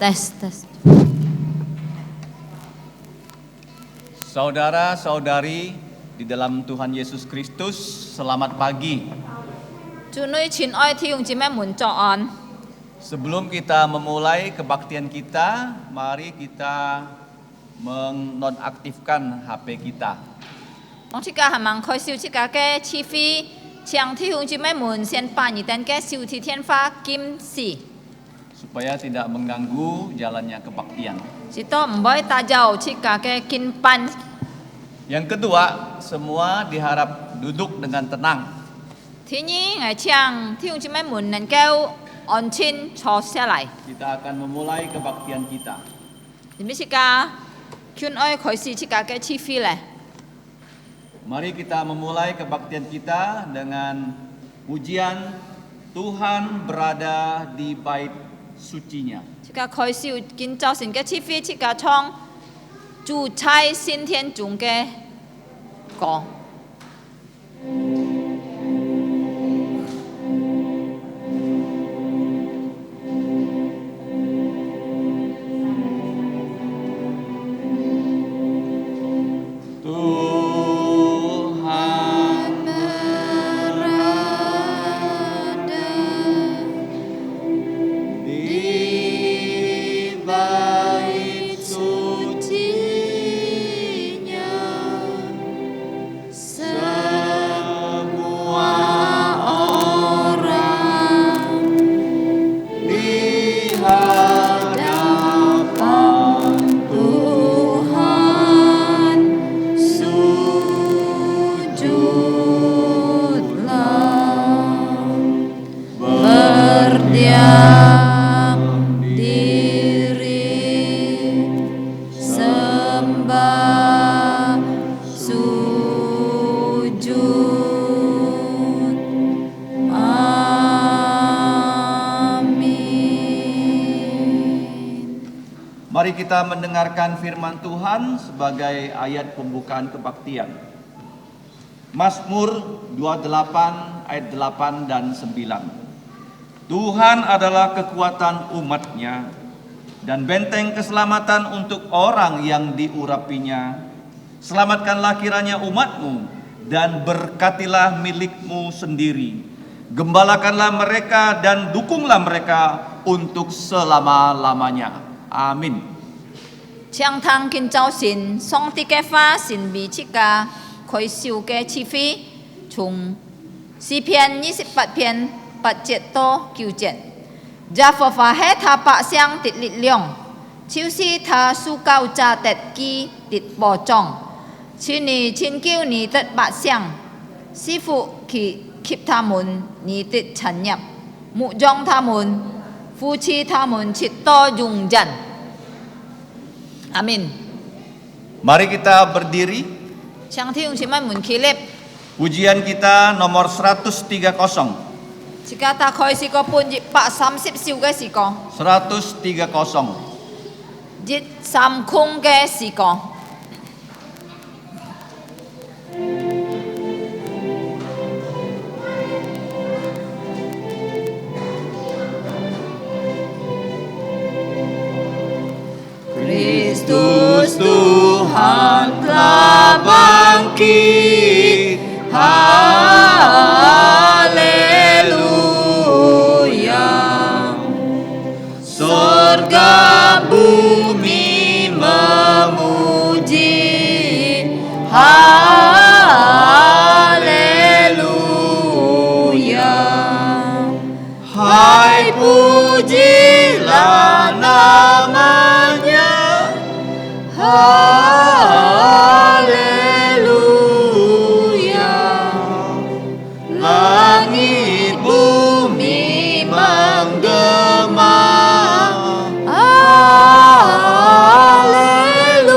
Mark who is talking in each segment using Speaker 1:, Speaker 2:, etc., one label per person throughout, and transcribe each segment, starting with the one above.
Speaker 1: Tes, tes.
Speaker 2: Saudara-saudari di dalam Tuhan Yesus Kristus, selamat pagi. Sebelum kita memulai kebaktian kita, mari kita menonaktifkan HP kita. Supaya tidak mengganggu jalannya kebaktian. Yang kedua, semua diharap duduk dengan tenang. Kita akan memulai kebaktian kita. Mari kita memulai kebaktian kita dengan pujian Tuhan berada di bait sucinya. Mari kita mendengarkan firman Tuhan sebagai ayat pembukaan kebaktian. Mazmur 28 ayat 8 dan 9. Tuhan adalah kekuatan umat-Nya dan benteng keselamatan untuk orang yang diurapinya. Selamatkanlah kiranya umat-Mu dan berkatilah milik-Mu sendiri. Gembalakanlah mereka dan dukunglah mereka untuk selama-lamanya. Amin.
Speaker 1: 唱堂今朝神，上帝嘅花神未出家，開受嘅賜妃，從詩篇28篇8節到9節。耶和華係他百姓的力量，就是他所救者的基的保障。求你拯救你的百姓，賜福給他們你的產業，牧養他們，扶持他們直到永遠。Amin.
Speaker 2: Mari kita berdiri. Pujian kita nomor 130. 130.
Speaker 3: Kristus Tuhan telah bangkit, haleluya. Surga bumi memuji, haleluya. Hai pujilah namanya, haleluya. Langit bumi menggema, haleluya.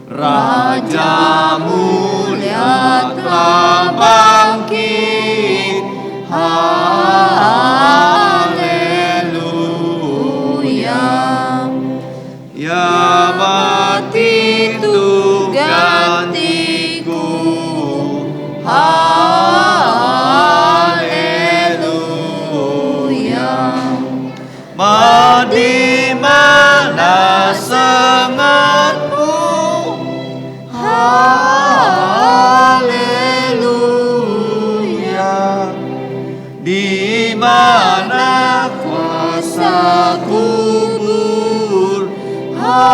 Speaker 3: Raja mulia telah bangkit, haleluya. mana kuasa kubur. Haleluya.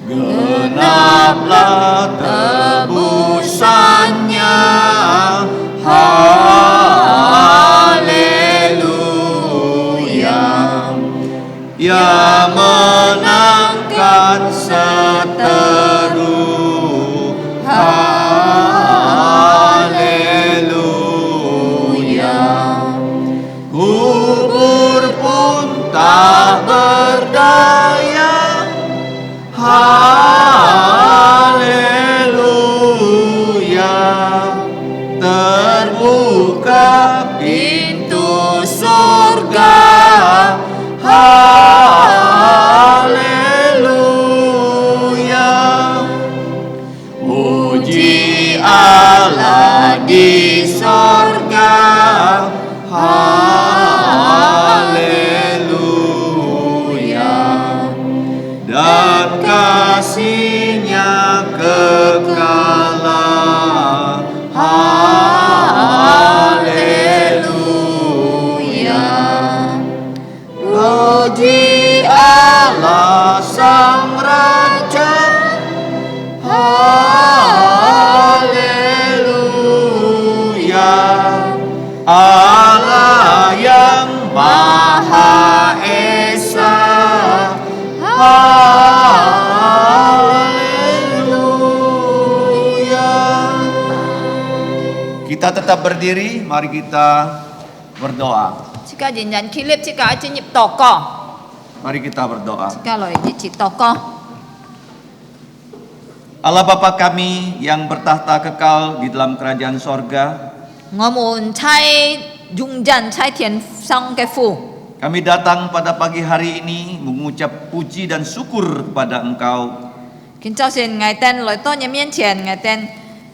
Speaker 3: Genaplah tebusannya. Haleluya. Ia menangkan seteru. Haleluya. Kubur pun tak berdaya. Haleluya. Terbuka pintu surga. Haleluya. Puji Allah di surga. Haleluya. Dan kasih-Nya kekal. Haleluya. Puji Allah Sang Raja. Haleluya. Allah yang Maha Esa. Haleluya.
Speaker 2: Kita tetap berdiri, mari kita berdoa.
Speaker 1: 即刻仍然起立，即刻進入禱告，
Speaker 2: Mari kita berdoa.
Speaker 1: 即刻來一起禱告。
Speaker 2: Allah Bapa kami yang bertahta kekal di dalam kerajaan sorga,
Speaker 1: 我們在永遠在天上嘅父，
Speaker 2: kami datang pada pagi hari ini mengucap puji dan syukur kepada Engkau
Speaker 1: 今朝先我哋來到你面前，我哋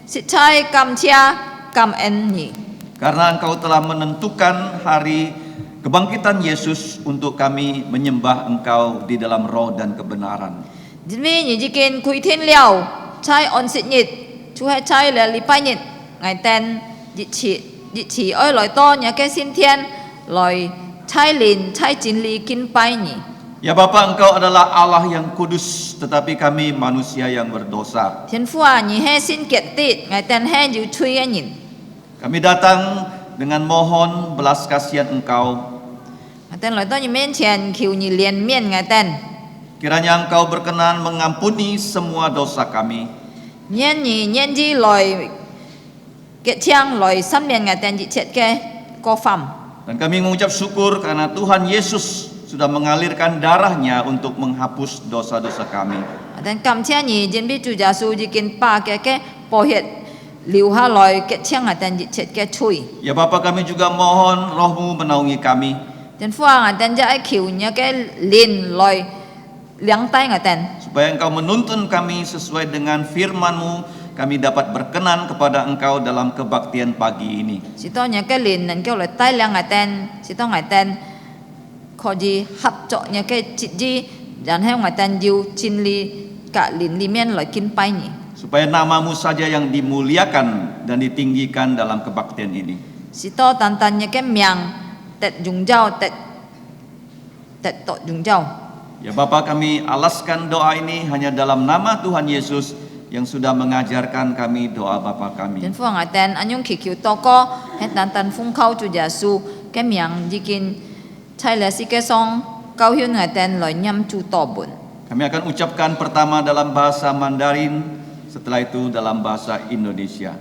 Speaker 1: 實在感謝感恩你，
Speaker 2: karena Engkau telah menentukan hari kebangkitan Yesus untuk kami menyembah Engkau di dalam roh dan kebenaran.
Speaker 1: 因為你已經開天了，在安息日，就係在禮拜日，我哋一起愛來到你嘅先天，來在靈在真理敬拜你。
Speaker 2: Ya Bapa, Engkau adalah Allah yang kudus, tetapi kami manusia yang berdosa.
Speaker 1: 天父啊，你係聖潔的，我哋係有罪嘅人。
Speaker 2: Kami datang dengan mohon belas kasihan Engkau.
Speaker 1: 我哋來到你面前，求你憐憫我哋，
Speaker 2: Kiranya Engkau berkenan mengampuni semua dosa kami.
Speaker 1: 願你來潔淨來赦免我哋一切嘅過犯。
Speaker 2: Dan kami mengucap syukur karena Tuhan Yesus sudah mengalirkan darahnya untuk menghapus dosa-dosa kami.
Speaker 1: 我哋感謝你，因為主耶穌已經把嘅寶血流下來潔淨我哋一切嘅罪。
Speaker 2: Ya Bapa, kami juga mohon Roh-Mu menaungi kami.
Speaker 1: 天父啊，我哋就係求你嘅靈來量帶我哋，
Speaker 2: Supaya Engkau menuntun kami sesuai dengan firman-Mu, kami dapat berkenan kepada Engkau dalam kebaktian pagi ini.
Speaker 1: 使到你嘅靈能夠來帶領我哋，使到我哋可以合作你嘅旨意，然後我哋要真理嘅靈裡面來敬拜你，
Speaker 2: Supaya nama-Mu saja yang dimuliakan dan ditinggikan dalam kebaktian ini.
Speaker 1: 使到單單你嘅名得榮耀，得榮耀。
Speaker 2: Ya Bapa, kami alaskan doa ini hanya dalam nama Tuhan Yesus yang sudah mengajarkan kami doa Bapa kami.
Speaker 1: 天父，我哋安用祈求禱告，係單單奉靠主耶穌嘅名，已經在歷史嘅上教曉我哋來念主禱文。
Speaker 2: Kami akan ucapkan pertama dalam bahasa Mandarin, setelah itu dalam bahasa Indonesia.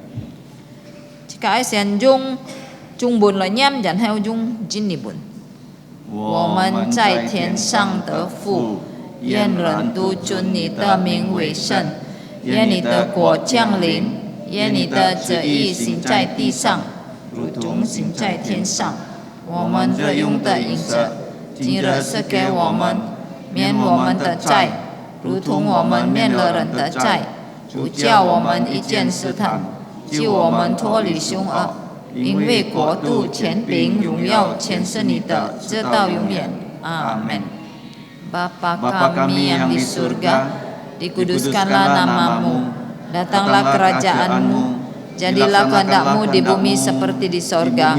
Speaker 1: 即係先用中文來念，然後用印尼文。 我們在天上的父，願人都尊你的名為聖，願你的國降臨，願你的旨意行在地上，如同行在天上。我們日用的飲食，今日賜給我們，免我們的債，如同我們免了人的債，不叫我們遇見試探，救我們脫離兇惡。 因為國度、權柄、榮耀，全是你的，直到永遠。阿門。Bapa kami yang di surga, dikuduskanlah namamu, Datanglah kerajaanmu, jadilah kehendak-Mu di bumi seperti di sorga.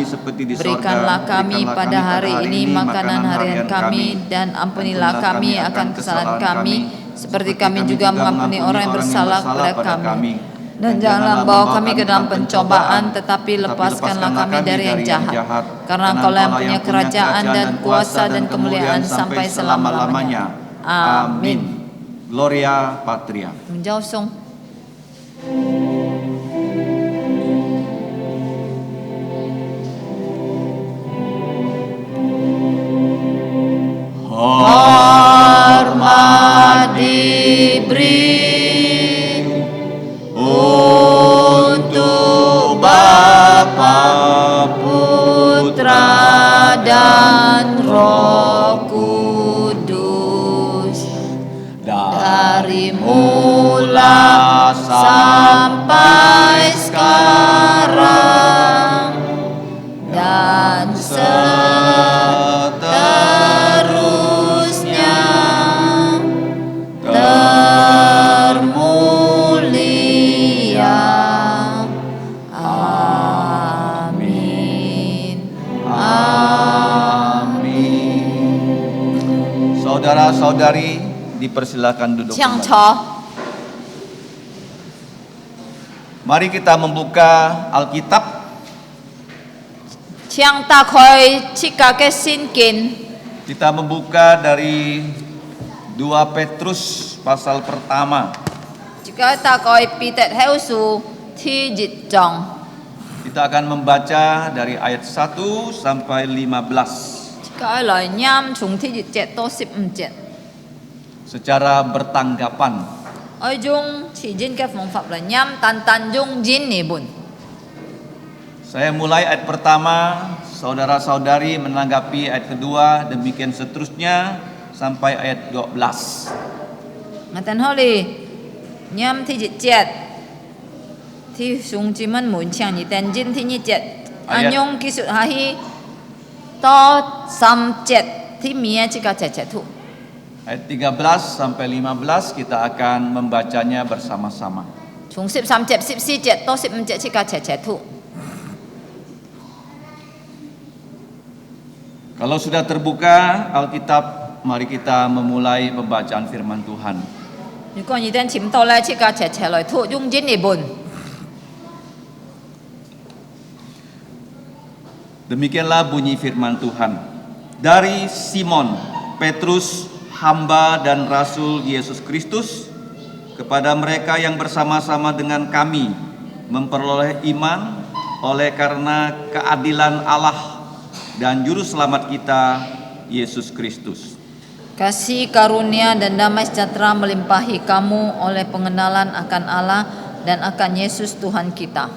Speaker 1: Berikanlah kami pada hari ini makanan harian kami, dan ampunilah kami akan kesalahan kami, seperti kami juga mengampuni orang yang bersalah kepada kami. Dan janganlah bawa kami ke dalam pencobaan, tetapi lepaskanlah kami dari yang jahat. Karena Engkau yang punya kerajaan dan kuasa dan kemuliaan sampai selama-lamanya. Amin.
Speaker 2: Gloria Patria.
Speaker 1: Menjauh song.
Speaker 3: Hormat diberi untuk Bapa, Putra, dan Roh Kudus, dari mula sampai sekarang dan seterusnya, termulia. Amin.
Speaker 2: Amin. Saudara-saudari, dipersilakan duduk
Speaker 1: 向
Speaker 2: kembali.
Speaker 1: 坐。
Speaker 2: Mari kita membuka Alkitab
Speaker 1: 請打開切格嘅聖經，
Speaker 2: Kita membuka dari 2 Petrus pasal pertama.
Speaker 1: 切格打開彼得後書第1章，
Speaker 2: Kita akan membaca dari ayat 1 sampai 15
Speaker 1: 切格來念從第1節到15節。
Speaker 2: secara bertanggapan.
Speaker 1: 我用詞經嘅方法來念，單單用經呢本。
Speaker 2: Saya mulai ayat pertama, saudara-saudari menanggapi ayat kedua, demikian seterusnya sampai ayat 12.
Speaker 1: 我等下嚟念第1節，ที่สูงจิมันหมุนเชียงนี่แต่จินที่1節，อันยงกิสุดหาฮีต่อ3節ที่มีจิกา7ทุ
Speaker 2: Ayat 13 sampai 15 kita akan membacanya bersama-sama.
Speaker 1: 從13節、14節到15節จิกา7ทุ
Speaker 2: Kalau sudah terbuka Alkitab, mari kita memulai pembacaan firman Tuhan.
Speaker 1: 如果你等潛到咧，切格切來吐用經呢本。
Speaker 2: Demikianlah bunyi firman Tuhan. Dari Simon, Petrus, hamba dan rasul Yesus Kristus, kepada mereka yang bersama-sama dengan kami memperoleh iman oleh karena keadilan Allah dan juru selamat kita Yesus Kristus.
Speaker 1: Kasih karunia dan damai sejahtera melimpahi kamu oleh pengenalan akan Allah dan akan Yesus Tuhan kita.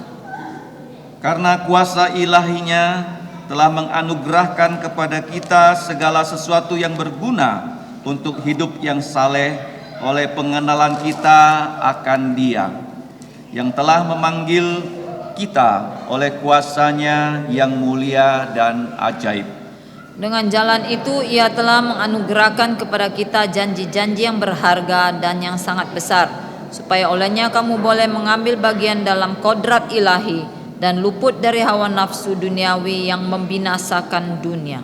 Speaker 2: Karena kuasa ilahinya telah menganugerahkan kepada kita segala sesuatu yang berguna untuk hidup yang saleh oleh pengenalan kita akan Dia yang telah memanggil kita oleh kuasanya yang mulia dan ajaib.
Speaker 1: Dengan jalan itu ia telah menganugerahkan kepada kita janji-janji yang berharga dan yang sangat besar, supaya olehnya kamu boleh mengambil bagian dalam kodrat ilahi dan luput dari hawa nafsu duniawi yang membinasakan dunia.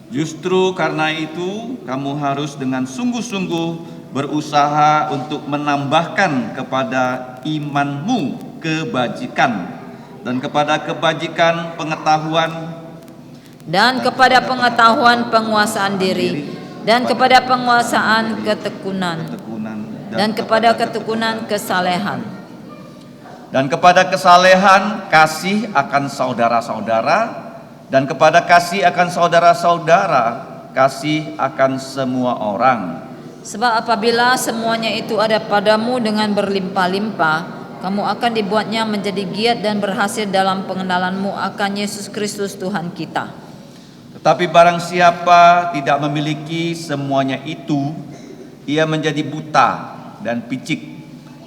Speaker 2: Justru karena itu kamu harus dengan sungguh-sungguh berusaha untuk menambahkan kepada imanmu kebajikan, dan kepada kebajikan pengetahuan,
Speaker 1: dan kepada pengetahuan penguasaan diri, dan kepada penguasaan ketekunan, dan kepada ketekunan kesalehan,
Speaker 2: dan kepada kesalehan kasih akan saudara-saudara, dan kepada kasih akan saudara-saudara kasih akan semua orang.
Speaker 1: Sebab apabila semuanya itu ada padamu dengan berlimpah-limpah, kamu akan dibuatnya menjadi giat dan berhasil dalam pengenalanmu akan Yesus Kristus Tuhan kita.
Speaker 2: Tetapi barang siapa tidak memiliki semuanya itu, ia menjadi buta dan picik,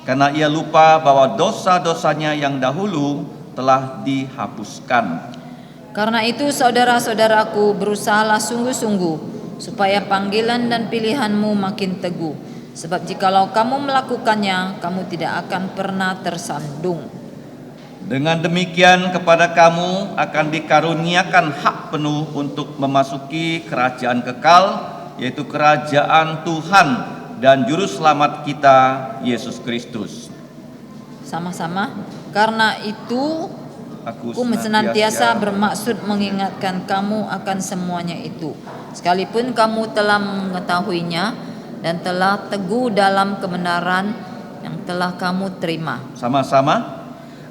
Speaker 2: karena ia lupa bahwa dosa-dosanya yang dahulu telah dihapuskan.
Speaker 1: Karena itu saudara-saudaraku, berusahalah sungguh-sungguh supaya panggilan dan pilihanmu makin teguh. Sebab jikalau kamu melakukannya, kamu tidak akan pernah tersandung.
Speaker 2: Dengan demikian kepada kamu akan dikaruniakan hak penuh untuk memasuki kerajaan kekal, yaitu kerajaan Tuhan dan Juru Selamat kita, Yesus Kristus.
Speaker 1: Sama-sama. Karena itu
Speaker 2: Aku
Speaker 1: Aku senantiasa bermaksud mengingatkan kamu akan semuanya itu, sekalipun kamu telah mengetahuinya dan telah teguh dalam kebenaran yang telah kamu terima.
Speaker 2: Sama-sama.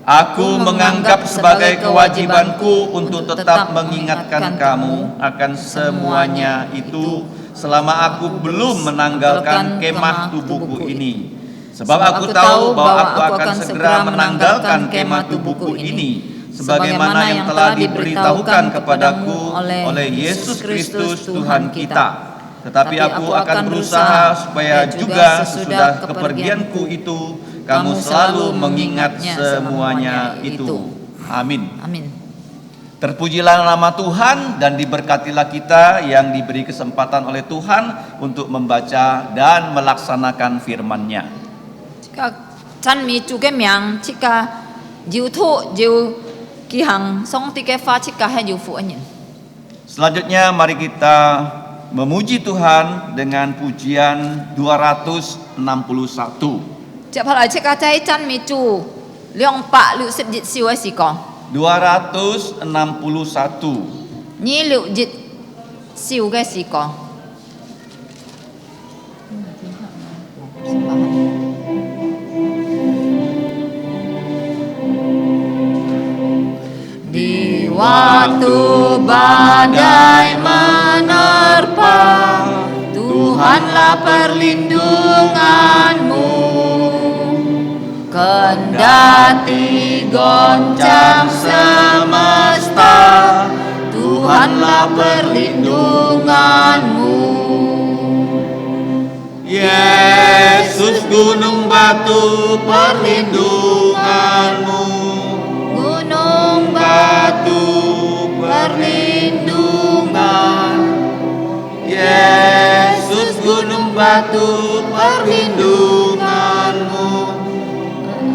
Speaker 2: Aku menganggap sebagai kewajibanku untuk tetap mengingatkan kamu akan semuanya itu selama aku belum menanggalkan kemah tubuhku ini. Sebab aku tahu bahwa aku akan segera menanggalkan kemah tubuhku ini, sebagaimana yang telah diberitahukan kepadaku oleh Yesus Kristus Tuhan kita. Tetapi aku akan berusaha supaya juga sesudah kepergianku itu, kamu selalu mengingat semuanya itu. Amin.
Speaker 1: Amin.
Speaker 2: Terpujilah nama Tuhan dan diberkatilah kita yang diberi kesempatan oleh Tuhan untuk membaca dan melaksanakan firman-Nya.
Speaker 1: Jika Chan Mi Chu cái miệng, jika Diu Thu Diu Ki Hằng Song Ti cái Pha jika Hai Diu Phụ Anh.
Speaker 2: Selanjutnya mari kita memuji Tuhan dengan pujian 261.
Speaker 1: Chợt lại jika Cai Chan Mi Chu Leong Pa Liu Sip Jit Siu Ai Si Ko
Speaker 2: 261.
Speaker 1: Ni Liu Jit Siu Ai Si Ko.
Speaker 3: Di waktu badai menerpa, Tuhanlah perlindunganmu. Kendati goncang semesta, Tuhanlah perlindunganmu.
Speaker 2: Yesus gunung batu perlindunganmu,
Speaker 3: Gunung
Speaker 2: batu perlindungan. Yesus gunung batu perlindunganmu,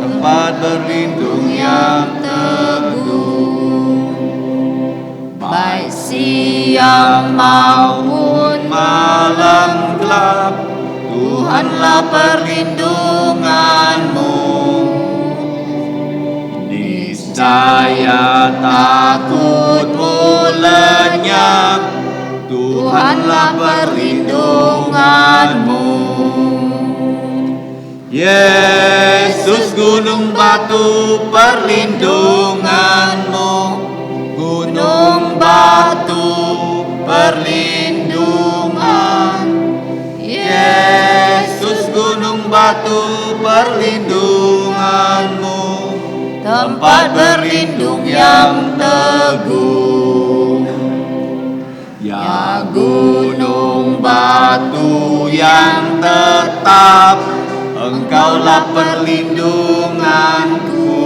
Speaker 2: tempat berlindung yang teguh.
Speaker 3: baik siang maupun
Speaker 2: Malam gelap,
Speaker 3: Tuhanlah perlindunganmu.
Speaker 2: niscaya takutmu lenyap, Tuhanlah perlindunganmu. Yesus gunung batu perlindunganmu, gunung batu perlindungan. Yesus gunung batu perlindunganmu,
Speaker 3: Tempat berlindung yang teguh.
Speaker 2: Ya gunung batu yang tetap, Engkaulah perlindunganku.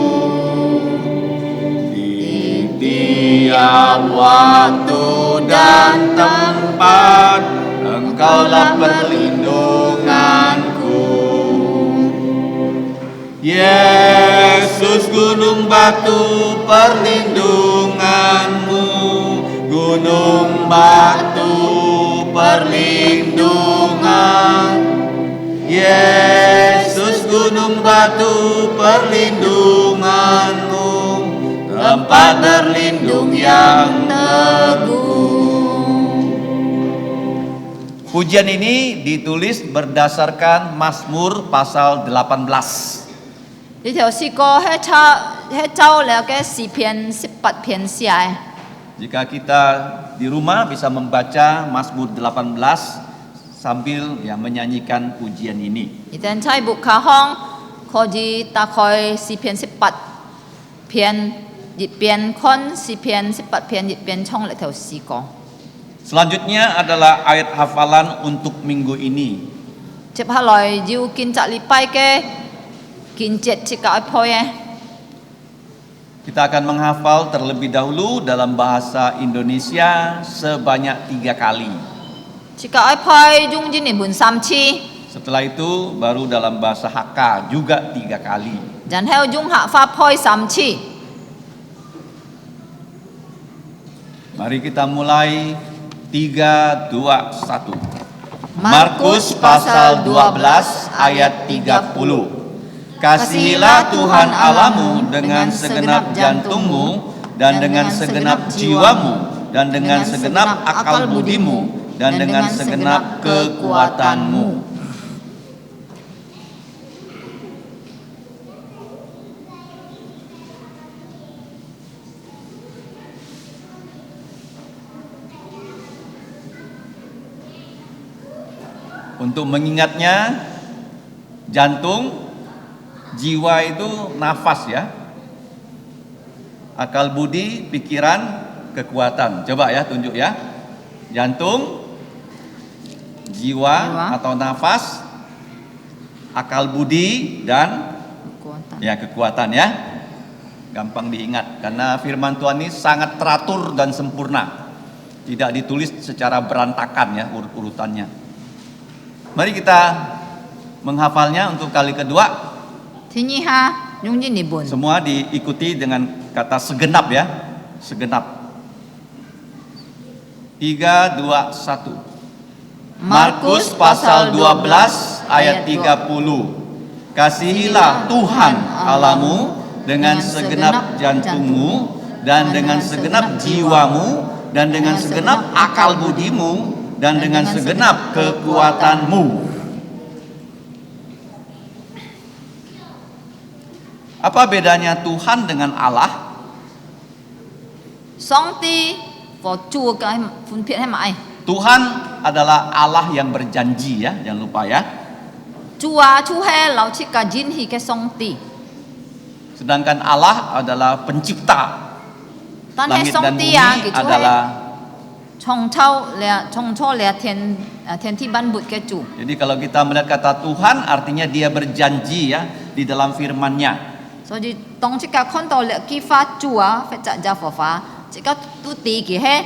Speaker 2: Di tiap waktu dan tempat, Engkaulah perlindunganku. Yesus gunung batu perlindunganmu, gunung batu perlindungan. Yesus gunung batu perlindunganmu, tempat berlindung yang teguh. Pujian ini ditulis berdasarkan Mazmur pasal 18.
Speaker 1: 呢條詩歌係抄了嘅詩篇18篇寫嘅。
Speaker 2: Jika kita di rumah bisa membaca Mazmur 18 sambil menyanyikan pujian ini.
Speaker 1: 而等喺บุ卡康可以打開詩篇18篇，一邊看詩篇18篇，一邊唱呢條詩歌。
Speaker 2: Selanjutnya adalah ayat hafalan untuk minggu ini.
Speaker 1: 接下來要見習禮拜嘅見節節嘅配嘅。
Speaker 2: Kita akan menghafal terlebih dahulu dalam bahasa Indonesia sebanyak 3 kali.
Speaker 1: 節嘅配用英文3次。
Speaker 2: Setelah itu baru dalam bahasa Hakka juga 3 kali.
Speaker 1: 然後用客法配3次。
Speaker 2: Mari kita mulai 3, 2, 1.
Speaker 1: Markus pasal 12 ayat 30.
Speaker 2: Kasihilah Tuhan Allahmu dengan segenap jantungmu dan dengan segenap jiwamu dan dengan segenap akal budimu dan dengan segenap kekuatanmu. Untuk mengingatnya, jantung, jiwa itu nafas ya. Akal budi, pikiran, kekuatan. Coba ya, tunjuk ya. Jantung, jiwa atau nafas, akal budi, dan kekuatan ya. Gampang diingat karena firman Tuhan ini sangat teratur dan sempurna. Tidak ditulis secara berantakan ya urutannya. Mari kita menghafalnya untuk kali kedua.
Speaker 1: 天意下用啲日本。
Speaker 2: Semua diikuti dengan kata segenap ya. Segenap. 3, 2, 1. Markus pasal 12 ayat 30. Kasihilah Tuhan Allahmu dengan segenap jantungmu dan dengan segenap jiwamu dan dengan segenap akal budimu dan dengan segenap kekuatanmu. Apa bedanya Tuhan dengan Allah?
Speaker 1: 上帝和主嘅分別係咪？
Speaker 2: Tuhan adalah Allah yang berjanji ya, jangan lupa ya.
Speaker 1: 主啊，主係留設嘅應許嘅上帝，
Speaker 2: Sedangkan Allah adalah pencipta.
Speaker 1: 但係
Speaker 2: Langit
Speaker 1: 上
Speaker 2: dan
Speaker 1: 帝啊，
Speaker 2: bumi
Speaker 1: 佢就係
Speaker 2: adalah
Speaker 1: 創造了天地萬物嘅主。
Speaker 2: Jadi kalau kita melihat kata Tuhan artinya dia berjanji ya di dalam firman-Nya.
Speaker 1: 所以當即個看到了基法主啊，或者就佛法，即個都地嘅係，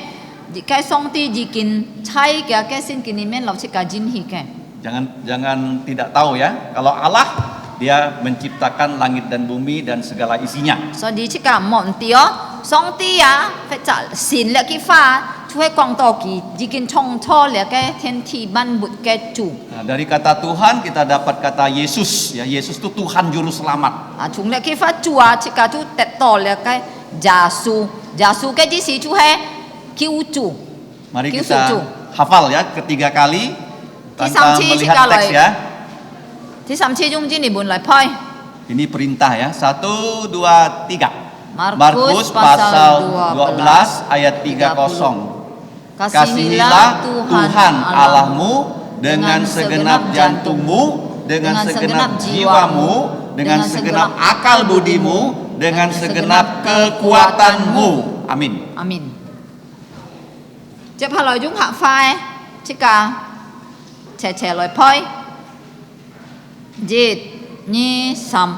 Speaker 1: 而家上帝已經猜嘅嘅聖經裡面留設嘅應許嘅。
Speaker 2: Jangan tidak tahu ya. Kalau Allah dia menciptakan langit dan bumi dan segala isinya.
Speaker 1: 所以即個冇唔對哦，上帝啊，或者神了基法，就係講到佢已經創造了嘅天地萬物嘅主。
Speaker 2: Nah, dari kata Tuhan kita dapat kata Yesus ya. Yesus itu Tuhan juru selamat.
Speaker 1: 啊，從了基法主啊，即個就得到了嘅耶穌，耶穌嘅意思就係救主。
Speaker 2: Mari
Speaker 1: Yesus
Speaker 2: kita
Speaker 1: itu.
Speaker 2: hafal ya ketiga kali tanpa
Speaker 1: Disamci
Speaker 2: melihat
Speaker 1: jika
Speaker 2: teks
Speaker 1: lagi.
Speaker 2: ya.
Speaker 1: 第三次用日本來配。
Speaker 2: Ini perintah ya. 1, 2, 3.
Speaker 1: Markus
Speaker 2: pasal 12 ayat 30. Kasihilah Tuhan Allahmu dengan segenap jantungmu, dengan segenap jiwamu, dengan segenap akal budimu, dengan segenap kekuatanmu. Amin.
Speaker 1: 阿面。接下來用客快，即個斜來配。1、2、3。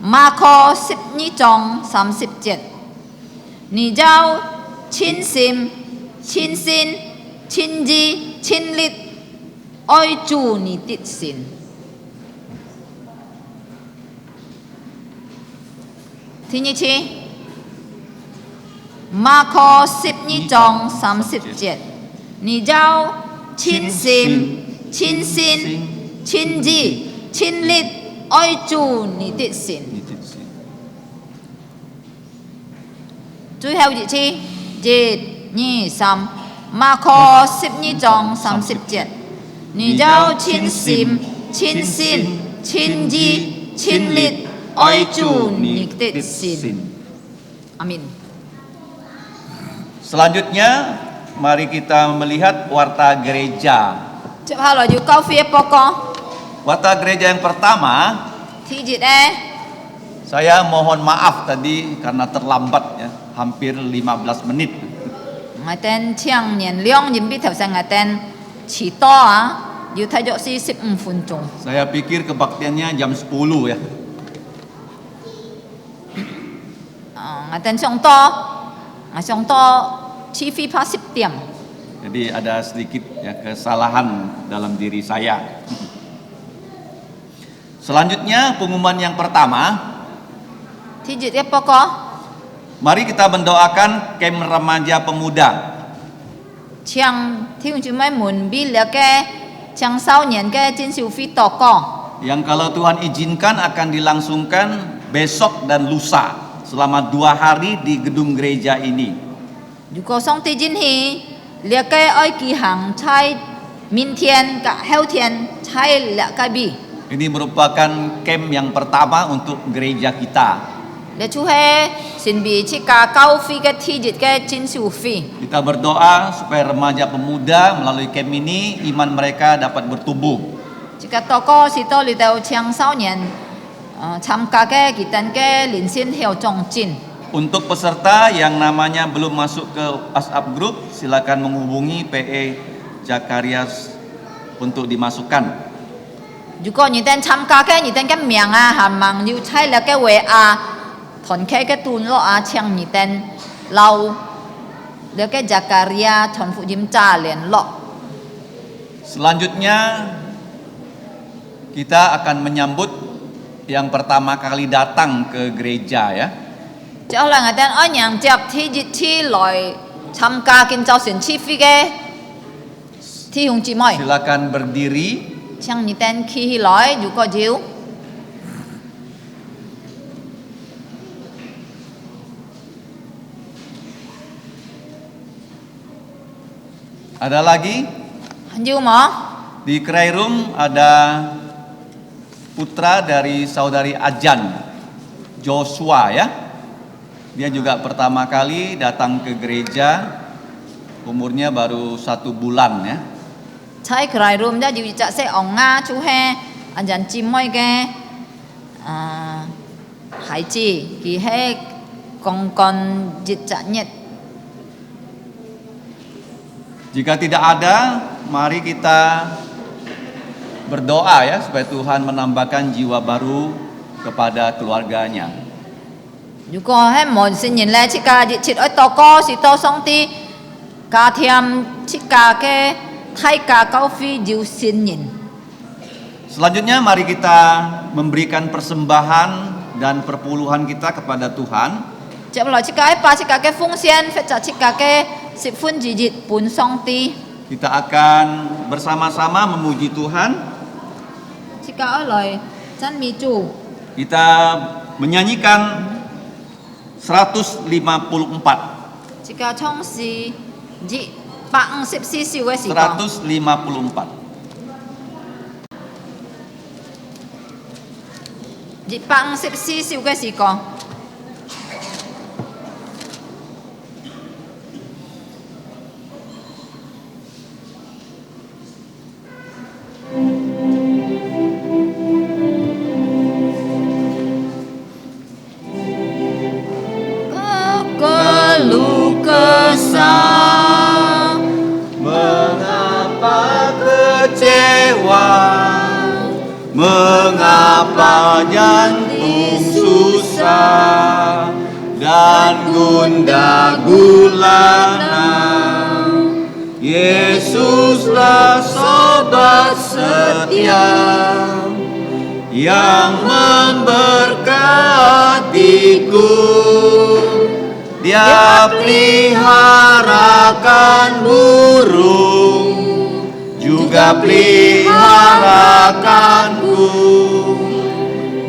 Speaker 1: 馬可12章30節，你要全心、全心、全意、全力愛主你的神。第二次。馬可12章30節，你要全心、全心、全意、全力愛主你的神。最後一次，1、2、3，馬可12章30節，你要全心、全心、全意、全力愛主你的神。阿門。
Speaker 2: Selanjutnya mari kita melihat warta gereja.
Speaker 1: 接下來要交費報告。
Speaker 2: Warta gereja yang pertama,
Speaker 1: 第一呢，
Speaker 2: saya mohon maaf tadi karena terlambat ya, hampir 15 menit.
Speaker 1: 我哋請年兩人比頭先我哋遲到啊，要睇咗45分鐘。
Speaker 2: Saya pikir kebaktiannya jam 10 ya.
Speaker 1: 我哋上到TV pas 10 點。
Speaker 2: Jadi ada sedikit ya kesalahan dalam diri saya. Selanjutnya pengumuman yang pertama,
Speaker 1: ที่จิตเปก็
Speaker 2: mari kita mendoakan kem remaja pemuda
Speaker 1: ช่างที่คุณจะไม่หมุนบิแล้วแกช่างเศร้าเหนียนแกจินสิวฟีต่อก็
Speaker 2: yang kalau Tuhan izinkan akan dilangsungkan besok dan lusa selama 2 hari di gedung gereja ini.
Speaker 1: อยู่ก็ส่งที่จินฮีเรียกแกอ้อยกี่หังใช้มินเทียนกับเฮลเทียนใช้และกบี
Speaker 2: Ini merupakan camp yang pertama untuk gereja kita.
Speaker 1: และช่วยสินบีชิกาเก้าฟีแกที่จิตแกจินสิวฟี
Speaker 2: Kita berdoa supaya remaja pemuda melalui camp ini iman mereka dapat bertumbuh.
Speaker 1: จิกาต่อก็สิต่อหรือเดาช่างเศร้าเหนียนทำกาแกกิตันแกลินเส้นเหี่ยวจงจิน
Speaker 2: Untuk peserta yang namanya belum masuk ke WhatsApp Group, silakan menghubungi PE Zakarias untuk dimasukkan.
Speaker 1: อยู่ก็นี่แต่ทำกาแกนี่แต่แกเมียงหามังอยู่ใช้แล้วแกเวถอนแค่แกตูนโลช่างนี่แต่เราแล้วแกจักริยาถอนฟุยิมจ่าเหรียญโล
Speaker 2: Selanjutnya kita akan menyambut yang pertama kali datang ke gereja ya.
Speaker 1: จะเอาหลังแต่อ้อยอย่างจับที่จิตที่ลอยทำกากินเจ้าสินชีฟิแกที่หงจีมอย
Speaker 2: Silakan berdiri.
Speaker 1: ช่างนี่แต่ขี้ลอยอยู่ก็จิ๋ว
Speaker 2: Ada lagi
Speaker 1: อยู่หมอ
Speaker 2: di Cry Room ada putra dari saudari Ajan Joshua ya. Dia juga pertama kali datang ke gereja, umurnya baru 1 bulan ya.
Speaker 1: ใช้ใครรวมได้อยู่จะเสอองงาชูแฮอาจารย์จิมมอยแกหายจีกี่ให้กองกอนจิตจะเน็ต
Speaker 2: Jika tidak ada, mari kita berdoa ya supaya Tuhan menambahkan jiwa baru kepada keluarganya.
Speaker 1: อยู่ก็ให้หมดสินยินแลชิกาจิตชิดอ้อยตอก็สิโตสองตีกาเทียมชิกาแกไทยกาเก้าฟีจิวสินยิน
Speaker 2: Selanjutnya mari kita memberikan persembahan dan perpuluhan kita kepada Tuhan.
Speaker 1: จะมาหล่อชิกาให้ปาชิกาแกฟุ้งเซียนเฟจัดชิกาแกสิบฟุ้นจิจิตปุนสองตี
Speaker 2: Kita akan bersama-sama memuji Tuhan.
Speaker 1: ชิกาอร่อยฉันมีจู
Speaker 2: Kita menyanyikan 154.
Speaker 1: ชิกาช่องสีจิปังสิบสี่สิวเวสิกอง
Speaker 2: 154.
Speaker 1: จิปังสิบสี่สิวเวสิกอง
Speaker 3: Keluh kesah,
Speaker 2: Mengapa kecewa? Mengapa jantung susah dan gundah gulana? Yesuslah sobat setia yang memberkatiku. Dia peliharakan burung, juga peliharakanku.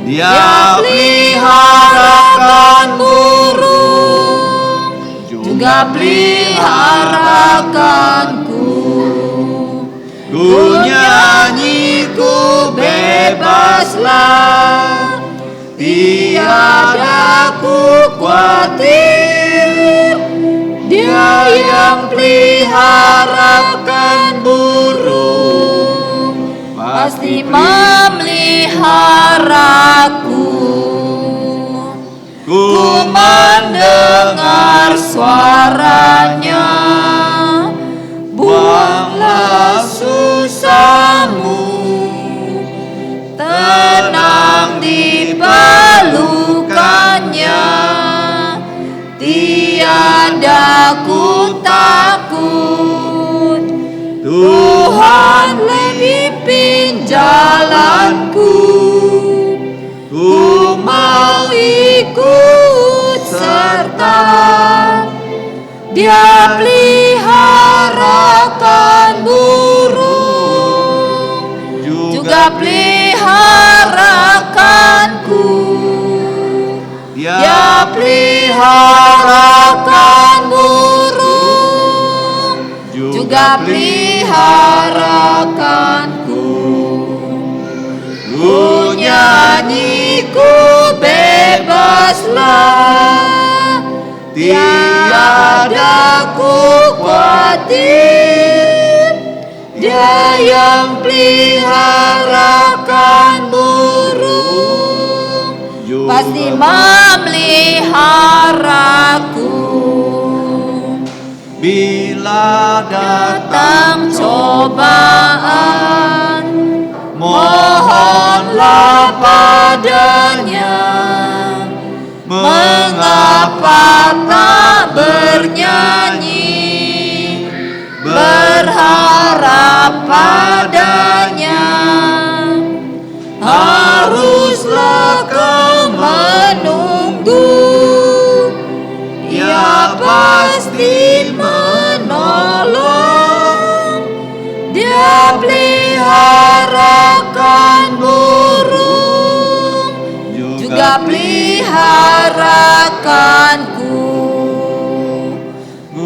Speaker 2: Dia peliharakan burung, juga peliharakanku. Ku nyanyi, ku bebaslah, tiada ku khawatir. Dia yang peliharakan burung,
Speaker 1: pasti memeliharaku.
Speaker 2: Ku mendengar suaranya. Buanglah susahmu,
Speaker 1: Tenang di pelukannya, tiada ku takut. Tuhan pimpin jalanku.
Speaker 3: mau ikut serta. Dia peliharakan burung, juga peliharakanku. Dia peliharakan burung, juga peliharakanku. Ku nyanyi, ku bebaslah, tiada ku khawatir. Dia yang peliharakan burung, pasti memeliharaku.
Speaker 2: Bila
Speaker 3: Datang cobaan, mohonlah padanya. Mengapa tak bernyanyi, berharap padanya? Haruslah kau menunggu, Ia pasti menolong. Dia peliharakan burung, juga peliharakanku.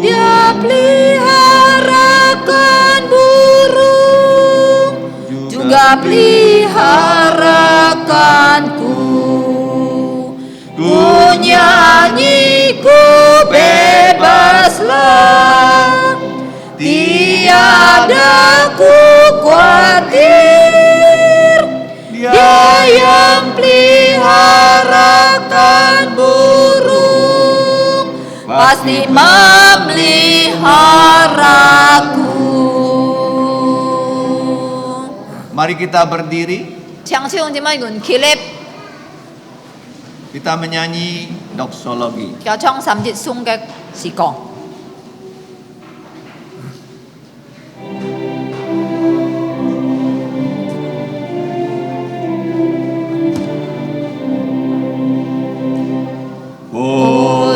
Speaker 3: Dia peliharakan burung, juga peliharakanku. Ku nyanyi, ku bebaslah, tiada ku khawatir. Dia yang peliharakan burung, pasti memeliharaku.
Speaker 2: Mari kita berdiri,
Speaker 1: 唱唱點樣用起立，
Speaker 2: kita menyanyi doksologi.
Speaker 1: 叫唱三節頌嘅詩歌。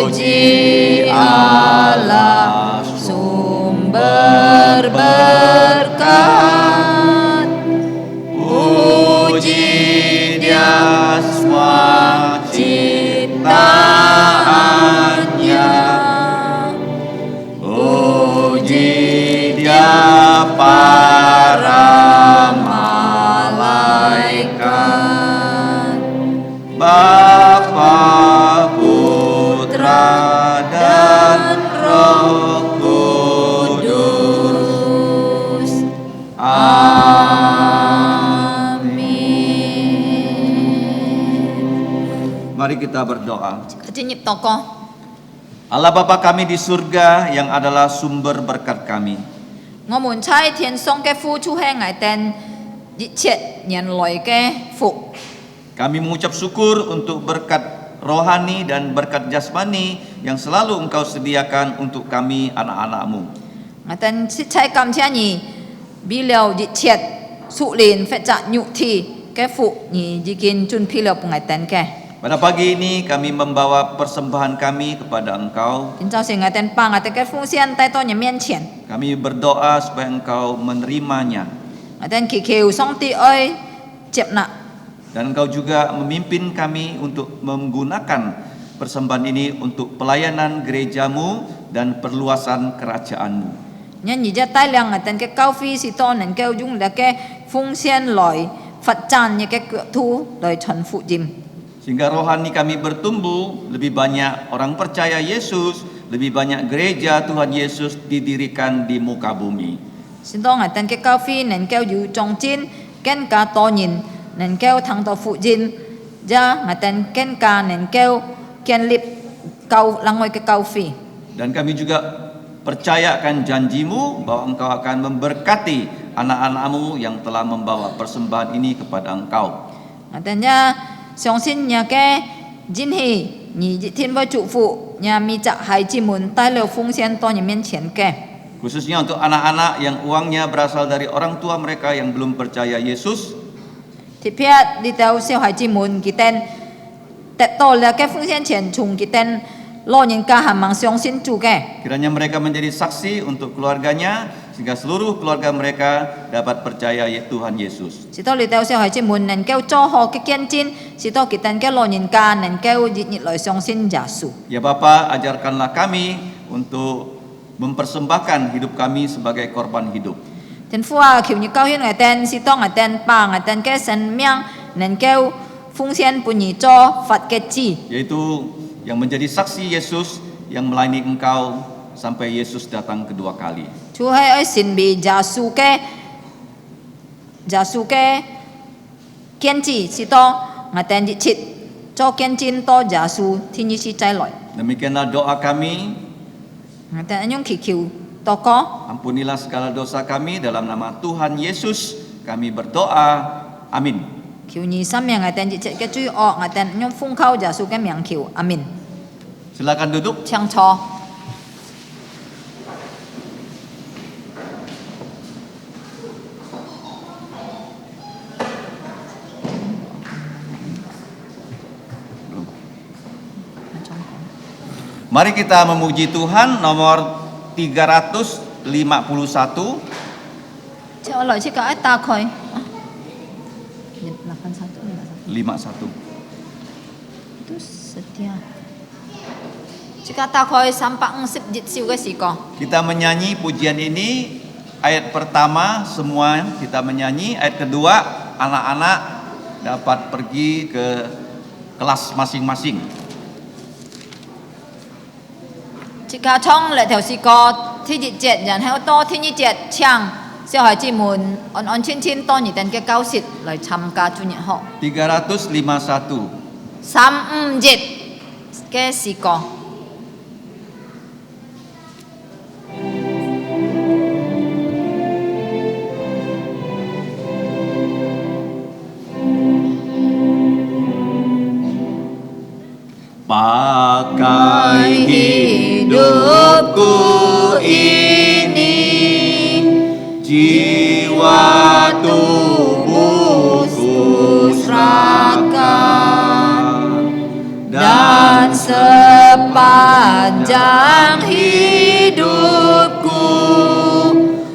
Speaker 3: Puji Allah, sumber berkat. Puji Dia semua ciptaannya. Puji Dia para malaikat. Bapa, Putra, dan Roh Kudus. Amin.
Speaker 2: Mari kita berdoa.
Speaker 1: 進入禱告，
Speaker 2: Allah Bapa kami di surga yang adalah sumber berkat kami.
Speaker 1: 我們在天上嘅父出係我哋一切人類嘅福。
Speaker 2: Kami mengucap syukur untuk berkat rohani dan berkat jasmani yang selalu Engkau sediakan untuk kami anak-anak-Mu.
Speaker 1: 我哋切切感謝你，為了一切屬靈或者肉體嘅福，你已經準備了俾我哋嘅。
Speaker 2: Pada pagi ini kami membawa persembahan kami kepada Engkau.
Speaker 1: 今早時我哋把我哋嘅奉獻帶到你面前，
Speaker 2: Kami berdoa supaya Engkau menerimanya.
Speaker 1: 我哋祈求上帝愛接納。
Speaker 2: Dan Engkau juga memimpin kami untuk menggunakan persembahan ini untuk pelayanan gerejamu dan perluasan kerajaanmu.
Speaker 1: 因而家帶領我哋嘅教會是當能夠用你嘅奉獻來發展你嘅國土來傳福音。
Speaker 2: Sehingga rohani kami bertumbuh, lebih banyak orang percaya Yesus, lebih banyak gereja Tuhan Yesus didirikan di muka bumi.
Speaker 1: 是當我哋嘅教會能夠有壯展，更加多人能夠聽到福音，讓我哋更加能夠建立另外嘅教會。
Speaker 2: Dan kami juga percayakan janjimu bahwa Engkau akan memberkati anak-anak-Mu yang telah membawa persembahan ini kepada Engkau.
Speaker 1: 我哋相信你嘅真係，你一天會祝福你咪在孩子們帶了奉獻到你面前嘅。
Speaker 2: Khususnya untuk anak-anak yang uangnya berasal dari orang tua mereka yang belum percaya Yesus.
Speaker 1: 特別你到小孩子們佢哋得到了嘅奉献钱从佢哋老人家係望相信主嘅。
Speaker 2: Kiranya mereka menjadi saksi untuk keluarganya sehingga seluruh keluarga mereka dapat percaya Tuhan Yesus.
Speaker 1: 使到你哋小孩子們能夠做好嘅見證，使到佢哋嘅老人家能夠熱熱來相信耶穌。
Speaker 2: Ya Bapa, ajarkanlah kami untuk mempersembahkan hidup kami sebagai korban hidup.
Speaker 1: 天父啊，求你教訓我哋，使到我哋把我哋嘅生命能夠奉獻俾你做佛嘅子。
Speaker 2: Yaitu yang menjadi saksi Yesus yang melayani Engkau sampai Yesus datang kedua kali.
Speaker 1: 主係愛神俾耶穌嘅見證，使到我哋一切做見證到耶穌天一次再來。
Speaker 2: Demikianlah doa kami.
Speaker 1: 我哋用祈求禱告。
Speaker 2: Ampunilah segala dosa kami dalam nama Tuhan Yesus kami berdoa. Amin.
Speaker 1: 求你赦免我哋一切嘅罪惡，我哋用奉靠耶穌嘅名求，阿門。
Speaker 2: Silakan duduk.
Speaker 1: 請坐。
Speaker 2: Mari kita memuji Tuhan nomor 351.
Speaker 1: 請我來這個一打開。
Speaker 2: 51.
Speaker 1: Itu setia. Jika tak kau sampai 50 jitsu ke siko.
Speaker 2: Kita menyanyi pujian ini ayat pertama semua kita menyanyi, ayat kedua anak-anak dapat pergi ke kelas masing-masing.
Speaker 1: Jika trong lại theo siko thi dịch chết,然後多天一節唱小孩子們安安全全到你哋嘅教室來參加主日學。
Speaker 2: 351.
Speaker 1: 35節嘅時個。
Speaker 2: Pakai hidupku ini, jiwa tubuhku serahkan,
Speaker 1: Dan sepanjang hidupku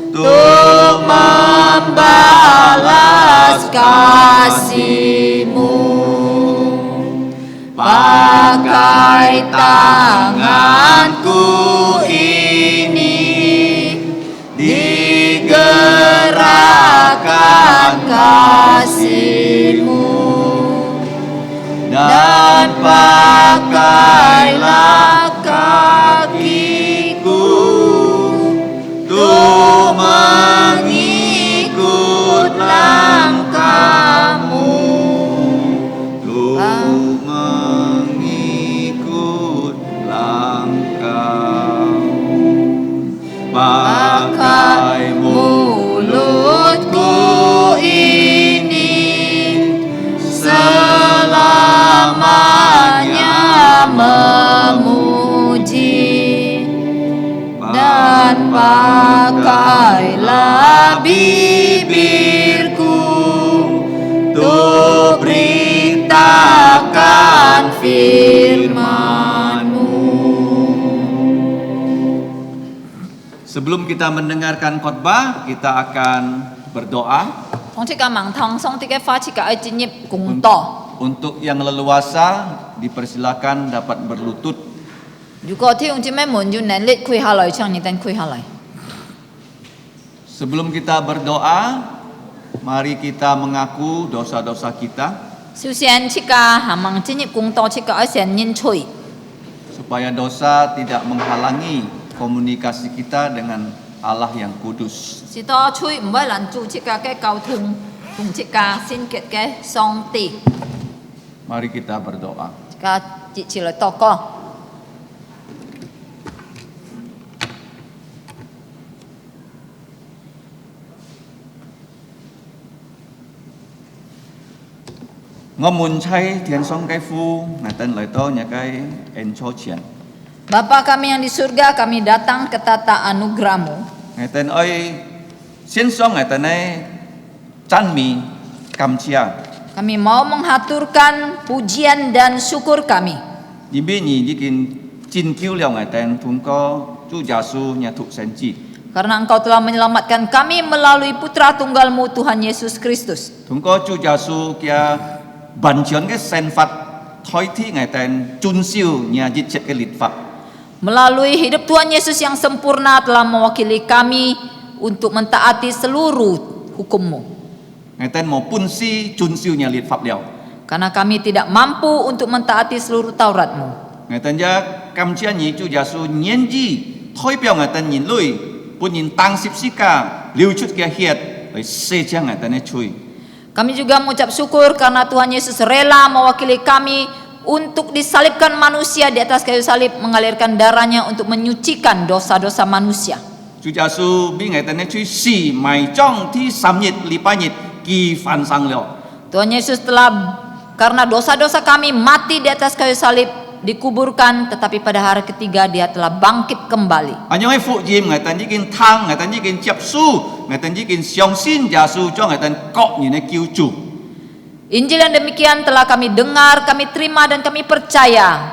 Speaker 1: untuk membalas kasih-Mu. Pakai tanganku ini digerakkan kasih-Mu. Dan pakailah kakiku untuk mengikut langkah-Mu.
Speaker 2: untuk mengikut langkah-Mu. Pakai
Speaker 1: mulutku ini selamanya memuji, dan pakailah bibirku untuk beritakan firman-Mu.
Speaker 2: Sebelum kita mendengarkan khotbah, kita akan berdoa. Untuk yang leluasa dipersilakan dapat berlutut. Sebelum kita berdoa, mari kita mengaku dosa-dosa kita supaya dosa tidak menghalangi komunikasi kita dengan Allah yang kudus. Mari kita berdoa. Ngomun cai tian song kai fu ngaten lai to nya kai en cho chian.
Speaker 1: Bapa kami yang di surga, kami datang ke tata anugerah-Mu.
Speaker 2: Ngaten oi sin song ngaten ai chan mi kam chia.
Speaker 1: Kami mau menghaturkan pujian dan syukur kami.
Speaker 2: 因为你已经拯救了我哋，通过主耶稣嘅独生子，
Speaker 1: Karena Engkau telah menyelamatkan kami melalui Putra Tunggal-Mu Tuhan Yesus Kristus.
Speaker 2: 通過主耶穌嘅完全嘅憲法代替我哋遵守呢一切嘅律法。
Speaker 1: Melalui hidup Tuhan Yesus yang sempurna telah mewakili kami untuk mentaati seluruh hukum-Mu.
Speaker 2: 我哋冇本事遵守呢律法了，
Speaker 1: Karena kami tidak mampu untuk mentaati seluruh Taurat-Mu.
Speaker 2: 我哋也感謝你主耶穌願意代表我哋人類，本人當十字架流出嘅血嚟洗淨我哋嘅罪。
Speaker 1: Kami juga mengucap syukur karena Tuhan Yesus rela mewakili kami untuk disalibkan manusia di atas kayu salib, mengalirkan darahnya untuk menyucikan dosa-dosa manusia.
Speaker 2: 主耶穌俾我哋嘅罪死埋葬ที่3日禮拜日記翻生了。
Speaker 1: Tuhan Yesus telah karena dosa-dosa kami mati di atas kayu salib, dikuburkan, tetapi pada hari ketiga dia telah bangkit kembali.
Speaker 2: อันยังให้福音我哋已經聽，我哋已經接受，我哋已經相信耶穌將我哋個人嘅救主。
Speaker 1: Injil yang demikian telah kami dengar, kami terima dan kami percaya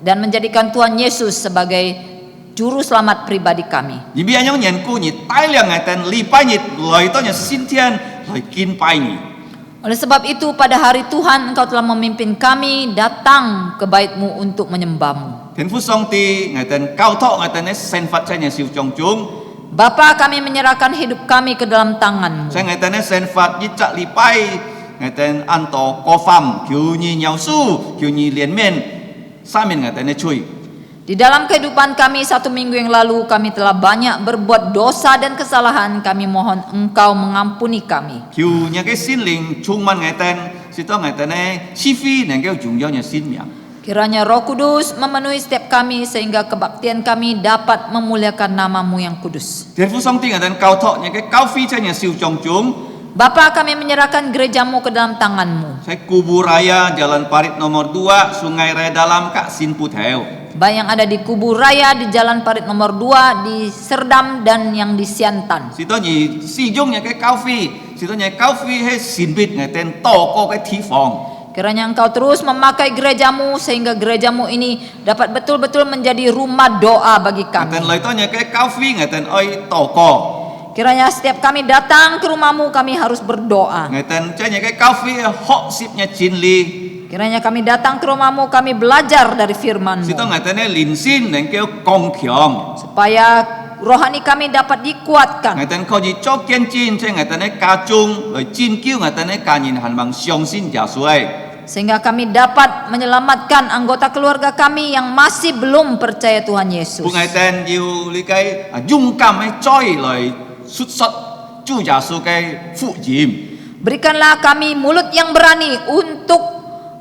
Speaker 1: dan menjadikan Tuhan Yesus sebagai juru selamat pribadi kami.
Speaker 2: 而邊樣緣故而帶領我哋禮拜日來到呢先天來敬拜你。
Speaker 1: Oleh sebab itu pada hari Tuhan Engkau telah memimpin kami datang ke bait-Mu untuk menyembah-Mu.
Speaker 2: 天父上帝，我哋交託我哋嘅聖法在呢手中中，
Speaker 1: Bapa, kami menyerahkan hidup kami ke dalam tangan-Mu.
Speaker 2: 在我哋嘅聖法一則禮拜，我哋按照各方求你饒恕，求你憐憫，赦免我哋嘅罪。
Speaker 1: Di dalam kehidupan kami 1 minggu yang lalu kami telah banyak berbuat dosa dan kesalahan. Kami mohon Engkau mengampuni kami.
Speaker 2: 求你嘅心靈充滿我哋，使到我哋嘅是非能夠榮耀你生命。
Speaker 1: Kiranya Roh Kudus memenuhi setiap kami sehingga kebaktian kami dapat memuliakan nama-Mu yang kudus.
Speaker 2: 天父上帝，我哋交託你嘅教會在你手中中，
Speaker 1: Bapa, kami menyerahkan gereja-Mu ke dalam tangan-Mu.
Speaker 2: 在Kubur Raya Jalan Parit nomor 2 Sungai Raya Dalam Kak Sinputeo.
Speaker 1: Baik yang ada di Kubur Raya, di Jalan Parit nomor 2, di Serdam dan yang di Siantan.
Speaker 2: 使到你使用你嘅教會，使到你嘅教會係善別我哋多個嘅地方。
Speaker 1: Kiranya Engkau terus memakai gereja-Mu sehingga gereja-Mu ini dapat betul-betul menjadi rumah doa bagi
Speaker 2: 我
Speaker 1: kami.
Speaker 2: 哋嚟到你嘅教會，我哋愛多個。
Speaker 1: Kiranya setiap kami datang ke rumah-Mu, kami harus berdoa.
Speaker 2: 我哋在你嘅教會學習你真理，
Speaker 1: Kiranya kami datang ke rumah-Mu, kami belajar dari
Speaker 2: 使到
Speaker 1: firman-Mu.
Speaker 2: 我哋嘅靈性能夠剛強。
Speaker 1: Supaya rohani kami dapat dikuatkan.
Speaker 2: 我哋可以做見證，在我哋嘅家中來拯救我哋嘅家人，盼望相信耶穌。
Speaker 1: Sehingga kami dapat menyelamatkan anggota keluarga kami yang masih belum percaya Tuhan
Speaker 2: 本
Speaker 1: Yesus.
Speaker 2: 我哋要理解勇敢嘅再來述說主耶穌嘅福音。
Speaker 1: Berikanlah kami mulut yang berani untuk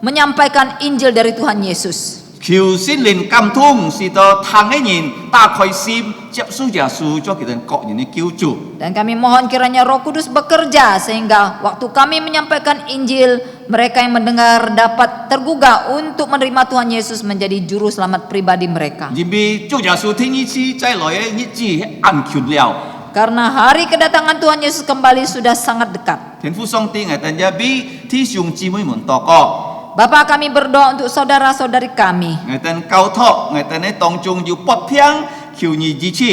Speaker 1: menyampaikan Injil dari Tuhan Yesus.
Speaker 2: 求聖靈感動，使到聽嘅人打開心，接受耶穌做佢哋個人嘅救主。
Speaker 1: Dan kami mohon kiranya Roh Kudus bekerja sehingga waktu kami menyampaikan Injil, mereka yang mendengar dapat tergugah untuk menerima Tuhan Yesus menjadi juru selamat pribadi mereka.
Speaker 2: 因為主耶穌聽一次再來嘅日子安全了。
Speaker 1: Karena hari kedatangan Tuhan Yesus kembali sudah sangat dekat.
Speaker 2: 天父上帝，我哋也俾弟兄姊妹們禱告。
Speaker 1: Bapa, kami berdoa untuk saudara-saudari kami.
Speaker 2: 我哋交託，我哋喺當中要不平，求你支持。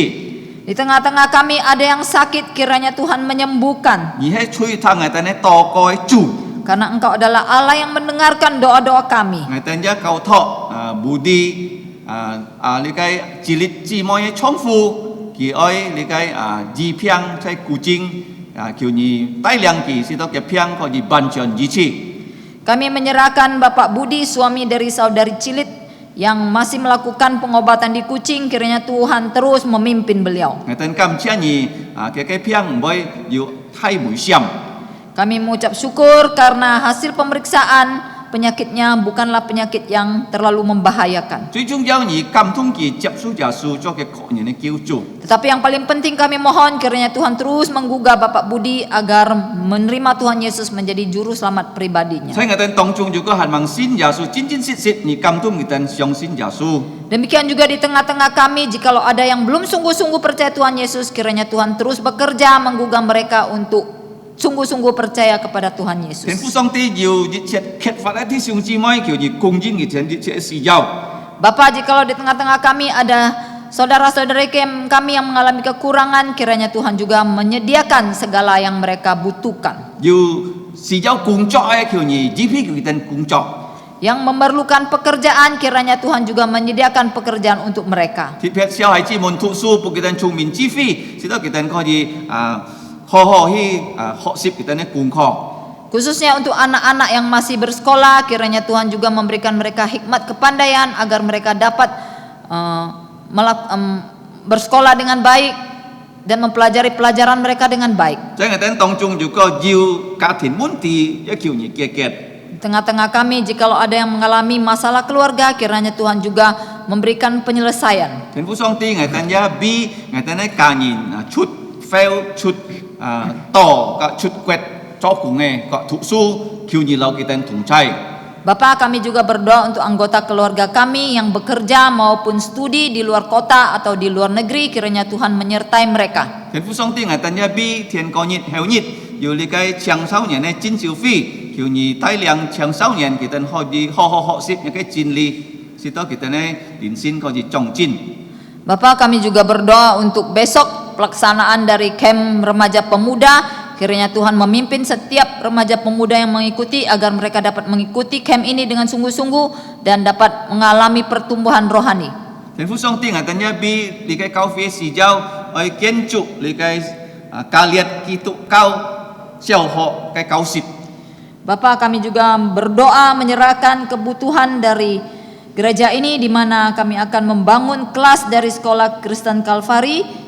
Speaker 1: Di tengah-tengah kami ada yang sakit, kiranya Tuhan menyembuhkan.
Speaker 2: 而係吹聽我哋喺禱告嘅主，
Speaker 1: Karena Engkau adalah Allah yang mendengarkan doa-doa kami.
Speaker 2: 我哋也交託budi 理解自立姊妹嘅重負，佢愛理解治平在古經求你帶領佢，使到佢平可以完全支持。
Speaker 1: Kami menyerahkan Bapak Budi, suami dari saudari Cilit, yang masih melakukan pengobatan di Kucing. Kiranya Tuhan terus memimpin beliau.
Speaker 2: 我哋感謝你佢平唔會要太危險。
Speaker 1: Kami mengucap syukur karena hasil pemeriksaan penyakitnya bukanlah penyakit yang terlalu membahayakan.
Speaker 2: 最重要你感動佢接受耶穌做佢個人嘅救主。
Speaker 1: Tetapi yang paling penting kami mohon kiranya Tuhan terus menggugah Bapak Budi agar menerima Tuhan Yesus menjadi juru selamat pribadinya.
Speaker 2: 所以我哋當中如果係望信耶穌，真真實實你感動佢哋相信耶穌。
Speaker 1: Demikian juga di tengah-tengah kami, jikalau ada yang belum sungguh-sungguh percaya Tuhan Yesus, kiranya Tuhan terus bekerja menggugah mereka untuk sungguh-sungguh percaya kepada Tuhan
Speaker 2: 天
Speaker 1: Yesus.
Speaker 2: 父上帝要熱切揭發一啲弟兄姊妹，叫熱供應嘅前熱切時候，
Speaker 1: Bapa, jikalau di tengah-tengah kami ada saudara-saudari kami yang mengalami kekurangan, kiranya Tuhan juga menyediakan segala yang mereka butuhkan.
Speaker 2: 要時候工作嘅叫熱支配佢哋工作，
Speaker 1: Yang memerlukan pekerjaan, kiranya Tuhan juga menyediakan pekerjaan untuk mereka.
Speaker 2: 特別小孩子們讀書，俾佢哋聰明智慧，使到佢哋可以好好去學習佢哋嘅功課。
Speaker 1: Khususnya untuk anak-anak yang masih bersekolah, kiranya Tuhan juga memberikan mereka hikmat kepandaian agar mereka dapat bersekolah dengan baik dan mempelajari pelajaran mereka dengan baik.
Speaker 2: 在我哋當中，如果要家庭問題，一叫熱解決。
Speaker 1: Di tengah-tengah kami, jikalau ada yang mengalami masalah keluarga, kiranya Tuhan juga memberikan penyelesaian.
Speaker 2: 天父上帝，我哋也俾我哋嘅家人出 fail 出多個出決做工嘅個讀書，叫熱流佢哋同在。
Speaker 1: Bapak, kami juga berdoa untuk anggota keluarga kami yang bekerja maupun studi di luar kota atau di luar negeri, kiranya Tuhan menyertai mereka.
Speaker 2: 天父上帝，我哋也俾天國日後日，要理解青少年嘅進修費，叫你大量青少年佢哋可以好好學習一個真理，使到佢哋嘅人生可以長進。
Speaker 1: Bapak, kami juga berdoa untuk besok pelaksanaan dari camp remaja pemuda. Kiranya Tuhan memimpin setiap remaja pemuda yang mengikuti agar mereka dapat mengikuti camp ini dengan sungguh-sungguh dan dapat mengalami pertumbuhan rohani.
Speaker 2: 天父上帝，我哋也俾理解教會時候，去建築理解加列基督教小學嘅教室。
Speaker 1: Bapak, kami juga berdoa menyerahkan kebutuhan dari gereja ini di mana kami akan membangun kelas dari sekolah Kristen Kalvari.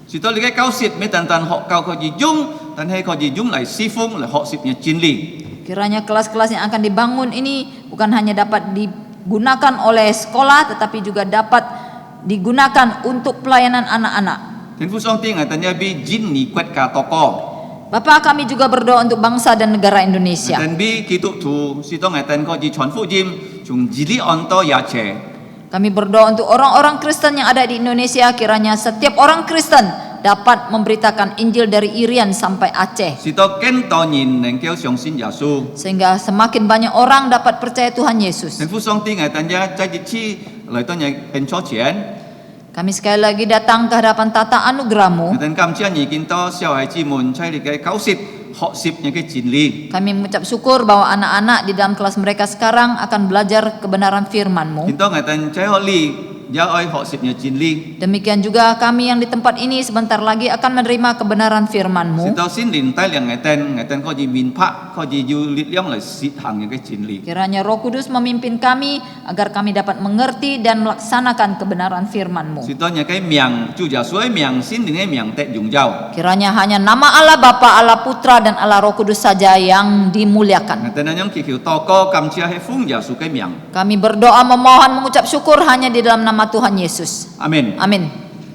Speaker 2: 使到你嘅教室，唔單單學教可以用，但係可以用嚟侍奉嚟學習嘅真理。
Speaker 1: Kiranya kelas-kelas yang akan dibangun ini bukan hanya dapat digunakan oleh sekolah, tetapi juga dapat digunakan untuk pelayanan anak-anak.
Speaker 2: 天父上帝，我哋也俾真理國家禱告。
Speaker 1: Bapak, kami juga berdoa untuk bangsa dan negara Indonesia.
Speaker 2: 我哋俾基督徒，使到我哋可以傳福音，從治理安多也切。
Speaker 1: Kami berdoa untuk orang-orang Kristen yang ada di Indonesia, kiranya setiap orang Kristen dapat memberitakan Injil dari Irian sampai Aceh.
Speaker 2: 使到更多人能夠相信耶穌。
Speaker 1: Sehingga semakin banyak orang dapat percaya Tuhan Yesus.
Speaker 2: 天父上帝，我哋也在一次嚟到你獻初前，
Speaker 1: Kami sekali lagi datang ke hadapan tata
Speaker 2: 我
Speaker 1: anugerahmu.
Speaker 2: 哋感謝你見到小孩子們在你嘅教室學習你嘅真理。
Speaker 1: Kami mengucap syukur bahwa anak-anak di dalam kelas mereka sekarang akan belajar kebenaran firman-Mu.
Speaker 2: 見到我哋在學理，也愛學習你真理。
Speaker 1: Demikian juga kami yang di tempat ini sebentar lagi akan menerima kebenaran
Speaker 2: 使
Speaker 1: firman-Mu.
Speaker 2: 到先靈帶領我哋可以明白，可以有力量嚟實行你嘅真理。
Speaker 1: Kiranya Roh Kudus memimpin kami agar kami dapat mengerti dan melaksanakan kebenaran firman-Mu.
Speaker 2: 使到你嘅名，主耶穌嘅名，先靈嘅名得榮耀。
Speaker 1: Kiranya hanya nama Allah Bapa, Allah Putra dan Allah Roh Kudus saja yang dimuliakan.
Speaker 2: 我哋yang祈求禱告，感謝係奉耶穌嘅名。
Speaker 1: Kami berdoa memohon mengucap syukur hanya di dalam nama Tuhan Yesus.
Speaker 2: Amin.
Speaker 1: Amin.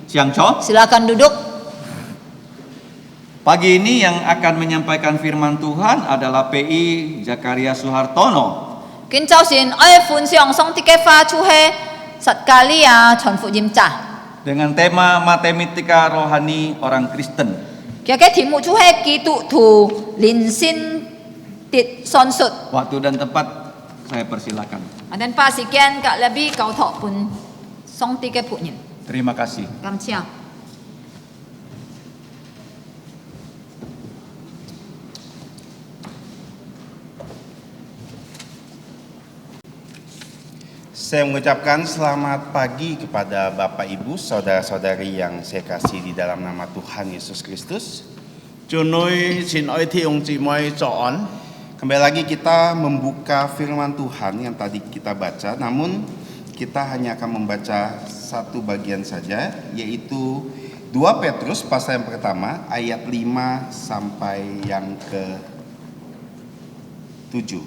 Speaker 2: Siang Cho.
Speaker 1: Silakan duduk.
Speaker 2: Pagi ini yang akan menyampaikan firman Tuhan adalah PI Zakaria Suhartono.
Speaker 1: Kính chào xin ơi phun xiong song tike fa chu he sat kalia chon fu jim cha.
Speaker 2: Dengan tema matematika rohani orang Kristen.
Speaker 1: Kia ke thimu chu he ki tu thu lin sin tit son sut.
Speaker 2: Waktu dan tempat saya persilakan.
Speaker 1: Dan pa sekian kak lebih kau thok pun song tike pu nyin.
Speaker 2: Terima kasih.
Speaker 1: Kam chia.
Speaker 4: Saya mengucapkan selamat pagi kepada Bapak Ibu, saudara-saudari yang saya kasih di dalam nama Tuhan Yesus Kristus. Kembali lagi kita membuka firman Tuhan yang tadi kita baca, namun kita hanya akan membaca satu bagian saja, yaitu 2 Petrus pasal yang pertama ayat 5 sampai yang ke-7.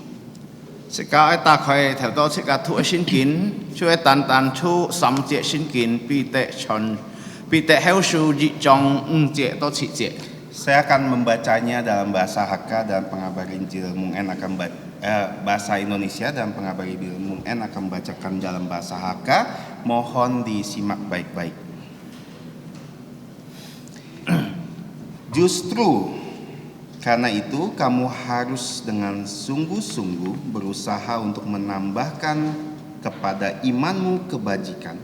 Speaker 5: 食家一打開頭多食家吐先見，做一單單出3節先見，必得好數熱中5節到7節。
Speaker 4: Saya akan membacanya dalam bahasa Hakka dan pengabar Injil Mung En akan bahasa Indonesia dan pengabar Injil Mung En akan membacakan dalam bahasa Hakka. Mohon disimak baik-baik. Justru Karena itu kamu harus dengan sungguh-sungguh berusaha untuk menambahkan kepada imanmu kebajikan,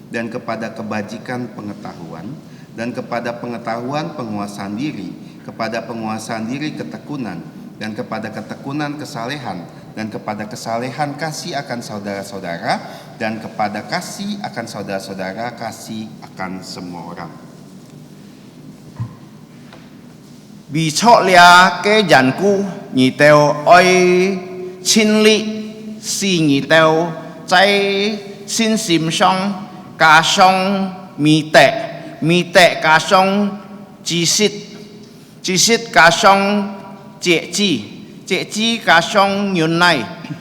Speaker 4: dan kepada kebajikan pengetahuan, dan kepada pengetahuan penguasaan diri, kepada penguasaan diri ketekunan, dan kepada ketekunan kesalehan, dan kepada kesalehan kasih akan saudara-saudara, dan kepada kasih akan saudara-saudara kasih akan semua orang.
Speaker 5: Vì chót lia cái dàn cú nhị tèo oi chín lý si nhị tèo trái xin sim song cá song mi tệ cá song chỉ xít cá song chế chi cá song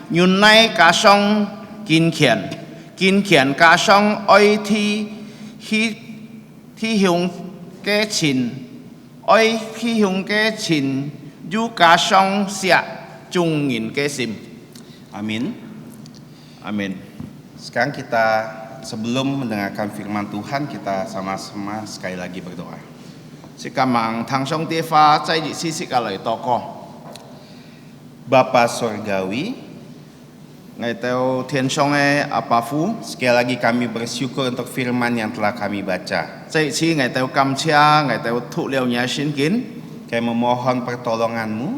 Speaker 5: nhún này cá song kinh khiển cá song oi thi hướng cái chín oi khi hướng cái chín yu cá song xia chung nghìn cái sim.
Speaker 4: Amin.
Speaker 5: Amin.
Speaker 4: Sekarang kita sebelum mendengarkan firman Tuhan, kita sama-sama sekali lagi berdoa.
Speaker 5: Sekarang thang song tie pha cai di sisi kalai toko.
Speaker 4: Bapa Sorgawi,
Speaker 5: Ngày teo thiên song e apafu.
Speaker 4: sekali lagi kami bersyukur untuk firman yang telah kami baca.
Speaker 5: Cai chi ngày teo kam chia, ngày teo thu liao nya shin kin.
Speaker 4: Kami memohon pertolongan-Mu,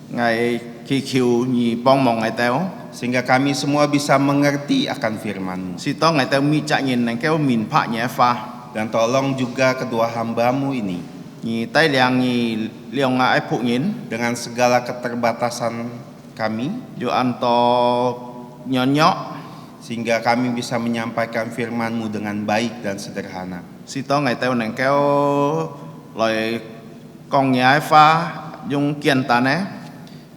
Speaker 5: Ngày khi khiu nyi bong mong ngày teo.
Speaker 4: sehingga kami semua bisa mengerti akan firman-Mu.
Speaker 5: Si to ngày teo mi cha nyin nang keo min pha nya pha.
Speaker 4: Dan tolong juga kedua hamba-Mu ini,
Speaker 5: Nyi tai liang nyi liang nga ai phu nyin.
Speaker 4: dengan segala keterbatasan kami,
Speaker 5: Yu an to nyonyok.
Speaker 4: sehingga kami bisa menyampaikan firman-Mu dengan baik dan sederhana.
Speaker 5: Si to ngày teo nang keo loi kong nya ai pha yung kian ta ne.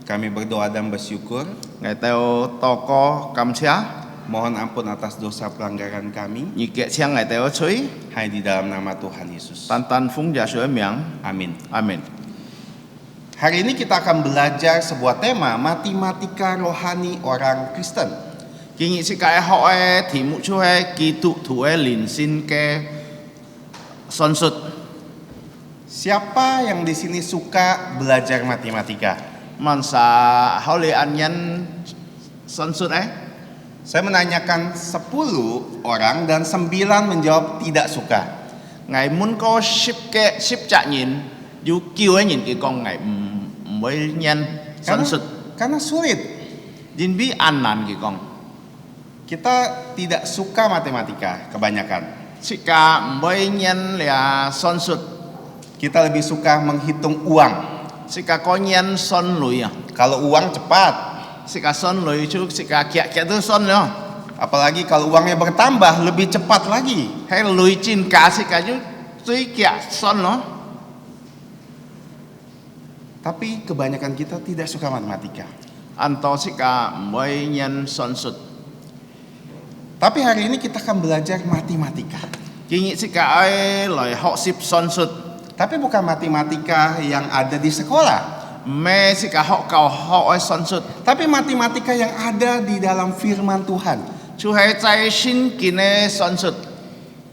Speaker 4: Kami berdoa dan bersyukur,
Speaker 5: Ngày teo toko kam chia.
Speaker 4: mohon ampun atas dosa pelanggaran kami,
Speaker 5: Nyi kiat chiang ngày teo chui.
Speaker 4: hanya di dalam nama Tuhan Yesus.
Speaker 5: Tan tan phung ja shui miang.
Speaker 4: Amin.
Speaker 5: Amin.
Speaker 4: Hari ini kita akan belajar sebuah tema, matematika rohani orang Kristen.
Speaker 5: Kinh sĩ cái họ thì mũ chú hay kỳ tụ thủ lìn xin ke son sut.
Speaker 4: Siapa yang di sini suka belajar matematika?
Speaker 5: Man sa họ lì an nhân son sut ấy.
Speaker 4: Saya menanyakan 10 orang dan 9 menjawab tidak suka.
Speaker 5: Ngày muốn có ship trả nhìn, dù kêu ấy nhìn cái con ngày mới nhân son sut.
Speaker 4: Karena sulit.
Speaker 5: Jin bi an nan cái con.
Speaker 4: Kita tidak suka matematika kebanyakan.
Speaker 5: Sĩ cả mới nhân là son sut.
Speaker 4: Kita lebih suka menghitung uang.
Speaker 5: Sĩ cả có nhân son lùi à.
Speaker 4: Kalau uang cepat,
Speaker 5: Sĩ cả son lùi chú sĩ cả kia kia thứ son nữa.
Speaker 4: apalagi kalau uangnya bertambah lebih cepat lagi.
Speaker 5: Hay lùi chín cả sĩ cả chú tuy kia son nữa.
Speaker 4: Tapi kebanyakan kita tidak suka matematika.
Speaker 5: Anto sĩ cả mới nhân son sut.
Speaker 4: Tapi hari ini kita akan belajar matematika.
Speaker 5: Kinh sĩ cả ấy lời họ ship son sut.
Speaker 4: Tapi bukan matematika yang ada di sekolah,
Speaker 5: Mẹ sĩ cả họ cầu họ ấy son sut.
Speaker 4: tapi matematika yang ada di dalam firman Tuhan.
Speaker 5: Chú hay trái xin kine son sut.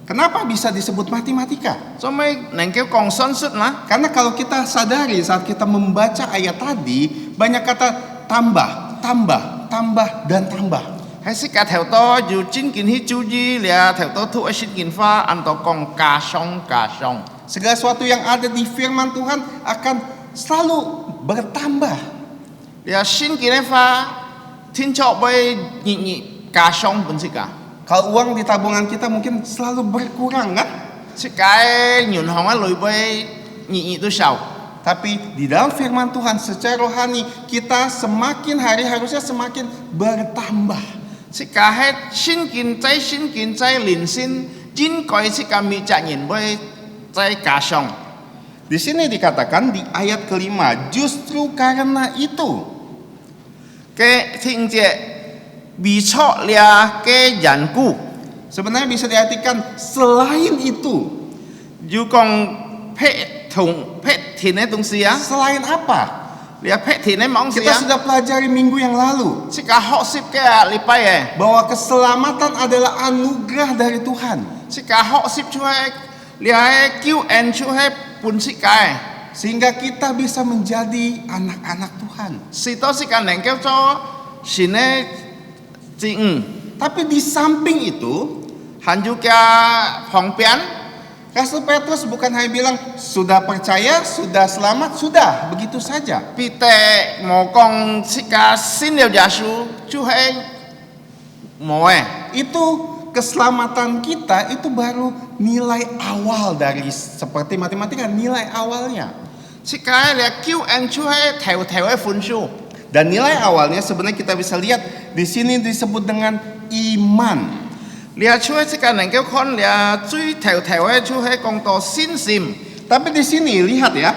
Speaker 4: Kenapa bisa disebut matematika?
Speaker 5: Cho mấy nành kêu con son sut mà.
Speaker 4: Karena kalau kita sadari saat kita membaca ayat tadi, banyak kata tambah, tambah, tambah, dan tambah.
Speaker 5: Hay sĩ cả theo to dù chín kinh hít chú gì là theo to thu ấy xin kinh pha an to con cà song.
Speaker 4: Segala sesuatu yang ada di firman Tuhan akan selalu bertambah.
Speaker 5: Ya xin kine pha thiên cho bay nhị cà song pun sĩ cả.
Speaker 4: Kalau uang di tabungan kita mungkin selalu berkurang kan?
Speaker 5: Sĩ cái nhuận hong ấy lùi bay nhị tu sao.
Speaker 4: Tapi di dalam firman Tuhan secara rohani kita semakin hari harusnya semakin bertambah.
Speaker 5: Sĩ cả hết xin kinh trái lìn xin chín coi sĩ cả mi trả nhìn bay trái cà song.
Speaker 4: Di sini dikatakan di ayat kelima, justru karena itu.
Speaker 5: Cái thinh chế bị chọ lia cái dàn cụ.
Speaker 4: Sebenarnya bisa diartikan selain itu.
Speaker 5: Dù còn phết thìn ấy tung xí á.
Speaker 4: Selain apa?
Speaker 5: Lia phết thìn ấy mong xí
Speaker 4: Kita
Speaker 5: á.
Speaker 4: sudah pelajari minggu yang lalu
Speaker 5: Sĩ cả họ ship cái lipai ấy.
Speaker 4: bahwa keselamatan adalah anugerah dari Tuhan.
Speaker 5: Sĩ cả họ ship chú hay lia cứu en chú hay bún sĩ cả ấy.
Speaker 4: sehingga kita bisa menjadi anak-anak Tuhan.
Speaker 5: 是多是間能叫做神的子女，
Speaker 4: Tapi di samping itu,
Speaker 5: 還有家旁邊，
Speaker 4: Rasul Petrus bukan hanya bilang sudah percaya, sudah selamat, sudah begitu saja.
Speaker 5: 彼得冇講是家信了耶穌就係冇嘅。
Speaker 4: Itu keselamatan kita itu baru nilai awal dari seperti matematika, nilai awalnya.
Speaker 5: 是家咧救恩就係頭嘅分數。
Speaker 4: Dan nilai awalnya sebenarnya kita bisa lihat di sini disebut dengan iman.
Speaker 5: 你出係是間能夠看你最頭嘅就係講到信心。
Speaker 4: Tapi di sini lihat ya,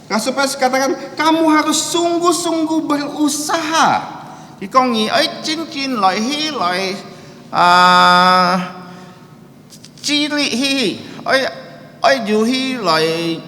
Speaker 4: Rasul Petrus katakan kamu harus sungguh-sungguh berusaha.
Speaker 5: 佢講你愛真正來去來致力去，愛要去來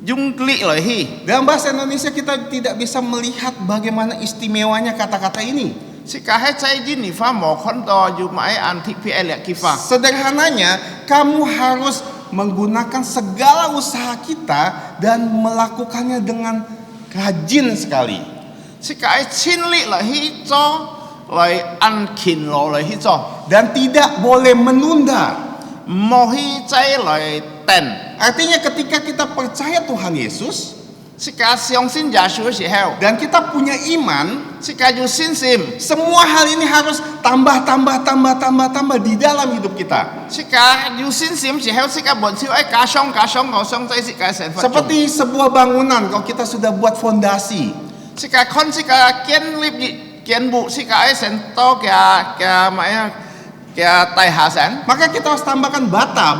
Speaker 5: 用力來去。
Speaker 4: Dalam bahasa Indonesia kita tidak bisa melihat bagaimana istimewanya kata-kata ini.
Speaker 5: 是家喺在印尼法冇看到要買安提皮勒嘅法。
Speaker 4: Sederhananya, kamu harus menggunakan segala usaha kita dan melakukannya dengan rajin sekali.
Speaker 5: 是家喺親力來去做，來按勤勞來去做，
Speaker 4: Dan tidak boleh menunda.
Speaker 5: 冇去再來等。
Speaker 4: Artinya ketika kita percaya Tuhan Yesus
Speaker 5: 是家相信耶穌嘅時候，
Speaker 4: dan kita punya iman,
Speaker 5: 是家有信心，
Speaker 4: semua hal ini harus tambah di dalam hidup kita.
Speaker 5: 是家有信心時候，是家門少加上，再是家成佛中。
Speaker 4: Seperti sebuah bangunan kalau kita sudah buat fondasi.
Speaker 5: 是家看是家建築，是家成多嘅大廈成。
Speaker 4: Maka kita harus tambahkan bata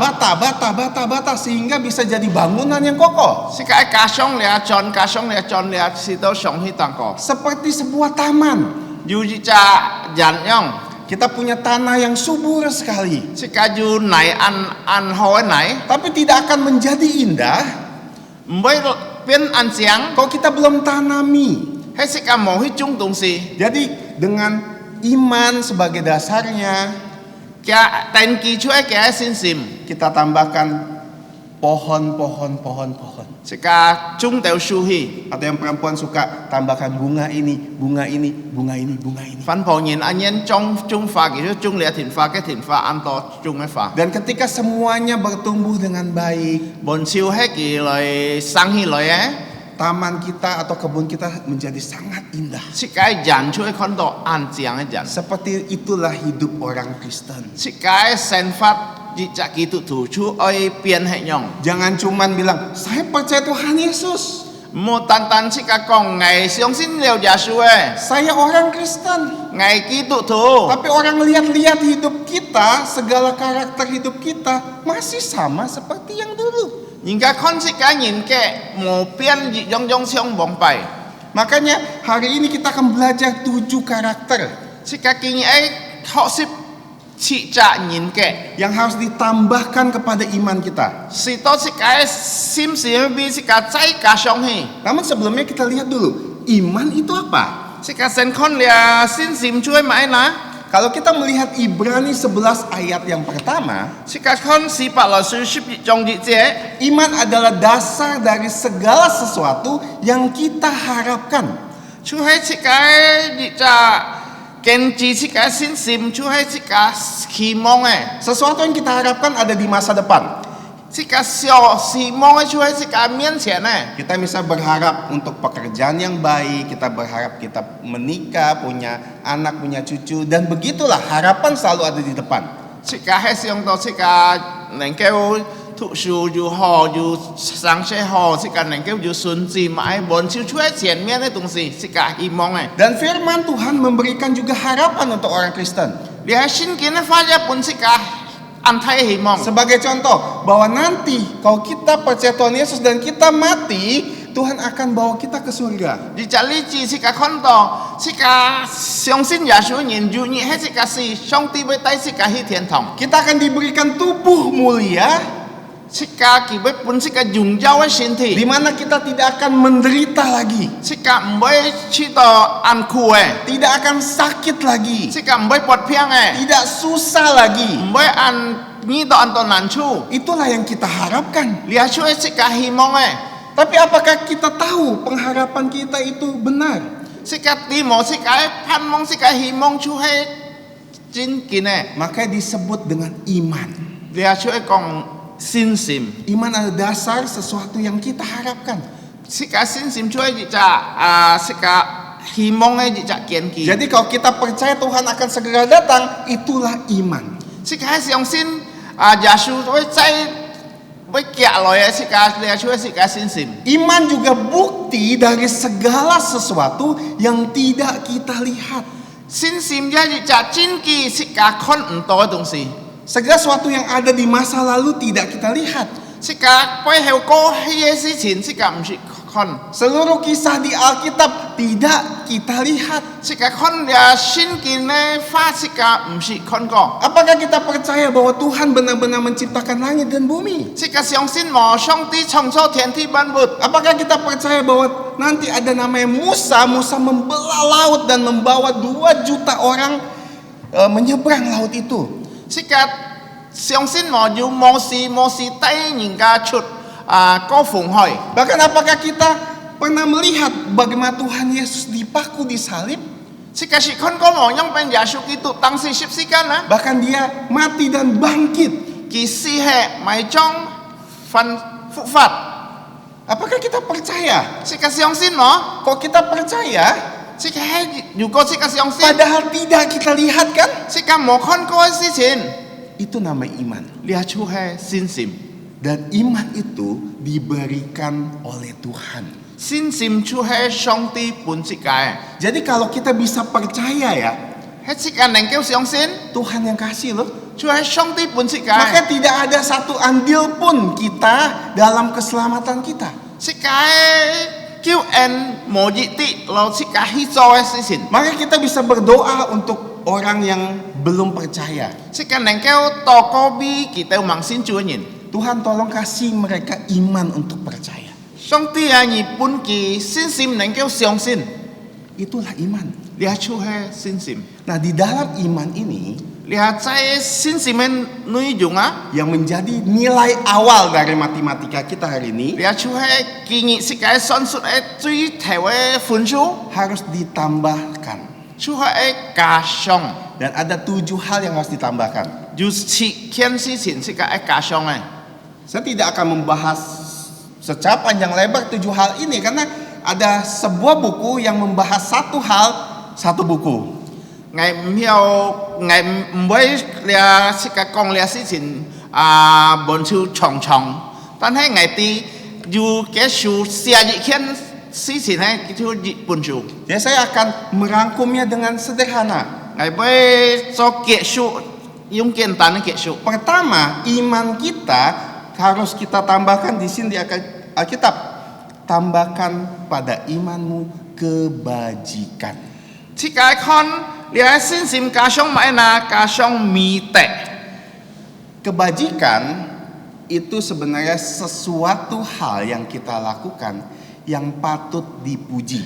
Speaker 4: sehingga bisa jadi bangunan yang kokoh.
Speaker 5: 是家加上了磚，是到上去當個。
Speaker 4: Seperti sebuah taman.
Speaker 5: 有一隻人樣，
Speaker 4: Kita punya tanah yang subur sekali.
Speaker 5: 是家有泥按好嘅泥，
Speaker 4: Tapi tidak akan menjadi indah
Speaker 5: 唔會變按正，
Speaker 4: kalau kita belum tanami.
Speaker 5: 係是家冇去種東西。
Speaker 4: Jadi dengan iman sebagai dasarnya,
Speaker 5: 嘅定基礎嘅信心，
Speaker 4: kita tambahkan pohon.
Speaker 5: 是家種到樹去。
Speaker 4: Atau yang perempuan suka tambahkan bunga ini.
Speaker 5: 分旁人按人種花嘅，種了田花嘅田花，按多種嘅花。
Speaker 4: Dan ketika semuanya bertumbuh dengan baik,
Speaker 5: 門少係佢來生起來嘅，
Speaker 4: taman kita atau kebun kita menjadi sangat indah.
Speaker 5: 是家人出去看到安靜嘅人，
Speaker 4: Seperti itulah hidup orang Kristen.
Speaker 5: 是家生活日隻基督徒出愛變係樣，
Speaker 4: Jangan cuman bilang, saya percaya Tuhan Yesus.
Speaker 5: 唔好單單是家講我相信了耶穌嘅，
Speaker 4: Saya orang Kristen.
Speaker 5: 我基督徒。
Speaker 4: Tapi orang lihat-lihat hidup kita, segala karakter hidup kita masih sama seperti yang dulu.
Speaker 5: 人家看是家人嘅冇變樣相往敗，
Speaker 4: Makanya hari ini kita akan belajar 7 karakter
Speaker 5: 是家見愛學習七隻人嘅。
Speaker 4: yang harus ditambahkan kepada iman kita.
Speaker 5: 是多是家心是比是家再加上去，
Speaker 4: Namun sebelumnya kita lihat dulu, iman itu apa?
Speaker 5: 是家先看了信心出去買啦，
Speaker 4: Kalau kita melihat Ibrani 11 ayat yang pertama,
Speaker 5: 是家看400來書11章節者，
Speaker 4: iman adalah dasar dari segala sesuatu yang kita harapkan.
Speaker 5: 出去是家日隻根基是家信心，出去是家希望嘅，
Speaker 4: Sesuatu yang kita harapkan ada di masa depan.
Speaker 5: 是家小希望嘅，出去是家面前嘅。
Speaker 4: Kita bisa berharap untuk pekerjaan yang baik, kita berharap kita menikah, punya anak, punya cucu, dan begitulah harapan selalu ada di depan.
Speaker 5: 是家係想到是家能夠讀書又好，又上學好，是家能夠有順治買門超出喺前面嘅東西，是家希望嘅。
Speaker 4: Dan firman Tuhan memberikan juga harapan untuk orang Kristen.
Speaker 5: 你喺聖經嘅發一本是家安泰希望。
Speaker 4: Sebagai contoh, bahwa nanti kalau kita percaya Tuhan Yesus dan kita mati, Tuhan akan bawa kita ke surga.
Speaker 5: 你這例子是家看到，是家相信耶穌人就你係是家是上帝會帶是家去天堂，
Speaker 4: Kita akan diberikan tubuh mulia
Speaker 5: 是家佢會本是家榮耀嘅身
Speaker 4: di
Speaker 5: 體，
Speaker 4: mana kita tidak akan menderita lagi,
Speaker 5: 是家唔會去到安苦嘅，
Speaker 4: tidak akan sakit lagi,
Speaker 5: 是家唔會拔片嘅，
Speaker 4: tidak susah lagi.
Speaker 5: 唔會按呢度按到難處。
Speaker 4: Itulah yang kita harapkan.
Speaker 5: 你係出係是家希望嘅。
Speaker 4: Tapi apakah kita tahu pengharapan kita itu benar?
Speaker 5: Sika timo sika panmong sika himong chuhe jin kine.
Speaker 4: Makanya disebut dengan iman.
Speaker 5: Dia chuhe kong sin sim.
Speaker 4: Iman adalah dasar sesuatu yang kita harapkan.
Speaker 5: Sika sin sim chuhe jica sika himongnya jica kian ki.
Speaker 4: Jadi kalau kita percaya Tuhan akan segera datang, itulah iman.
Speaker 5: Sika siang sin jasu wei cai wei kia loy sika dia chuhe sika sin sim.
Speaker 4: Iman juga bukti dari segala sesuatu yang tidak kita lihat.
Speaker 5: Sin sim dia jica jin ki sika kon ento dongsi.
Speaker 4: Segala sesuatu yang ada di masa lalu tidak kita lihat.
Speaker 5: Sika poi heu ko hiye si chin sika msi kon.
Speaker 4: Seluruh kisah di Alkitab tidak kita lihat.
Speaker 5: Sika kon dia sin kine fa sika msi kon ko.
Speaker 4: Apakah kita percaya bahwa Tuhan benar-benar menciptakan langit dan bumi?
Speaker 5: Sika siang sin mo song ti chong so tian ti ban but.
Speaker 4: Apakah kita percaya bahwa nanti ada namanya Musa membelah laut dan membawa 2 juta orang menyeberang laut itu?
Speaker 5: Sika siang sin mo yu mo si tai ning ga chut ko fung hoi.
Speaker 4: Bahkan apakah kita pernah melihat bagaimana Tuhan Yesus dipaku di salib?
Speaker 5: Sika si kon ko mo yang pen yasu itu tang si sip sika na.
Speaker 4: Bahkan dia mati dan bangkit.
Speaker 5: Ki si he mai chong fan fu fat.
Speaker 4: Apakah kita percaya?
Speaker 5: Sika siang sin mo
Speaker 4: Kok kita percaya?
Speaker 5: sika he yu ko sika siang sin.
Speaker 4: Padahal tidak kita lihat kan?
Speaker 5: Sika mo kon ko si chin.
Speaker 4: Itu nama iman.
Speaker 5: Lia chu he sin sim.
Speaker 4: Dan iman itu diberikan oleh Tuhan.
Speaker 5: Sin sim chu he song ti pun sika.
Speaker 4: Jadi kalau kita bisa percaya ya,
Speaker 5: He sika neng keu siang sin.
Speaker 4: Tuhan yang kasih loh.
Speaker 5: Chu he song ti pun sika.
Speaker 4: Maka tidak ada satu andil pun kita dalam keselamatan kita.
Speaker 5: Sika keu en mo ji ti lo sika hi zo si sin.
Speaker 4: Maka kita bisa berdoa untuk orang yang belum percaya.
Speaker 5: Sika neng keu toko bi kita mang sin chu nyin.
Speaker 4: Tuhan tolong kasih mereka iman untuk percaya.
Speaker 5: Song ti nyi pun ki sin sim neng keu siang sin.
Speaker 4: Itulah iman.
Speaker 5: Lia chu he sin sim.
Speaker 4: Nah di dalam iman ini
Speaker 5: Lia cai sin simen nui junga.
Speaker 4: yang menjadi nilai awal dari matematika kita hari ini
Speaker 5: Lia chu he kingi sika son sut e cui tewe fun chu.
Speaker 4: harus ditambahkan.
Speaker 5: Chu he ka shong.
Speaker 4: Dan ada 7 hal yang harus ditambahkan.
Speaker 5: Jus chi kian si sin sika e ka shong e.
Speaker 4: Saya tidak akan membahas secara panjang lebar 7 hal ini karena ada sebuah buku yang membahas satu hal satu buku.
Speaker 5: Ngày miao ngày mới lia sika kong lia si sin bon chu chong chong. Tan hai ngày ti ju ke shu sia ji kian si sin hai chu ji pun chu.
Speaker 4: Jadi saya akan merangkumnya dengan sederhana.
Speaker 5: Ngày mới so ke shu yung kian tan ke shu.
Speaker 4: Pertama, iman kita harus kita tambahkan di sini di Alkitab. Tambahkan pada imanmu kebajikan.
Speaker 5: Sika kon lia sin sim ka shong mai na ka shong mi te.
Speaker 4: Kebajikan itu sebenarnya sesuatu hal yang kita lakukan yang patut dipuji.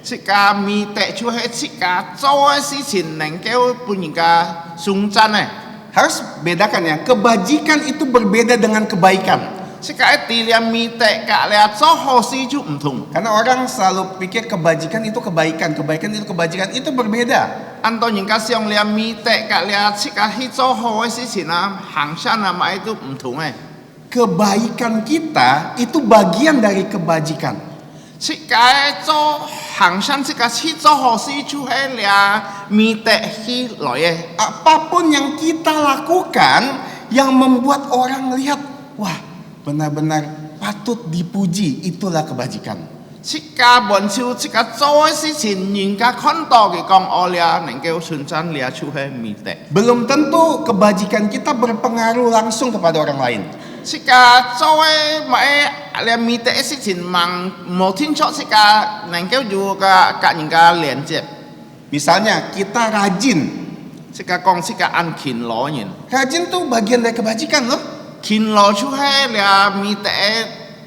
Speaker 5: Sika mi te chu he sika zo si sin neng keu pun ka sung chan e.
Speaker 4: Harus bedakan ya, kebajikan itu berbeda dengan kebaikan.
Speaker 5: Sika ti lia mi te ka lia zo ho si chu唔同.
Speaker 4: Karena orang selalu pikir kebajikan itu kebaikan, kebaikan itu kebajikan, itu berbeda.
Speaker 5: Anto yin ka siang lia mi te ka lia sika hi zo ho si sin na hang shan na ma itu 唔同e.
Speaker 4: Kebaikan kita itu bagian dari kebajikan.
Speaker 5: Sika zo hang shan sika hi zo ho si chu he lia mi te hi loi e.
Speaker 4: Apapun yang kita lakukan yang membuat orang lihat, wah benar-benar patut dipuji, itulah kebajikan.
Speaker 5: Sika bon chu sika zo si sin yin ka kon to ki kong o lia neng keu sun chan lia chu he mi te.
Speaker 4: Belum tentu kebajikan kita berpengaruh langsung kepada orang lain.
Speaker 5: Sika zo mai lia mi te si sin mang mo tin cho sika neng keu ju ka yin ka lian jie.
Speaker 4: Misalnya kita rajin.
Speaker 5: Sika kong sika an kin lo yin.
Speaker 4: Rajin tuh bagian dari kebajikan loh.
Speaker 5: Kin lo chu he lia mi te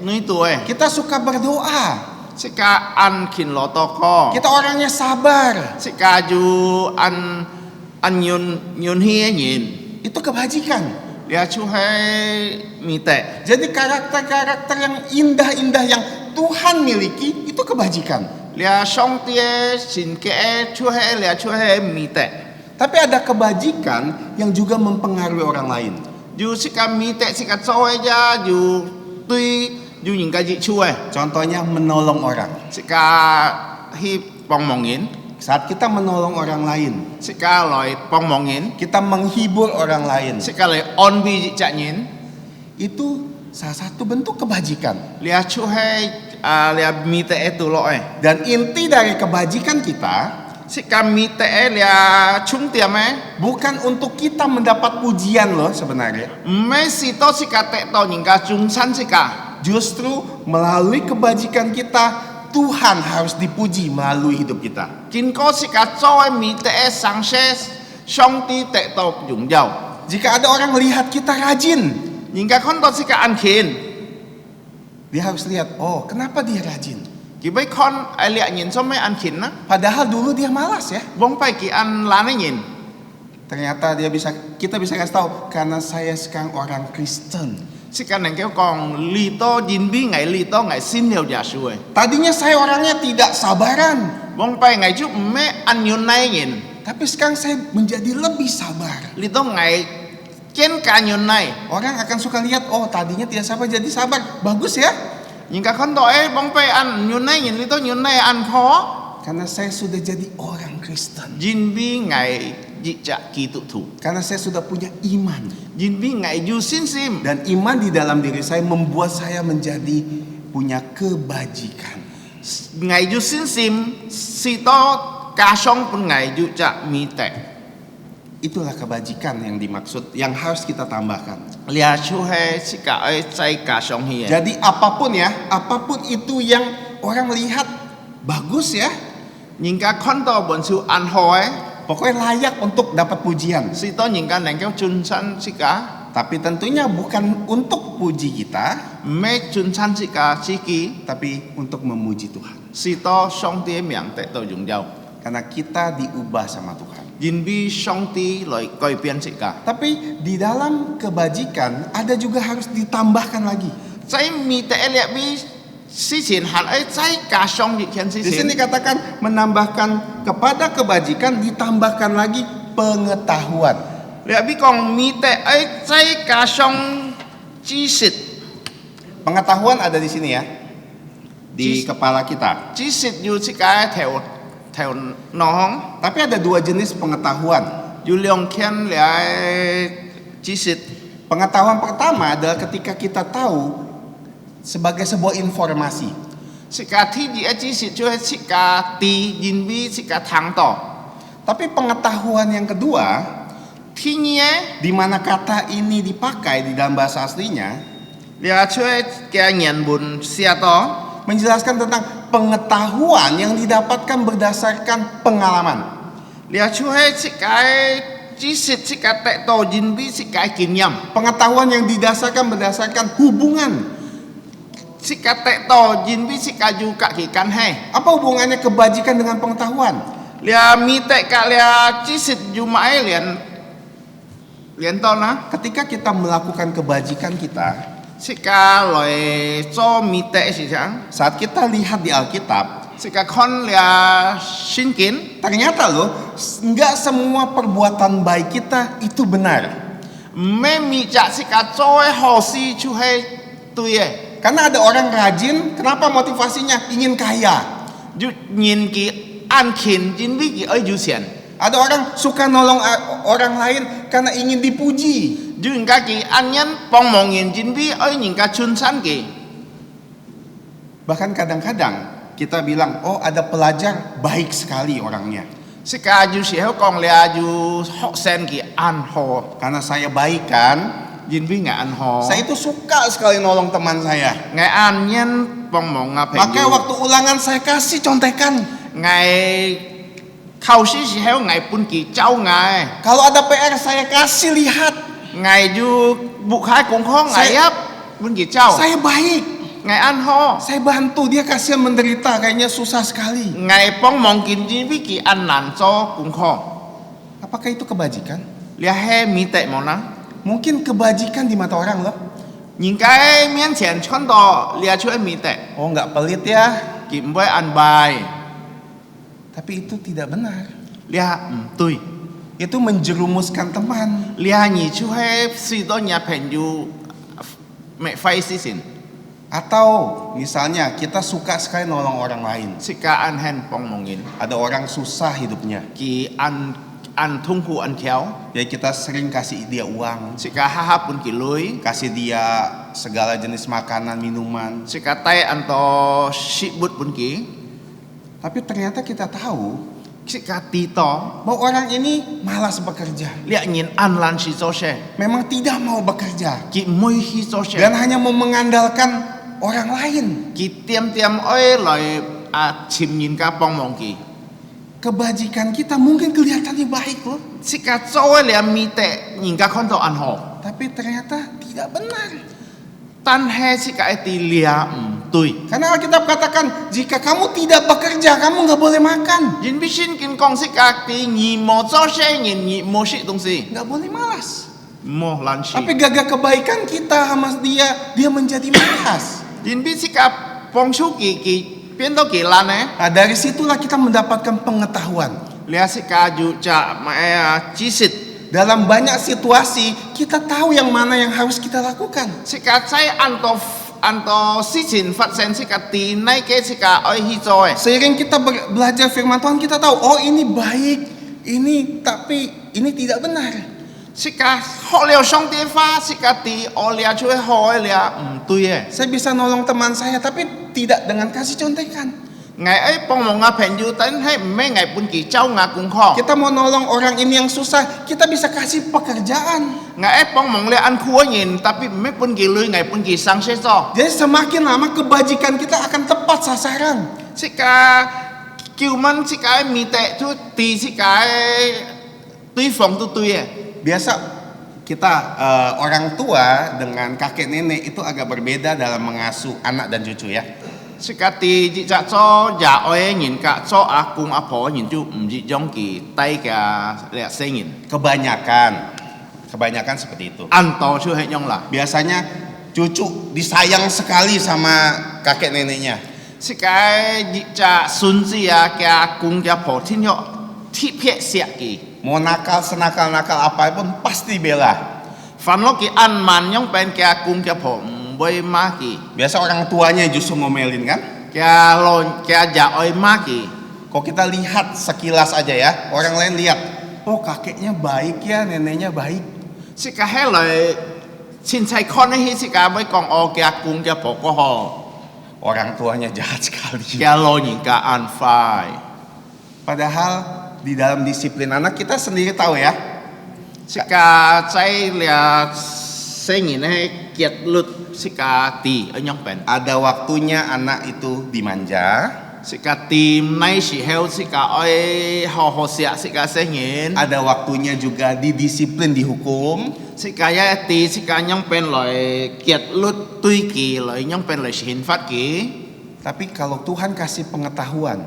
Speaker 5: nui tu e.
Speaker 4: Kita suka berdoa.
Speaker 5: Sika an kin lo to ko.
Speaker 4: Kita orangnya sabar.
Speaker 5: Sika ju an yun hi yin.
Speaker 4: Itu kebajikan.
Speaker 5: lia chu hai mi te
Speaker 4: Jadi karakter-karakter yang indah-indah yang Tuhan miliki itu kebajikan.
Speaker 5: lia song tie sin ke chu hai lia chu hai mi te
Speaker 4: Tapi ada kebajikan yang juga mempengaruhi orang lain.
Speaker 5: ju sika mi te sika choe ja ju tui ju ning ka ji chu ai
Speaker 4: Contohnya menolong orang.
Speaker 5: sika hi pong mongin
Speaker 4: Saat kita menolong orang lain,
Speaker 5: sika loi pong mongin
Speaker 4: kita menghibur orang lain.
Speaker 5: sika loi on bi ji cha nyin
Speaker 4: Itu salah satu bentuk kebajikan.
Speaker 5: lia chu hai lia mi te tu lo ai
Speaker 4: Dan inti dari kebajikan kita
Speaker 5: sika mi te lia chung tiam ai
Speaker 4: bukan untuk kita mendapat pujian loh sebenarnya.
Speaker 5: me si to sika te to ning ka chung san sika
Speaker 4: Justru melalui kebajikan kita, Tuhan harus dipuji melalui hidup kita.
Speaker 5: Kinh có sự cả cho em mỹ tệ sáng sẽ song ti tệ tộc dùng dầu
Speaker 4: Jika ada orang melihat kita rajin,
Speaker 5: nhưng cả con to sự cả ăn khiến
Speaker 4: dia harus lihat, oh kenapa dia rajin?
Speaker 5: chỉ với con ai lẹ nhìn sao mấy ăn khiến á
Speaker 4: Padahal dulu dia malas ya.
Speaker 5: vong phải kỳ ăn lá nó nhìn
Speaker 4: Ternyata kita bisa kasih tahu, karena saya sekarang orang Kristen.
Speaker 5: sự cả này kêu còn lì to nhìn bi ngày lì to ngày xin nhiều giả suy
Speaker 4: Tadinya saya orangnya tidak sabaran,
Speaker 5: vong phải ngày trước mấy ăn nhiều nay nhìn
Speaker 4: tapi sekarang saya menjadi lebih sabar.
Speaker 5: lì to ngày trên cả nhiều nay
Speaker 4: Orang akan suka lihat, oh tadinya tidak sabar jadi sabar. Bagus ya.
Speaker 5: nhưng cả con to ấy vong phải ăn nhiều nay nhìn lì to nhiều nay ăn khó
Speaker 4: Karena saya sudah jadi orang Kristen.
Speaker 5: nhìn bi ngày dị trả kỳ tụ thủ
Speaker 4: Karena saya sudah punya iman.
Speaker 5: nhìn bi ngày du xin sim
Speaker 4: Dan iman di dalam diri saya membuat saya menjadi punya kebajikan.
Speaker 5: ngày du xin sim si to ca song pun ngày du trả mi tệ
Speaker 4: Itulah kebajikan yang dimaksud, yang harus kita tambahkan.
Speaker 5: lia chu he si cả ấy chay ca song hi
Speaker 4: Jadi apapun ya, apapun itu yang orang lihat bagus ya,
Speaker 5: nhìn cả con to bọn su ăn hỏi
Speaker 4: pokoknya layak untuk dapat pujian.
Speaker 5: si to nhìn cả nành kéo chun san si cả
Speaker 4: Tapi tentunya bukan untuk puji kita,
Speaker 5: mẹ chun san si cả si kỳ
Speaker 4: tapi untuk memuji Tuhan.
Speaker 5: si to song tie miệng tệ tôi dùng dầu
Speaker 4: Karena kita diubah sama Tuhan.
Speaker 5: nhìn bi song ti loi coi pian si cả
Speaker 4: Tapi di dalam kebajikan ada juga harus ditambahkan lagi.
Speaker 5: chay mi tệ lẹ bi si xin hẳn ấy chay ca song dị khen si
Speaker 4: Di
Speaker 5: xin
Speaker 4: sini dikatakan menambahkan kepada kebajikan ditambahkan lagi pengetahuan.
Speaker 5: lẹ bi còn mi tệ ấy chay ca song chi sit
Speaker 4: Pengetahuan ada di sini ya. Di
Speaker 5: Jis-
Speaker 4: kepala kita.
Speaker 5: chi sit yu si cái theo theo nó hong
Speaker 4: Tapi ada dua jenis pengetahuan.
Speaker 5: yu liong khen lẹ chi sit
Speaker 4: Pengetahuan pertama adalah ketika kita tahu sebagai sebuah informasi.
Speaker 5: si cả thi dị chi sit cho si cả ti nhìn bi si cả thang to
Speaker 4: Tapi pengetahuan yang kedua,
Speaker 5: thi nhé
Speaker 4: di mana kata ini dipakai di dalam bahasa aslinya,
Speaker 5: lẹ cho cái nhận bùn xia to
Speaker 4: menjelaskan tentang pengetahuan yang didapatkan berdasarkan pengalaman.
Speaker 5: lẹ cho si cái chi sit si cả tệ to nhìn bi si cái kinh nghiệm
Speaker 4: Pengetahuan yang berdasarkan hubungan.
Speaker 5: si cả tệ to nhìn bi si cả yu cả kỳ căn hay
Speaker 4: Apa hubungannya kebajikan dengan pengetahuan?
Speaker 5: lẹ mi tệ cả lẹ chi sit yu mãi liền liền to na
Speaker 4: Ketika kita melakukan kebajikan kita,
Speaker 5: si cả loi cho mi tệ si chẳng
Speaker 4: saat kita lihat di Alkitab,
Speaker 5: si cả con lẹ xin kiến
Speaker 4: ternyata loh, nggak semua perbuatan baik kita itu benar.
Speaker 5: mẹ mi chả si cả cho hồ si chu hay tui
Speaker 4: Karena ada orang rajin, kenapa motivasinya? Ingin kaya.
Speaker 5: yu nhìn kỳ ăn khiến chính vì kỳ ấy yu xiển
Speaker 4: Ada orang suka nolong orang lain karena ingin dipuji.
Speaker 5: yu những cái kỳ ăn nhân bong mong nhìn chính vì ấy những cái chun san kỳ
Speaker 4: Bahkan kadang-kadang kita bilang, oh ada pelajar baik sekali orangnya.
Speaker 5: si cả yu xỉa con lẹ yu họ sen kỳ ăn hồ
Speaker 4: Karena saya baik kan,
Speaker 5: chính vì ngài ăn hồ
Speaker 4: saya itu suka sekali nolong teman saya.
Speaker 5: ngài ăn nhân bong mong ngà phải
Speaker 4: Makanya waktu ulangan saya kasih contekan.
Speaker 5: ngài khâu sĩ sĩ héo ngài pun kỳ cháu ngài
Speaker 4: Kalau ada PR saya kasih lihat.
Speaker 5: ngài yu buộc hai cũng khó ngài
Speaker 4: Saya-
Speaker 5: áp pun kỳ cháu
Speaker 4: Saya baik.
Speaker 5: ngài ăn ho
Speaker 4: Saya bantu dia, kasihan menderita, kayaknya susah sekali.
Speaker 5: ngài bong mong kín chính vì kỳ ăn nản cho cũng khó
Speaker 4: Apakah itu kebajikan?
Speaker 5: lia he mi tệ mong na
Speaker 4: Mungkin kebajikan di mata orang loh.
Speaker 5: 人家面前看到掠出米的，
Speaker 4: Oh nggak pelit ya.
Speaker 5: 佢唔會安排，
Speaker 4: Tapi itu tidak benar.
Speaker 5: 掠唔對，
Speaker 4: Itu menjerumuskan teman.
Speaker 5: 掠而出係許多人朋友未費事情，
Speaker 4: Atau misalnya kita suka sekali nolong orang lain.
Speaker 5: 是家安很幫忙人，
Speaker 4: Ada orang susah hidupnya.
Speaker 5: 佢安痛苦安橋，
Speaker 4: Jadi kita sering kasih dia uang.
Speaker 5: 是家哈哈半佢累，
Speaker 4: Kasih dia segala jenis makanan, minuman.
Speaker 5: 是家帶安多食物半佢，
Speaker 4: Tapi ternyata kita tahu
Speaker 5: 是家知道，
Speaker 4: bahwa orang ini malas bekerja.
Speaker 5: 掠人安難去做事，
Speaker 4: Memang tidak mau bekerja.
Speaker 5: 佢唔會去做事，
Speaker 4: Dan hanya mau mengandalkan orang lain.
Speaker 5: 佢點愛來尋人家幫忙佢。
Speaker 4: Kebajikan kita mungkin kelihatannya baik loh.
Speaker 5: 是家做嘅兩米的，人家看到安好，
Speaker 4: Tapi ternyata tidak benar.
Speaker 5: 但係是家一啲掠唔對。
Speaker 4: Karena Alkitab katakan jika kamu tidak bekerja kamu nggak boleh makan.
Speaker 5: 人必先見講是家啲你冇做事，人你冇食東西，
Speaker 4: Nggak boleh malas.
Speaker 5: 冇難事。
Speaker 4: Tapi gagal kebaikan kita sama dia menjadi malas.
Speaker 5: 人必是家幫助佢變到佢難呢？
Speaker 4: Nah dari situlah kita mendapatkan pengetahuan.
Speaker 5: 你是家就知識，
Speaker 4: Dalam banyak situasi kita tahu yang mana yang harus kita lakukan.
Speaker 5: 是家在按到事情發生，是家啲那個是家愛去做嘅。
Speaker 4: Seiring kita belajar firman Tuhan kita tahu oh ini baik, tapi ini tidak benar.
Speaker 5: 是家學了上帝話，是家啲我掠出去學嘅掠唔對嘅。
Speaker 4: Saya bisa nolong teman saya tapi tidak dengan kasih contekan.
Speaker 5: 我愛幫忙嘅朋友，但係唔係我本佢做我功課。
Speaker 4: Kita mau nolong orang ini yang susah, kita bisa kasih pekerjaan.
Speaker 5: 我愛幫忙你按苦嘅人，特別唔係本佢累，我本佢上車做。
Speaker 4: Jadi semakin lama kebajikan kita akan tepat sasaran.
Speaker 5: 是家叫問是家面對都對是家對方都對嘅。
Speaker 4: Biasa kita orang tua dengan kakek nenek itu agak berbeda dalam mengasuh anak dan cucu ya.
Speaker 5: 是家啲只做廿愛嘅人，家做阿公阿婆嘅人就唔知將佢帶嘅叻聲人，
Speaker 4: Kebanyakan seperti itu.
Speaker 5: 按多出係用啦。
Speaker 4: Biasanya cucu disayang sekali sama kakek neneknya.
Speaker 5: 是家只孫子啊，嘅阿公嘅阿婆聽咗貼撇錫佢。
Speaker 4: Mau nakal senakal-nakal apapun pasti bela.
Speaker 5: 凡落佢按慢用เป็น嘅阿公嘅阿婆唔會罵佢，
Speaker 4: Biasa orang tuanya justru ngomelin kan.
Speaker 5: 嘅廿愛罵佢。
Speaker 4: Kok kita lihat sekilas aja ya, orang lain lihat, oh kakeknya baik ya, neneknya baik.
Speaker 5: 是家喺嚟前妻看呢，是家會講我嘅阿公嘅阿婆個好，
Speaker 4: Orang tuanya jahat sekali.
Speaker 5: 嘅老人家安快。
Speaker 4: Padahal di dalam disiplin anak kita sendiri tahu ya,
Speaker 5: 是家在了聲言呢結律，是家啲一樣笨，
Speaker 4: ada waktunya anak itu dimanja,
Speaker 5: 是家啲呢時候是家愛好好錫，是家聲言，
Speaker 4: ada waktunya juga didisiplin dihukum,
Speaker 5: 是家一啲是家樣笨來結律對佢來樣笨來刑罰佢。
Speaker 4: tapi kalau Tuhan kasih pengetahuan,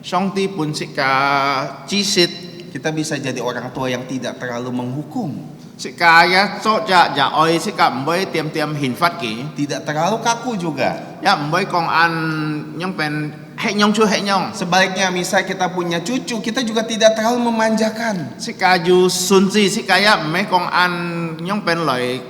Speaker 5: 上帝本是家知識，
Speaker 4: kita bisa jadi orang tua yang tidak terlalu menghukum,
Speaker 5: 是家一作者也愛是家唔會點刑罰佢，
Speaker 4: tidak terlalu kaku juga.
Speaker 5: 也唔會講按樣笨吃樣出吃樣，
Speaker 4: Sebaliknya misal kita punya cucu, kita juga tidak terlalu memanjakan.
Speaker 5: 是家有孫子，是家也唔係講按樣笨來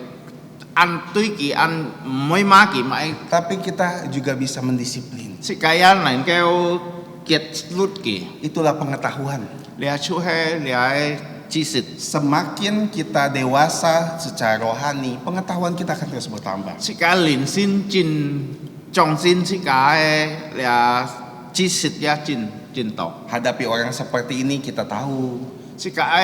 Speaker 5: 按對佢按唔會罵佢，咪
Speaker 4: Tapi kita juga bisa mendisiplin.
Speaker 5: 是家也能夠結律佢，
Speaker 4: Itulah pengetahuan.
Speaker 5: 你出係你係知識。
Speaker 4: Semakin kita dewasa secara rohani, pengetahuan kita akan terus bertambah.
Speaker 5: 是家連先進重先是家你知識也真多。
Speaker 4: Hadapi orang seperti ini kita tahu.
Speaker 5: 是家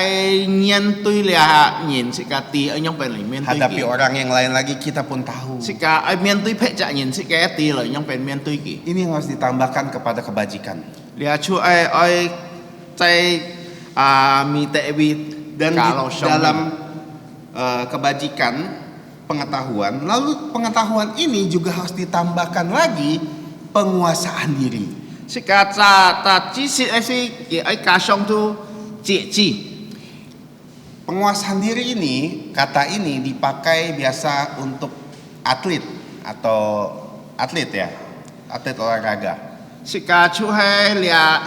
Speaker 5: 面對了人，是家啲樣笨嚟面對
Speaker 4: Hadapi
Speaker 5: 佢。
Speaker 4: orang yang lain lagi kita pun tahu.
Speaker 5: 是家面對劈責人，是家啲嚟樣笨面對佢。
Speaker 4: Ini yang harus ditambahkan kepada kebajikan.
Speaker 5: 你出愛在面對
Speaker 4: Dan di
Speaker 5: kalau
Speaker 4: dalam kebajikan, pengetahuan, lalu pengetahuan ini juga harus ditambahkan lagi penguasaan diri.
Speaker 5: 是家在 知識係是嘅加上到節制。
Speaker 4: Penguasaan diri ini, kata ini dipakai biasa untuk atlet atau atlet ya, atlet olahraga.
Speaker 5: Sika chu hai lia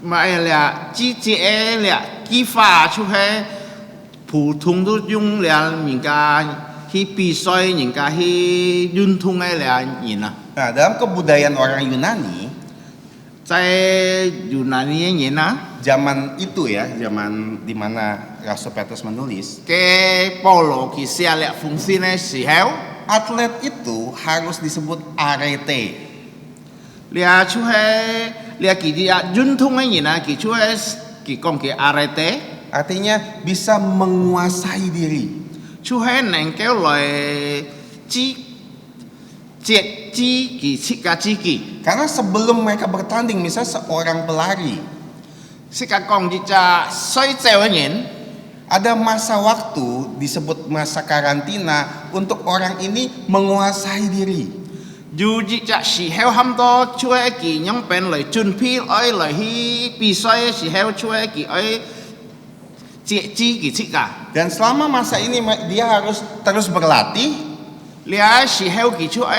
Speaker 5: mai lia chi chi e lia ki fa chu hai phổ thông都用lia人家去比赛人家去运动的lia人啊，
Speaker 4: Nah, dalam kebudayaan orang Yunani
Speaker 5: 在 Yunani人啊，
Speaker 4: zaman itu ya, zaman dimana Rasul Petrus menulis,
Speaker 5: 嘅保罗佢寫了封信嘅時候，
Speaker 4: atlet itu harus disebut arete.
Speaker 5: lia chu hai lia佢啲運動嘅人啊，佢出係佢講佢 arete，
Speaker 4: Artinya bisa menguasai diri.
Speaker 5: 出係能夠來節制佢自己。
Speaker 4: Karena sebelum mereka bertanding, misalnya seorang pelari,
Speaker 5: 是甲講啲只水走嘅人，
Speaker 4: ada masa waktu disebut masa karantina untuk orang ini menguasai diri.
Speaker 5: 有啲只時候冚多出嚟佢樣變嚟準備愛嚟去比賽嘅時候出嚟佢愛節制佢自己。
Speaker 4: Dan selama masa ini dia harus terus berlatih,
Speaker 5: 你時候佢出嚟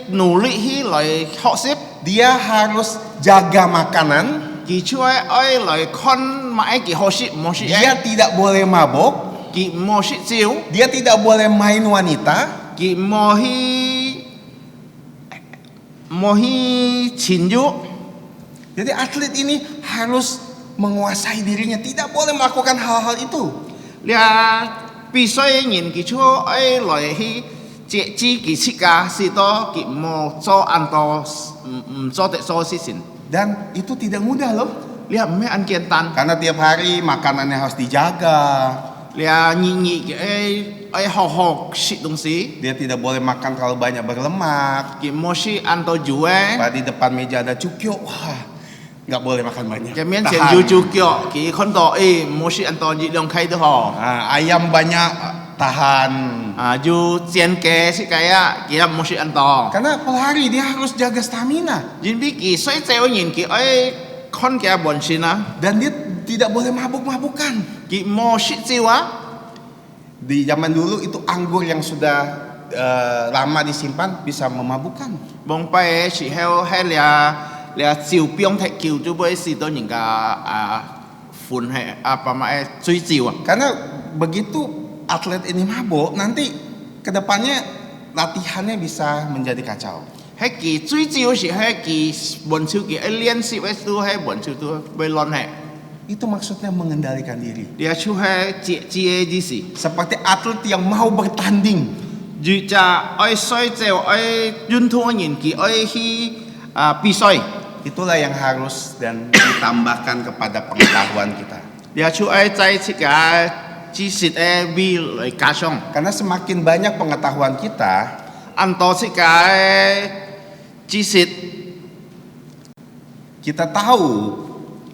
Speaker 5: 努力去嚟學習，
Speaker 4: dia harus jaga makanan,
Speaker 5: 佢出嚟愛嚟看買佢學習冇學
Speaker 4: dia tidak boleh mabok,
Speaker 5: 佢冇學照，
Speaker 4: dia tidak boleh main wanita,
Speaker 5: 佢冇去侵入。
Speaker 4: Jadi atlet ini harus menguasai dirinya, tidak boleh melakukan hal-hal itu.
Speaker 5: 你比賽嘅人佢出愛嚟去節制佢自己，是多佢冇做按多唔做得做事情。
Speaker 4: Dan itu tidak mudah loh,
Speaker 5: 你唔係按簡單，
Speaker 4: karena tiap hari makanannya harus dijaga,
Speaker 5: 你日嘅愛學學食東西，
Speaker 4: dia tidak boleh makan terlalu banyak berlemak.
Speaker 5: 佢冇食按多煮嘅，
Speaker 4: Pak di depan meja ada cukyo, wah nggak boleh makan banyak.
Speaker 5: 佢面前
Speaker 4: Tahan.
Speaker 5: 有煮腳，佢看到冇食按多熱量開得好，
Speaker 4: Nah, ayam banyak, tahan.
Speaker 5: 有煎雞食雞啊，佢冇食按多。
Speaker 4: Karena pelari dia harus jaga stamina
Speaker 5: 因為佢水走嘅人，佢愛看佢本身啊，
Speaker 4: dan dia tidak boleh mabuk-mabukan.
Speaker 5: 佢冇食照啊。
Speaker 4: Di zaman dulu itu anggur yang sudah lama disimpan bisa memabukkan.
Speaker 5: 望拜時候喺你照標踢橋，就會使到人家款係爸媽追照啊。
Speaker 4: Karena begitu atlet ini mabuk, nanti kedepannya latihannya bisa menjadi kacau.
Speaker 5: 喺佢追照時喺佢本手佢練習嘅都喺本手都會亂係，
Speaker 4: Itu maksudnya mengendalikan diri.
Speaker 5: 你出喺節制嘅意思。
Speaker 4: Seperti atlet yang mau bertanding.
Speaker 5: 如就愛水就愛運動嘅人，佢愛去比賽，
Speaker 4: Itulah yang harus dan ditambahkan kepada pengetahuan kita.
Speaker 5: 你出愛在自己知識嘅比嚟加上，
Speaker 4: Karena semakin banyak pengetahuan kita,
Speaker 5: 按多自己知識，
Speaker 4: kita tahu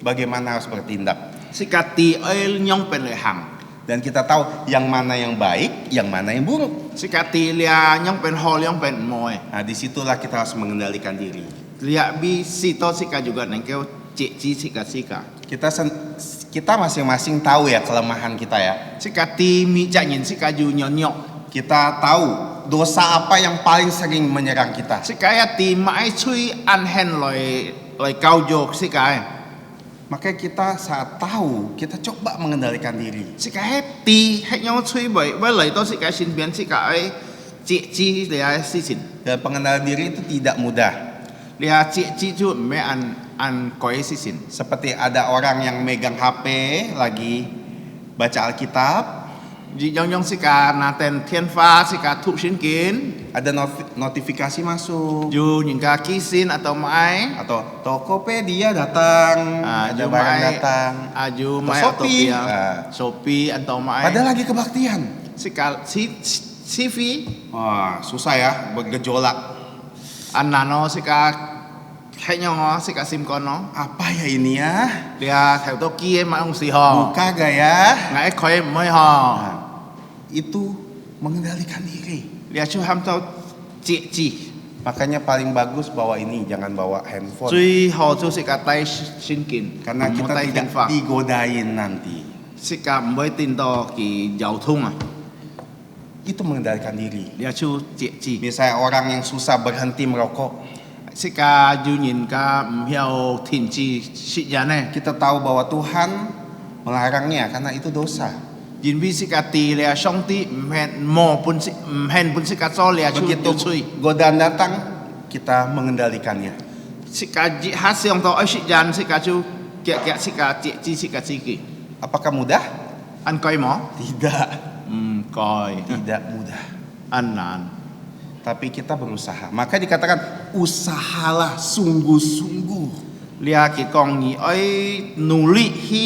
Speaker 4: bagaimana harus bertindak.
Speaker 5: 自己啲愛樣變嚟行。
Speaker 4: Dan kita tahu yang mana yang baik, yang mana yang buruk.
Speaker 5: 自己啲樣變好，樣變唔好嘅。
Speaker 4: Nah, disitulah kita harus mengendalikan diri.
Speaker 5: lihat situ sika juga nengkau cici sika sika.
Speaker 4: Kita masing-masing tahu ya kelemahan kita ya.
Speaker 5: Sika ti mi janyin sika ju nyonyok.
Speaker 4: Kita tahu dosa apa yang paling sering menyerang kita.
Speaker 5: Sika ya ti mai chui anhen loi kau jok sika.
Speaker 4: Makanya kita saat tahu kita coba mengendalikan diri.
Speaker 5: Sika ti het nyong chui boy loi to sika sin bian sika cici dia sisin.
Speaker 4: Dan pengendalian diri itu tidak mudah.
Speaker 5: Dia cici ju me an koi sisin.
Speaker 4: Seperti ada orang yang megang HP lagi baca Alkitab.
Speaker 5: Yang sika naten thiên pha sika thụ sin kin.
Speaker 4: Ada notifikasi masuk.
Speaker 5: Ju những kisin atau mai.
Speaker 4: Atau Tokopedia datang. Ada barang datang.
Speaker 5: Ju mai
Speaker 4: Shopee.
Speaker 5: Shopee atau mai.
Speaker 4: Padahal lagi kebaktian.
Speaker 5: Sika CV.
Speaker 4: Wah susah ya bergejolak.
Speaker 5: Anano sika kayaknya sika sim kono.
Speaker 4: Apa ya ini ya?
Speaker 5: Dia theo to kia mà ông si ho.
Speaker 4: Buka gak ya?
Speaker 5: Ngai koi mới ho.
Speaker 4: Itu mengendalikan diri.
Speaker 5: Dia chu ham to ci.
Speaker 4: Makanya paling bagus bawa ini, jangan bawa handphone.
Speaker 5: Cui ho chu sika tai sin kin.
Speaker 4: Karena kita tidak digodain nanti.
Speaker 5: Sika mboi tinto ki giao thông
Speaker 4: Itu mengendalikan diri.
Speaker 5: Lia chu cie chi.
Speaker 4: Misalnya orang yang susah berhenti merokok,
Speaker 5: Sika du nhìn ka mhiao tin chi si jane.
Speaker 4: kita tahu bahwa Tuhan melarangnya karena itu dosa.
Speaker 5: Jin bi sika ti lia song ti mhen mo pun si mhen pun sika so lia chu
Speaker 4: Begitu
Speaker 5: chui.
Speaker 4: godaan datang, kita mengendalikannya.
Speaker 5: Sika ji hasil to ai si jan sika chu kia sika cie chi sika chi ki.
Speaker 4: Apakah mudah?
Speaker 5: An koi mo?
Speaker 4: Tidak,
Speaker 5: Koi.
Speaker 4: tidak mudah.
Speaker 5: An nan.
Speaker 4: Tapi kita berusaha. Maka dikatakan usahalah sungguh-sungguh.
Speaker 5: Lia ki kong ni ai nuli hi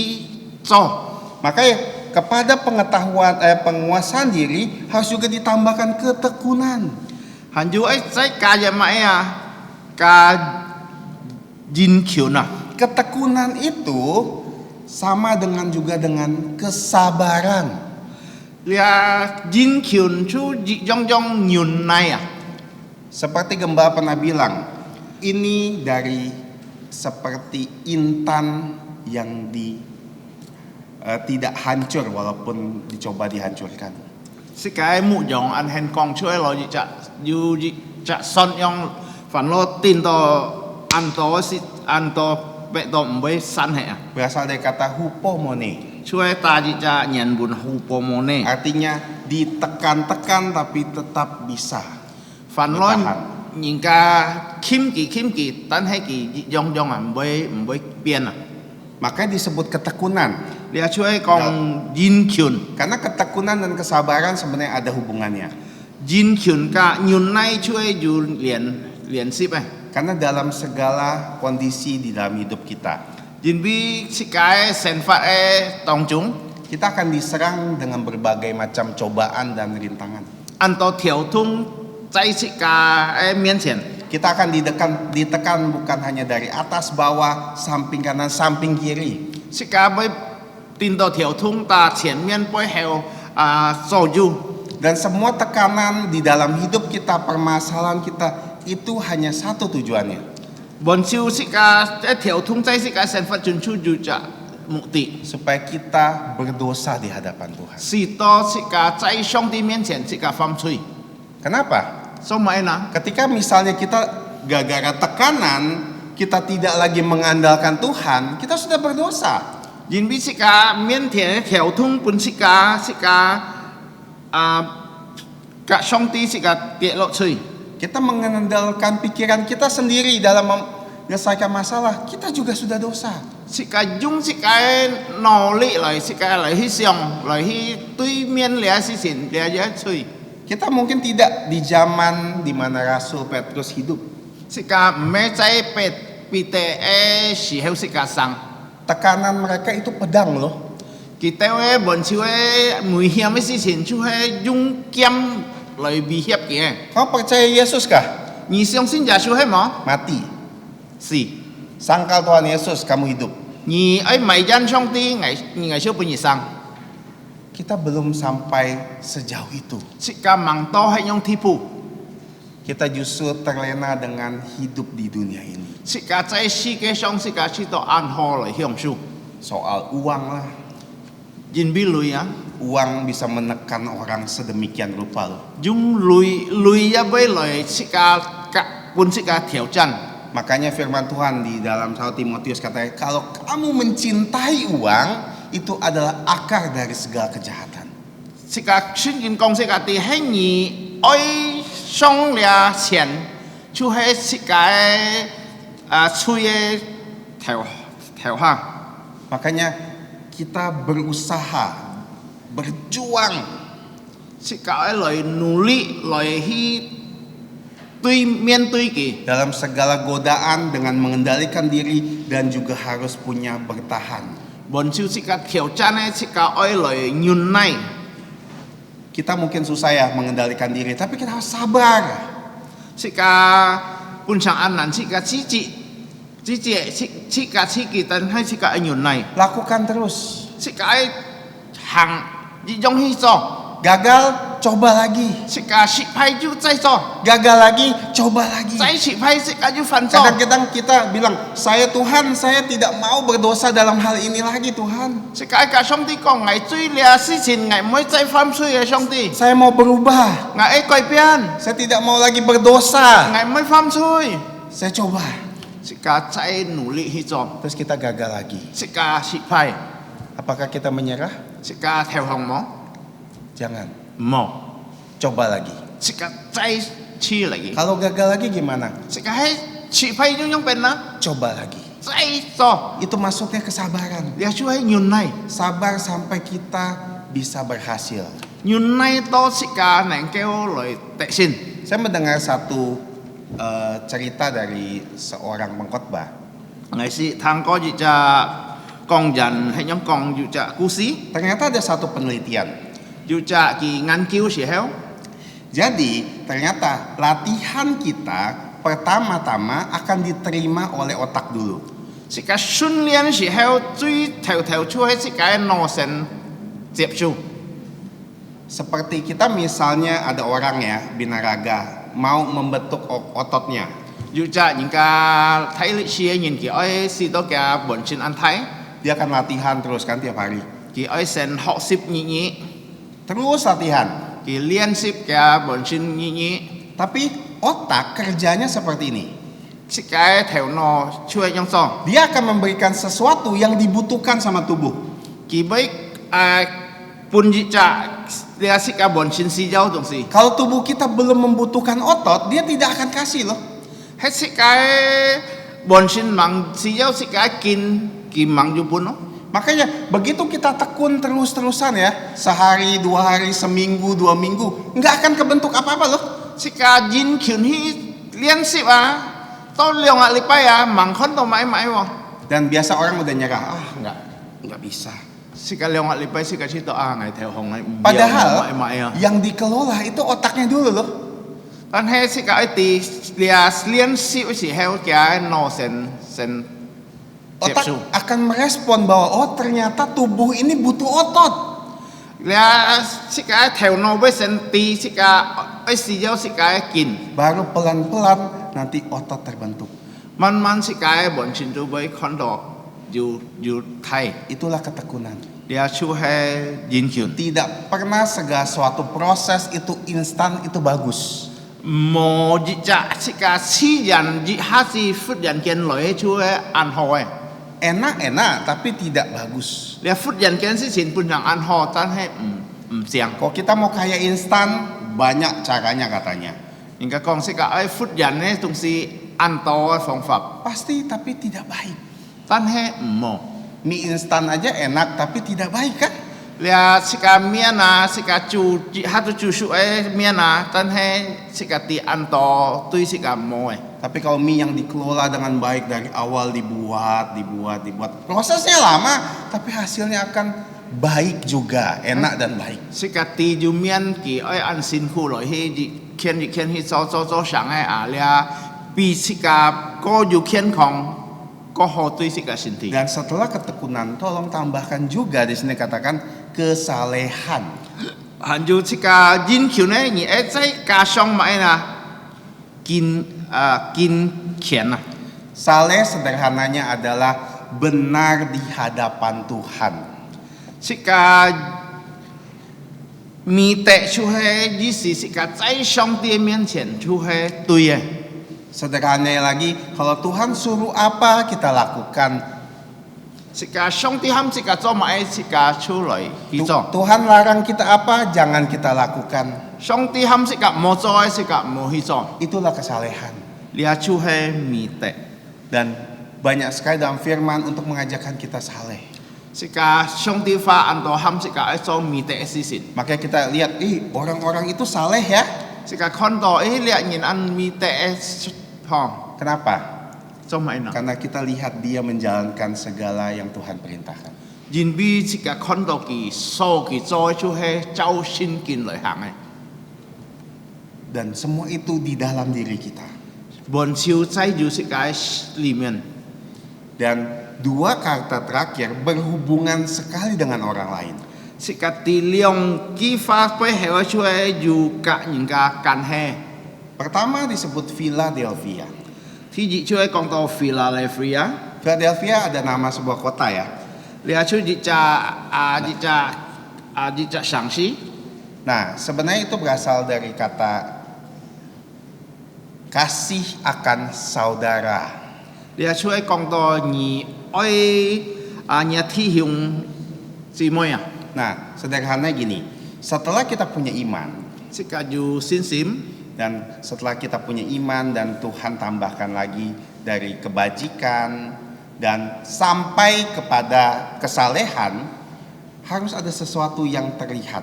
Speaker 5: cho.
Speaker 4: Makanya kepada penguasaan diri harus juga ditambahkan ketekunan.
Speaker 5: Han ju ai sai ka ya mai ka jin kiu na.
Speaker 4: Ketekunan itu sama dengan juga dengan kesabaran.
Speaker 5: Lia jin kiu chu ji jong jong nyun nai
Speaker 4: Seperti Gembala pernah bilang, ini dari seperti intan yang tidak hancur walaupun dicoba dihancurkan.
Speaker 5: Si cái mụ dòng ăn hen con chuối lo gì chả son yong phản lo tin to ăn to bẹ to mới san hệ
Speaker 4: Berasal dari kata hupomone.
Speaker 5: chuối ta gì chả nhận buồn hu po mone
Speaker 4: Artinya ditekan-tekan tapi tetap bisa.
Speaker 5: phản lo
Speaker 4: Bertahan.
Speaker 5: nhìn ca kim kỳ tan hay kỳ dòng dòng mới biến
Speaker 4: Makanya disebut ketekunan.
Speaker 5: dia chuối con jin kyun
Speaker 4: Karena ketekunan dan kesabaran sebenarnya ada hubungannya.
Speaker 5: jin kyun ka nyun nai chuối ju liền ship
Speaker 4: Karena dalam segala kondisi di dalam hidup kita,
Speaker 5: jin bi si cái sen phát tòng chúng
Speaker 4: kita akan diserang dengan berbagai macam cobaan dan rintangan.
Speaker 5: ăn to thiểu thung chay si cái miên triển
Speaker 4: Kita akan ditekan bukan hanya dari atas, bawah, samping kanan, samping kiri.
Speaker 5: si cái với tin to thiểu thung ta triển miên bôi heo so du
Speaker 4: Dan semua tekanan di dalam hidup kita, permasalahan kita, itu hanya satu tujuannya.
Speaker 5: bon siêu si cái thiểu thung chay si cái sen phát chun chu ju cha mục tỷ
Speaker 4: Supaya kita berdosa di hadapan Tuhan.
Speaker 5: si to si cái chay song di miên triển si cái pham chui
Speaker 4: Kenapa?
Speaker 5: so mai na
Speaker 4: Ketika misalnya kita gara-gara tekanan, kita tidak lagi mengandalkan Tuhan, kita sudah berdosa.
Speaker 5: jin bi si cái miên thiểu thung pun si cái cả song ti si cái tiệt lộ chui
Speaker 4: Kita mengandalkan pikiran kita sendiri dalam menyelesaikan masalah, kita juga sudah dosa.
Speaker 5: si cái dung si cái nô lị lại si cái lại hi xiong lại hi tuy miên lẽ si xin lẽ giá chui
Speaker 4: Kita mungkin tidak di zaman di mana Rasul Petrus hidup.
Speaker 5: si cái mẹ chay pet pite si heo si cái sang
Speaker 4: Tekanan mereka itu pedang loh.
Speaker 5: kita bon chiu mùi hiểm si xin chu dung kiam lại bị hiếp kìa
Speaker 4: Kamu percaya Yesus kah?
Speaker 5: nhị xiong xin giả chu mà
Speaker 4: Mati.
Speaker 5: si
Speaker 4: Sangkal Tuhan Yesus kamu hidup.
Speaker 5: nhị ấy mày gian trong ti ngày trước nhị sang
Speaker 4: Kita belum sampai sejauh itu.
Speaker 5: si cái mang to hay nhong thi pu
Speaker 4: Kita justru terlena dengan hidup di dunia ini.
Speaker 5: si cái chay si cái song si cái chi to an ho lại hiểm su
Speaker 4: Soal uang lah.
Speaker 5: jin bi lui
Speaker 4: Uang bisa menekan orang sedemikian rupa loh.
Speaker 5: dung lui ya với lời si cái pun si cái thiểu chân
Speaker 4: Makanya firman Tuhan di dalam 1 Timotius katanya, kalau kamu mencintai uang, itu adalah akar dari segala kejahatan.
Speaker 5: si cái xin jin công si cái ti hay nhị oi song lia xian chu hay si cái chui thiểu ha
Speaker 4: Makanya kita berusaha, berjuang
Speaker 5: si cái lời nỗ lực lời hi tuy miên tuy kỳ
Speaker 4: dalam segala godaan dengan mengendalikan diri dan juga harus punya bertahan.
Speaker 5: bon siêu si cái thiểu chân si cái oi lời nhun này
Speaker 4: Kita mungkin susah ya mengendalikan diri, tapi kita harus sabar.
Speaker 5: si cái pun sang an nan si cái si cái tân hay si cái nhun này
Speaker 4: Lakukan terus.
Speaker 5: si cái hàng gì trong hi so
Speaker 4: Gagal, coba lagi.
Speaker 5: 是个失败就再做，
Speaker 4: Gagal lagi, coba lagi.
Speaker 5: 再失败是个就犯错。
Speaker 4: Kadang-kadang kita bilang, saya Tuhan, saya tidak mau berdosa dalam hal ini lagi Tuhan.
Speaker 5: 是个甲上帝讲，我做了事情，我唔会再犯罪嘅上帝，
Speaker 4: Saya mau berubah,
Speaker 5: 我会改变，
Speaker 4: saya tidak mau lagi berdosa.
Speaker 5: 我唔会犯罪。
Speaker 4: Saya coba.
Speaker 5: 是个再努力去做，
Speaker 4: Terus kita gagal lagi.
Speaker 5: 是个失败，
Speaker 4: Apakah kita menyerah?
Speaker 5: 是个投降冇
Speaker 4: Jangan.
Speaker 5: 冇，
Speaker 4: Coba lagi.
Speaker 5: 是个再試嚟，
Speaker 4: Kalau gagal lagi gimana?
Speaker 5: 是個係失敗就樣變啦，
Speaker 4: Coba lagi.
Speaker 5: 再做，
Speaker 4: Itu maksudnya kesabaran.
Speaker 5: 你就係忍耐，
Speaker 4: Sabar sampai kita bisa berhasil.
Speaker 5: 忍耐到是個能夠來得勝。
Speaker 4: Saya mendengar satu cerita dari seorang pengkhotbah.
Speaker 5: 我是聽過一隻講人係樣講一隻故事，
Speaker 4: Ternyata ada satu penelitian.
Speaker 5: 一隻佢研究時候，
Speaker 4: Jadi ternyata latihan kita pertama-tama akan diterima oleh otak dulu.
Speaker 5: 是個訓練時候最頭出係是個腦神接觸。
Speaker 4: Seperti kita misalnya ada orang ya binaraga mau membentuk ototnya.
Speaker 5: 有隻人家睇歷史嘅人，佢愛試到嘅本身安睇，
Speaker 4: Dia akan latihan terus kan tiap hari.
Speaker 5: 佢愛先學習語，
Speaker 4: Terus latihan.
Speaker 5: 佢練習嘅本身語，
Speaker 4: Tapi otak kerjanya seperti ini.
Speaker 5: 是個頭腦出係樣做。
Speaker 4: Dia akan memberikan sesuatu yang dibutuhkan sama tubuh.
Speaker 5: 佢俾半日隻，你係個本身需要東西，
Speaker 4: Kalau tubuh kita belum membutuhkan otot, dia tidak akan kasih loh.
Speaker 5: 係是個本身忙需要是個佢忙就半咯。
Speaker 4: Makanya begitu kita tekun terus-terusan ya, sehari, 2 hari, seminggu, 2 minggu, nggak akan kebentuk apa-apa loh.
Speaker 5: 是個人權去練習啊，到2個禮拜啊，忙看到買喎。
Speaker 4: Dan biasa orang udah nyerah, nggak bisa.
Speaker 5: 是個2個禮拜是個知道啊，我頭紅我
Speaker 4: Padahal
Speaker 5: 買啊。
Speaker 4: yang dikelola itu otaknya dulu loh.
Speaker 5: 但係是個一啲練習嘅時候，嘅腦先接
Speaker 4: Otak
Speaker 5: 觸。
Speaker 4: akan merespon bahwa oh ternyata tubuh ini butuh otot.
Speaker 5: 你是個頭腦會先啲，是個需要是個見。
Speaker 4: Baru pelan-pelan nanti otot terbentuk.
Speaker 5: 慢慢是個本身就會看到有睇，
Speaker 4: Itulah ketekunan.
Speaker 5: 你就係人權。
Speaker 4: Tidak pernah segala suatu proses itu instan itu bagus.
Speaker 5: 冇一隻是個私人，一下子忽然間來就係安好嘅。
Speaker 4: Enak-enak tapi tidak bagus.
Speaker 5: 你忽然間事情本來安好，但係唔正。
Speaker 4: Kalau kita mau kaya instan, banyak caranya katanya.
Speaker 5: 人家講是個忽然嘅東西按多嘅方法，
Speaker 4: Pasti tapi tidak baik.
Speaker 5: 但係唔好。
Speaker 4: Mie instan aja enak tapi tidak baik kan?
Speaker 5: 你是個麵啊，是個煮一下子煮熟嘅麵啊，但係是個啲按多對是個唔好嘅。
Speaker 4: Tapi kalau mie yang dikelola dengan baik dari awal dibuat. Prosesnya lama, tapi hasilnya akan baik juga, enak dan baik.
Speaker 5: 是個啲就麵佢愛按辛苦來去一天去做上嘅啊，你比是個個有健康，個好對是個身體。
Speaker 4: Dan setelah ketekunan, tolong tambahkan juga di sini katakan kesalehan.
Speaker 5: 還有是個人權咧，你愛再加上買啦，金錢啊。
Speaker 4: Saleh sederhananya adalah benar di hadapan Tuhan.
Speaker 5: 是個面對就係意思是個在上帝面前就係對嘅。
Speaker 4: Sederhananya lagi, kalau Tuhan suruh apa kita lakukan.
Speaker 5: 是個上帝喊是個做乜是個出來去做。
Speaker 4: Tuhan larang kita apa, jangan kita lakukan.
Speaker 5: 上帝喊是個冇做是個冇去做。
Speaker 4: Itulah kesalehan.
Speaker 5: 你就係面對，
Speaker 4: Dan banyak sekali dalam firman untuk mengajarkan kita saleh.
Speaker 5: 是個上帝話按到喊是個愛做面對嘅事情。
Speaker 4: Makanya kita lihat, orang-orang itu saleh ya.
Speaker 5: 是個看到你人按面對嘅行
Speaker 4: Kenapa?
Speaker 5: 做乜呢？
Speaker 4: Karena kita lihat dia menjalankan segala yang Tuhan perintahkan.
Speaker 5: 人比是個看到佢所佢做就係照聖經來行嘅。
Speaker 4: Dan semua itu di dalam diri kita.
Speaker 5: 本朝在就是個裡面。
Speaker 4: Dan 2 kata terakhir berhubungan sekali dengan orang lain.
Speaker 5: 是甲伫兩基法背後出來有甲人家關係。
Speaker 4: Pertama disebut Philadelphia.
Speaker 5: 第二出來講到 Philadelphia，
Speaker 4: Philadelphia ada nama sebuah kota ya.
Speaker 5: 你出日城市。
Speaker 4: Nah, sebenarnya itu berasal dari kata kasih akan saudara.
Speaker 5: 你出來講到你愛你弟兄姊妹啊，
Speaker 4: Nah, sederhananya gini, setelah kita punya iman,
Speaker 5: 是甲有信心。
Speaker 4: dan setelah kita punya iman dan Tuhan tambahkan lagi dari kebajikan dan sampai kepada kesalehan, harus ada sesuatu yang terlihat.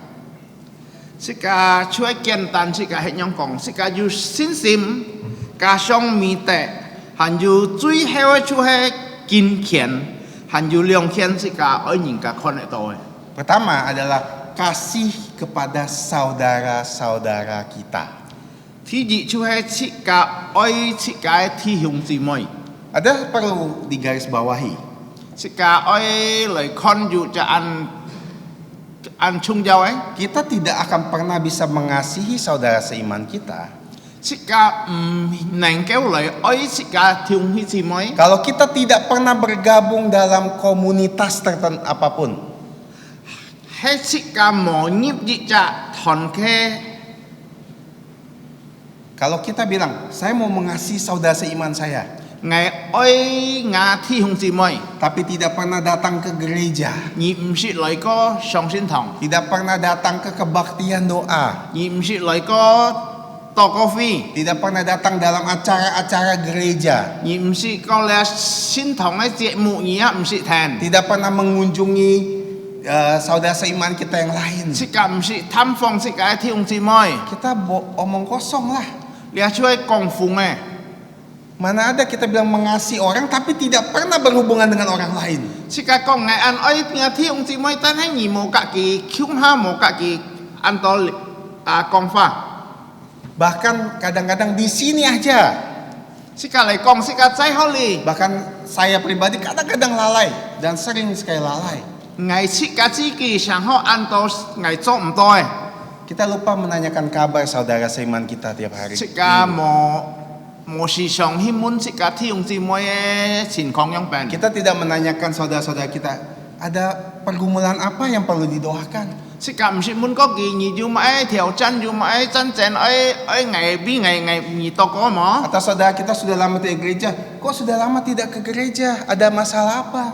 Speaker 5: 是甲出來簡單，是甲迄樣講，是甲有信心，加上美德，還有最後出係金錢，還有良錢，是甲愛人家看得到嘅。
Speaker 4: Pertama adalah kasih kepada saudara-saudara kita.
Speaker 5: 第二出係是甲愛是甲弟兄姊妹，
Speaker 4: Ada perlu digarisbawahi.
Speaker 5: 是甲愛來看有จะ按衝交嘅，
Speaker 4: Kita tidak akan pernah bisa mengasihi saudara seiman kita
Speaker 5: 是甲能夠來愛是甲弟兄姊妹，
Speaker 4: kalau kita tidak pernah bergabung dalam komunitas tertentu apapun.
Speaker 5: 係是甲無入一隻團契。
Speaker 4: Kalau kita bilang, saya mau mengasihi saudara seiman saya,
Speaker 5: 愛愛亞弟兄姊妹，
Speaker 4: tapi tidak pernah datang ke gereja,
Speaker 5: 而唔是來個上仙堂，
Speaker 4: tidak pernah datang ke kebaktian doa,
Speaker 5: 而唔是來個禱告會，
Speaker 4: tidak pernah datang dalam acara-acara gereja,
Speaker 5: 而唔是個嚟仙堂嘅節目而家唔是聽，
Speaker 4: tidak pernah mengunjungi saudara seiman kita yang lain.
Speaker 5: 是個唔是探訪是個弟兄姊妹，
Speaker 4: Kita omong kosong lah.
Speaker 5: 你係出去講風嘅，
Speaker 4: Mana ada kita bilang mengasihi orang tapi tidak pernah berhubungan dengan orang lain.
Speaker 5: 是個講嘅按愛嘅弟兄姊妹，但係而冇家己腔下冇家己按到講法，
Speaker 4: Bahkan kadang-kadang di sini aja.
Speaker 5: 是個嚟講是個最好哩，
Speaker 4: Bahkan saya pribadi kadang-kadang lalai dan sering sekali lalai.
Speaker 5: 藝是個自己想好按到藝做唔到嘅。
Speaker 4: Kita lupa menanyakan kabar saudara seiman kita tiap hari.
Speaker 5: 即個無時常去問即個弟兄姊妹嘅情況樣病，
Speaker 4: Kita tidak menanyakan saudara-saudara kita ada pergumulan apa yang perlu didoakan.
Speaker 5: 即個唔是問嗰件而要買挑戰，要買真正愛藝比藝而多個麼？
Speaker 4: Atau saudara kita sudah lama tidak ke gereja, kok sudah lama tidak ke gereja? Ada masalah apa?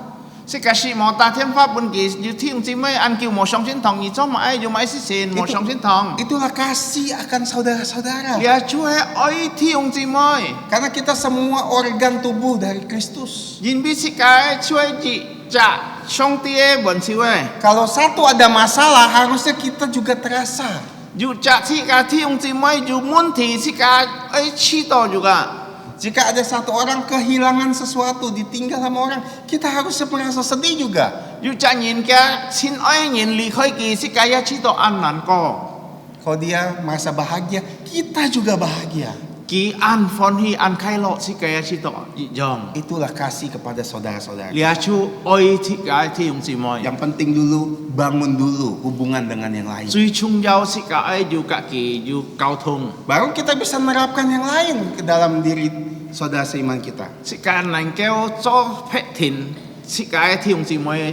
Speaker 5: 即個是無打天發本嘅，要弟兄姊妹按叫無上仙堂而做買要買事情無上仙堂，
Speaker 4: Itulah kasih akan saudara-saudara.
Speaker 5: 你係主係愛弟兄姊妹，
Speaker 4: Karena kita semua organ tubuh dari Kristus.
Speaker 5: 因為即個主係隻上帝嘅文字嘅，
Speaker 4: Kalau satu ada masalah, harusnya kita juga terasa.
Speaker 5: 要隻即個弟兄姊妹要問題，即個愛知道juga。
Speaker 4: Jika ada satu orang kehilangan sesuatu, ditinggal sama orang, kita harusnya merasa sedih juga.
Speaker 5: 要責任嘅親愛人離開嘅，即個也知道安難過。
Speaker 4: Kalau dia merasa bahagia, kita juga bahagia.
Speaker 5: 佢安歡喜安快樂，即個也知道一樣。
Speaker 4: Itulah kasih kepada saudara-saudara.
Speaker 5: 你係出愛即個弟兄姊妹，
Speaker 4: Yang penting dulu, bangun dulu hubungan dengan yang lain.
Speaker 5: 最重要即個愛要家己要溝通，
Speaker 4: Baru kita bisa menerapkan yang lain ke dalam diri saudara seiman kita.
Speaker 5: 即個能夠做匹田，即個弟兄姊妹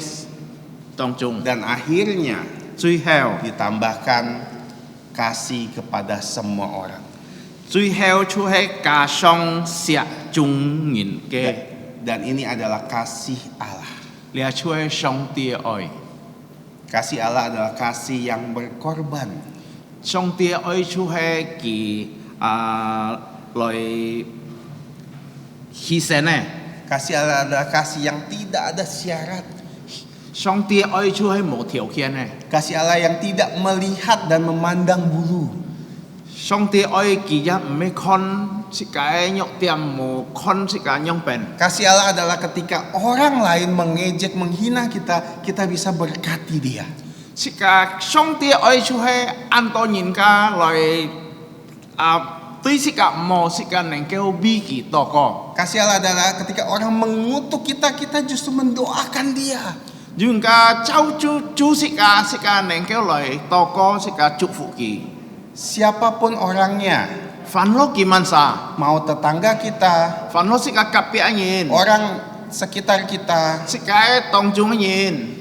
Speaker 5: 當中，
Speaker 4: Dan akhirnya
Speaker 5: 最後
Speaker 4: ditambahkan kasih kepada semua orang.
Speaker 5: 最後出係加上錫眾人嘅，
Speaker 4: Dan ini adalah kasih Allah.
Speaker 5: 你係出係上帝嘅愛。
Speaker 4: Kasih Allah adalah kasih yang berkorban.
Speaker 5: 上帝愛出係佢來犧牲嘅，
Speaker 4: Kasih Allah adalah kasih yang tidak ada syarat.
Speaker 5: 上帝愛出係無條件嘅，
Speaker 4: Kasih Allah yang tidak melihat dan memandang bulu.
Speaker 5: 上帝愛佢也唔係看即個弱點，無看即個樣病。
Speaker 4: Kasih Allah adalah ketika orang lain mengejek, menghina kita, kita bisa berkati dia.
Speaker 5: 即個上帝愛出係按到人家來對即個無即個能夠比佢多個。
Speaker 4: Kasih Allah adalah ketika orang mengutuk kita, kita justru mendoakan dia.
Speaker 5: Juga cháu chú sika nengkeo loi toko sika chúc phụ kỳ.
Speaker 4: Siapapun orangnya,
Speaker 5: Phản lô kỳ man sa.
Speaker 4: mau tetangga kita,
Speaker 5: Phản lô sika kapi anyin.
Speaker 4: orang sekitar kita,
Speaker 5: Sika tong chung anyin.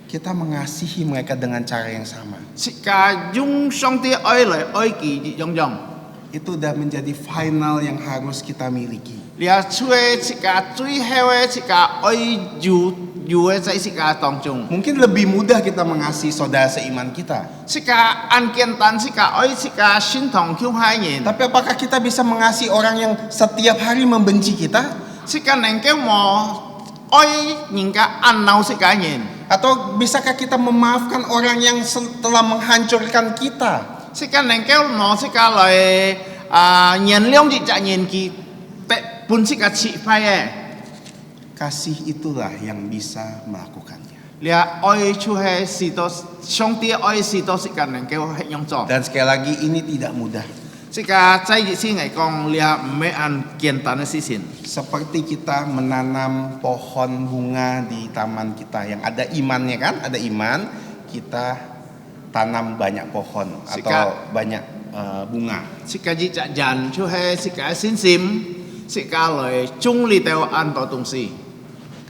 Speaker 4: kita mengasihi mereka dengan cara yang sama.
Speaker 5: Sika dung song tia oi loi oi kỳ di jong jong.
Speaker 4: Itu udah menjadi final yang harus kita miliki.
Speaker 5: Lia cue sika cui hewe sika oi ju zai sika tong chung.
Speaker 4: Mungkin lebih mudah kita mengasihi saudara seiman kita.
Speaker 5: Sika an kian tan sika oi sika shin tong kyung hai nyin.
Speaker 4: Tapi apakah kita bisa mengasihi orang yang setiap hari membenci kita?
Speaker 5: Sika nengkeo mo oi nyingka an nau sika nyin.
Speaker 4: Atau bisakah kita memaafkan orang yang telah menghancurkan kita?
Speaker 5: Sika nengkeo mo sika loi nyen leong di cak nyin ki te pun sika chi pai
Speaker 4: Kasih itulah yang bisa melakukannya.
Speaker 5: Lia oi chu he sito song tia oi sito sika nengkeo he nyong zong.
Speaker 4: Dan sekali lagi ini tidak mudah.
Speaker 5: Sika cai di si ngai kong lia me an kian tan si sin.
Speaker 4: Seperti kita menanam pohon bunga di taman kita yang ada imannya kan, ada iman, kita tanam banyak pohon atau banyak bunga.
Speaker 5: Sika ji cak jan chu he sika sin sim sika loi chung li teo an to tung si.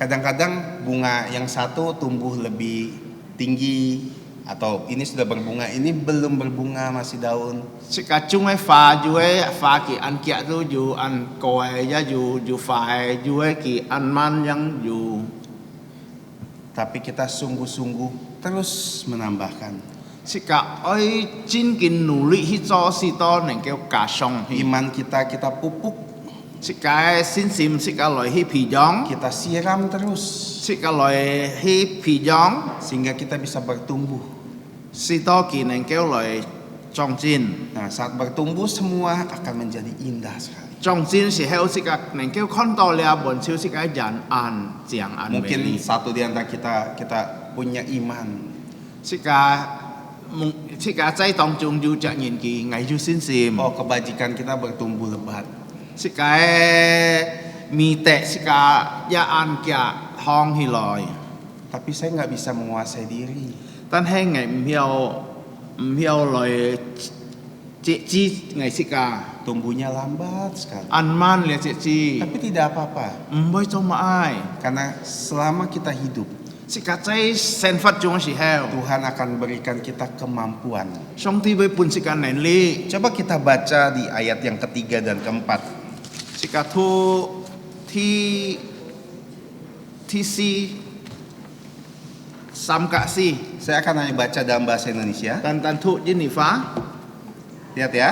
Speaker 4: Kadang-kadang bunga yang satu tumbuh lebih tinggi atau ini sudah berbunga, ini belum berbunga masih daun.
Speaker 5: Sika chung he fa ju he fa ki an kia tu ju an ko he ya ju fa he ju he ki an man yang ju.
Speaker 4: Tapi kita sungguh-sungguh terus menambahkan.
Speaker 5: Sika oi jin kin nu li hi zo si to neng keo ka song hi.
Speaker 4: Iman kita pupuk,
Speaker 5: Sika sin sim sika loi hi pi jong.
Speaker 4: kita siram terus
Speaker 5: Sika loi hi pi jong.
Speaker 4: sehingga kita bisa bertumbuh.
Speaker 5: Si to ki neng keo loi chong jin.
Speaker 4: Nah, saat bertumbuh semua akan menjadi indah sekali.
Speaker 5: Chong jin si heu sika neng keo kon to lia bon chiu sika jan an jiang an
Speaker 4: Mungkin
Speaker 5: meli.
Speaker 4: satu di antara kita punya iman.
Speaker 5: Sika cai tong chung ju cak nyin ki ngai ju sin sim.
Speaker 4: Oh, kebajikan kita bertumbuh lebat.
Speaker 5: Sika mi te sika ya an kia hong hi loi.
Speaker 4: Tapi saya nggak bisa menguasai diri.
Speaker 5: Tan he ngai mhiao loi ji ngai sika
Speaker 4: Tumbuhnya lambat sekali.
Speaker 5: an man le ji.
Speaker 4: Tapi tidak apa-apa.
Speaker 5: Mboi to ma ai.
Speaker 4: Karena selama kita hidup,
Speaker 5: Sika cai sen fat chung si heu.
Speaker 4: Tuhan akan berikan kita kemampuan.
Speaker 5: Song ti boi pun sika nen li.
Speaker 4: Coba kita baca di ayat yang ketiga dan keempat.
Speaker 5: Sika tu ti si sam ka si
Speaker 4: Saya akan hanya baca dalam bahasa Indonesia.
Speaker 5: tan tu jin ni fa.
Speaker 4: Lihat ya.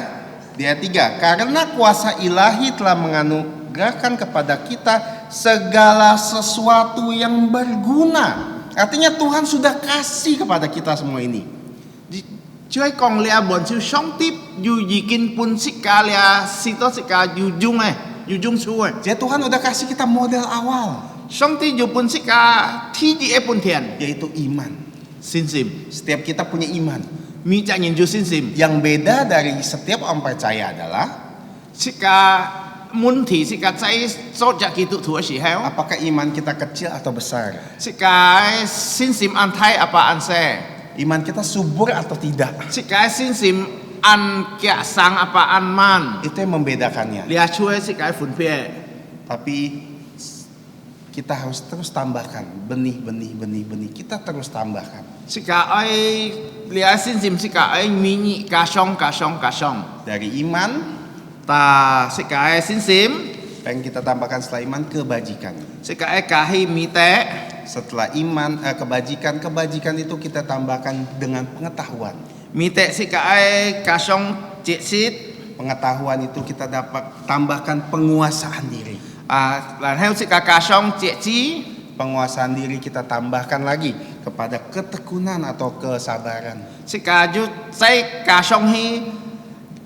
Speaker 4: Di ayat 3. Karena kuasa ilahi telah menganugerahkan kepada kita segala sesuatu yang berguna. Artinya Tuhan sudah kasih kepada kita semua ini.
Speaker 5: Chơi kong lia bon chiu song tip yu yikin pun sika lia sito sika yu jung su
Speaker 4: Jadi Tuhan udah kasih kita model awal,
Speaker 5: song ti yu pun sika ti di e pun tian
Speaker 4: yaitu iman.
Speaker 5: sin sim
Speaker 4: Setiap kita punya iman.
Speaker 5: mi cak nyin ju sin sim
Speaker 4: Yang beda dari setiap orang percaya adalah
Speaker 5: sika mun ti sika cai so jak kitu tu si heu
Speaker 4: apakah iman kita kecil atau besar.
Speaker 5: sika sin sim an thai apa an se
Speaker 4: Iman kita subur atau tidak.
Speaker 5: sika sin sim an kia sang apa an man
Speaker 4: Itu yang membedakannya.
Speaker 5: lia chue sika fun pie
Speaker 4: Tapi kita harus terus tambahkan benih. Kita terus tambahkan.
Speaker 5: sika ai lia sin sim sika ai mini ka song
Speaker 4: Dari iman,
Speaker 5: ta sika ai sin sim
Speaker 4: pengen kita tambahkan setelah iman kebajikan.
Speaker 5: sika ai kahi mi te
Speaker 4: Setelah iman, kebajikan itu kita tambahkan dengan pengetahuan.
Speaker 5: mi te sika ai ka song je sit
Speaker 4: Pengetahuan itu kita dapat tambahkan penguasaan diri.
Speaker 5: lan heu sika ka song je ji
Speaker 4: Penguasaan diri kita tambahkan lagi kepada ketekunan atau kesabaran.
Speaker 5: sika ju sai ka song hi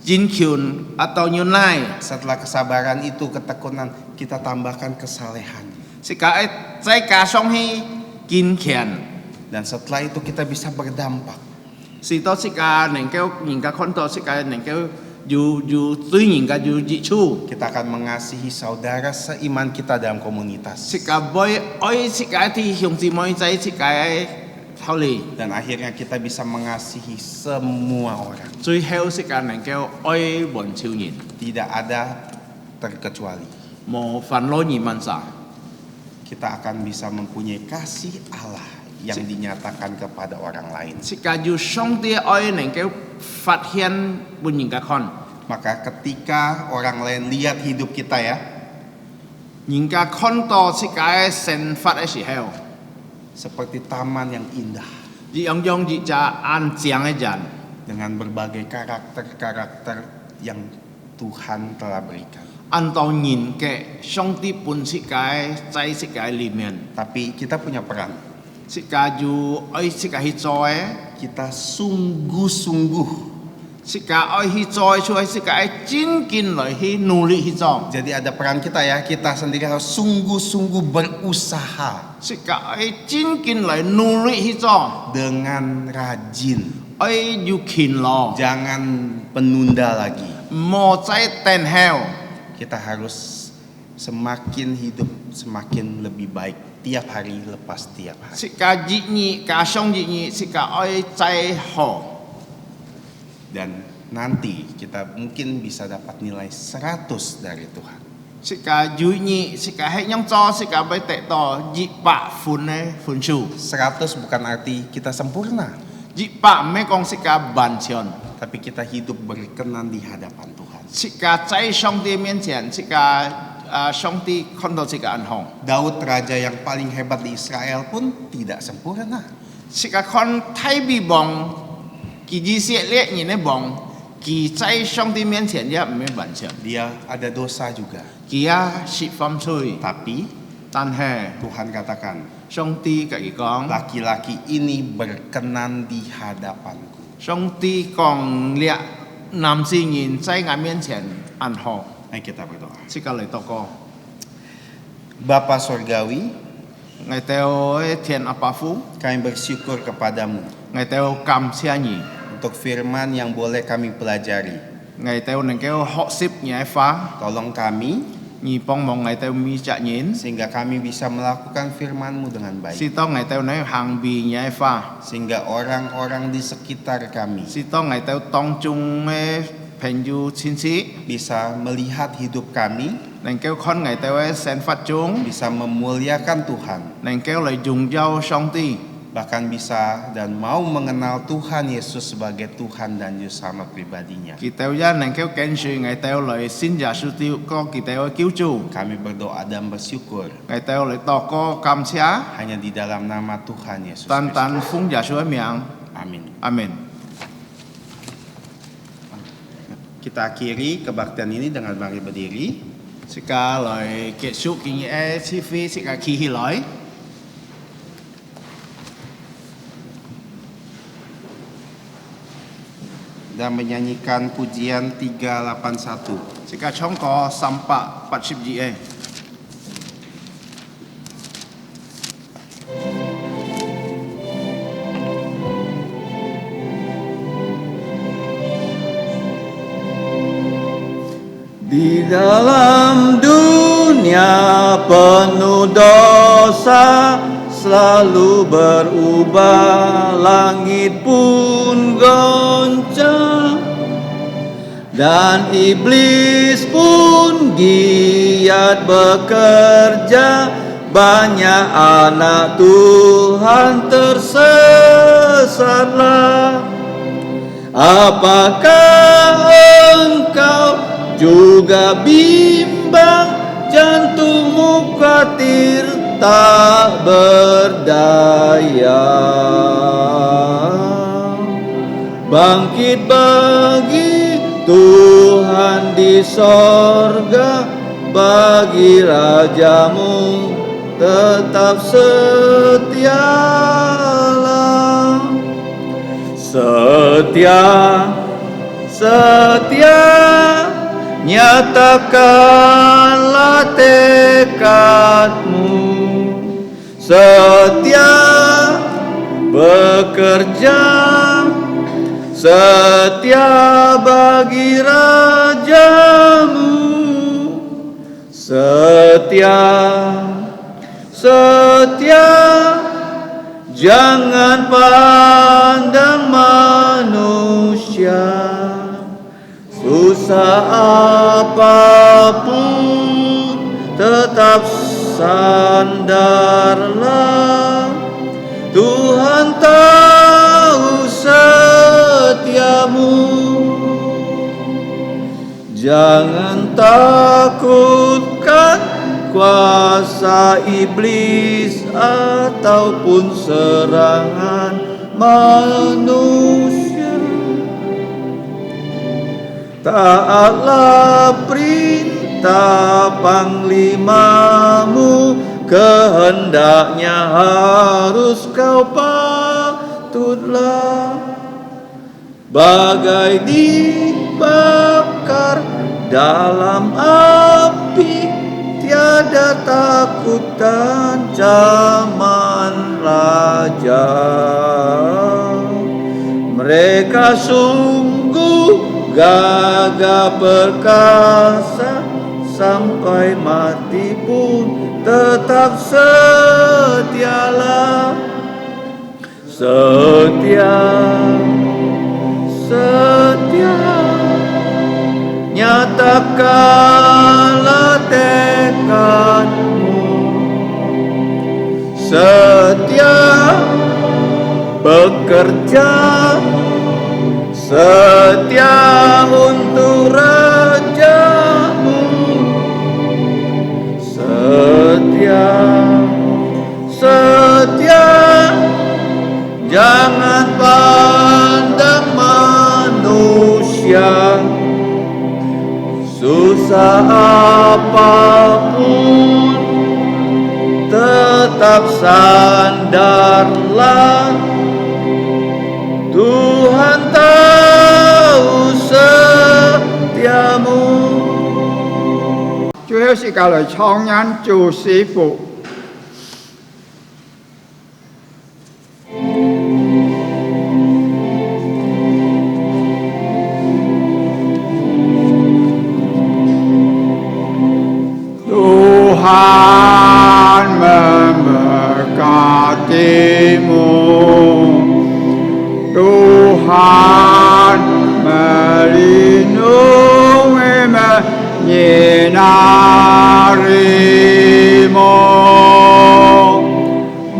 Speaker 5: jin kyun atau nyunai
Speaker 4: Setelah kesabaran itu, ketekunan, kita tambahkan kesalehan.
Speaker 5: sika ai sai ka song hi kin kian
Speaker 4: Dan setelah itu kita bisa berdampak.
Speaker 5: si to sika neng keu ning ka kon to sika neng keu tuy nhiên cả dù dị chu
Speaker 4: Kita akan mengasihi saudara seiman kita dalam komunitas.
Speaker 5: sĩ cả boy oi sĩ cả thì hiong gì moi trái sĩ cả thao lì
Speaker 4: Dan akhirnya kita bisa mengasihi semua orang.
Speaker 5: 最後sĩ cả能夠愛本超然
Speaker 4: Tidak ada terkecuali.
Speaker 5: 無煩惱而問啥
Speaker 4: Kita akan bisa mempunyai kasih Allah yang dinyatakan kepada orang lain.
Speaker 5: sĩ cả dù song tia oi能夠phát hiện buồn nhìn cả con
Speaker 4: Maka ketika orang lain lihat hidup kita ya,
Speaker 5: nhìn cả con to sĩ cả sinh phát ở時候
Speaker 4: seperti taman yang indah
Speaker 5: dị ông dông dị cha an giang ấy dàn
Speaker 4: dengan berbagai karakter-karakter yang Tuhan telah berikan.
Speaker 5: an to nhìn cái song tia buồn sĩ cả trái sĩ cả里面
Speaker 4: Tapi kita punya peran.
Speaker 5: sĩ cả dù oi sĩ cả hít choi
Speaker 4: Kita sungguh-sungguh.
Speaker 5: sĩ cả oi hít choi chui sĩ cả chín kinh lại hít nỗ lực hít choi
Speaker 4: Jadi ada peran kita ya. Kita sendiri harus sungguh-sungguh berusaha
Speaker 5: sĩ cả oi chín kinh lại nỗ lực hít choi
Speaker 4: dengan rajin.
Speaker 5: oi dù kinh lo
Speaker 4: Jangan penunda lagi.
Speaker 5: mò trái tên heo
Speaker 4: Kita harus semakin hidup semakin lebih baik tiap hari lepas tiap hari.
Speaker 5: sĩ cả dị nhị cả song dị nhị sĩ cả oi trái ho
Speaker 4: Dan nanti kita mungkin bisa dapat nilai 100 dari Tuhan.
Speaker 5: sĩ cả dù nhị sĩ cả hay nhong cho sĩ cả bây tệ to dị bạ phun này phun chu
Speaker 4: 100 bukan arti kita sempurna,
Speaker 5: dị bạ mấy con sĩ cả bản chion
Speaker 4: tapi kita hidup berkenan di hadapan Tuhan.
Speaker 5: sĩ cả trái song tia miên chén sĩ cả song tia con đầu sĩ cả ăn hồng
Speaker 4: Daud raja yang paling hebat di Israel pun tidak sempurna.
Speaker 5: sĩ cả con thay bị bong kỳ dị sẽ lệ nhìn này bong kỳ trái song tia miên chén ya mấy bản chion
Speaker 4: Dia ada dosa juga.
Speaker 5: kỳ ya sĩ phẩm chui
Speaker 4: Tapi
Speaker 5: tan hè
Speaker 4: Tuhan katakan,
Speaker 5: song tia cả cái con
Speaker 4: laki-laki ini berkenan di hadapanku.
Speaker 5: song tia con lệ nam sinh nhìn trái ngã miên chén ăn hồng
Speaker 4: Mari kita berdoa.
Speaker 5: sĩ cả lời to co
Speaker 4: Bapa Sorgawi,
Speaker 5: ngày teo thiền apa phu
Speaker 4: kami bersyukur kepadamu
Speaker 5: ngày teo cam xia nhỉ
Speaker 4: untuk firman yang boleh kami pelajari.
Speaker 5: ngày teo neng keo họ sip nhảy phá
Speaker 4: Tolong kami
Speaker 5: nhị pong mong ngày teo mi chạ nhìn
Speaker 4: sehingga kami bisa melakukan firman-Mu dengan baik.
Speaker 5: si to ngày teo nấy hàng bì nhảy phá
Speaker 4: Sehingga orang-orang di sekitar kami
Speaker 5: si to ngày teo tong chung mê phèn du xin sĩ
Speaker 4: bisa melihat hidup kami,
Speaker 5: neng keo con ngày teo sen phát chung
Speaker 4: bisa memuliakan Tuhan,
Speaker 5: neng keo lại dùng dao song ti
Speaker 4: bahkan bisa dan mau mengenal Tuhan Yesus sebagai Tuhan dan Juru Selamat pribadinya.
Speaker 5: kỳ teo ya neng keo ken suy ngày teo lại xin giả sư tiêu có kỳ teo cứu chu
Speaker 4: Kami berdoa dan bersyukur
Speaker 5: ngày teo lại to có cam xia
Speaker 4: hanya di dalam nama Tuhan Yesus
Speaker 5: tan
Speaker 4: Kristus.
Speaker 5: tan phung giả sư miệng
Speaker 4: Amin.
Speaker 5: amen.
Speaker 4: Kita akhiri kebaktian ini dengan mari berdiri.
Speaker 5: Sĩ ca lời kết thúc kỳ nghĩa chi phí sĩ ca khi hi lối
Speaker 4: Dan menyanyikan pujian 381.
Speaker 5: sĩ ca trong có sampa bắt ship gì ấy
Speaker 2: Di dalam dunia penuh dosa selalu berubah, langit pun goncang dan iblis pun giat bekerja. Banyak anak Tuhan tersesatlah. Apakah engkau juga bimbang, jantungmu khawatir tak berdaya? Bangkit bagi Tuhan di sorga, bagi rajamu tetap setialah. Setia, nyatakanlah tekadmu. Setia bekerja, setia bagi rajamu, setia, jangan pandang manusia, susah apapun tetap sandarlah, Tuhan tahu setiamu. Jangan takutkan kuasa iblis ataupun serangan manusia. Taatlah perintah panglimamu, kehendaknya harus kau patutlah. Bagai dibakar dalam api, tiada takut ancaman raja. Mereka sungguh gagah perkasa, sampai mati pun tetap setialah. Setia, nyatakanlah tekadmu. Setia bekerja, setia untuk rajamu. Setia, jangan pandang manusia, susah apapun tetap sandarlah, Tuhan tahu setiamu.
Speaker 6: 最後是教來創人做師傅。Tuhan memberkatimu, Tuhan melindungi menyinarimu,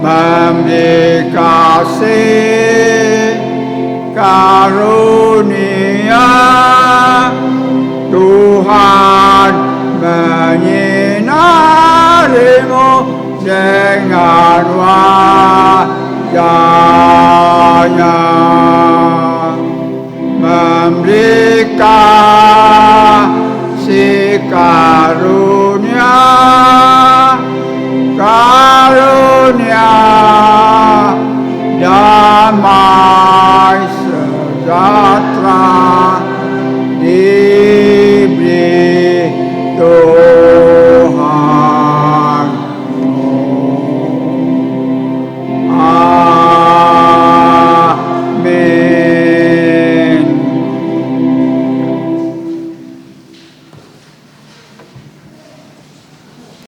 Speaker 6: memberi kasih karunia, Tuhan menyinarimu dengan wajahnya, memberikan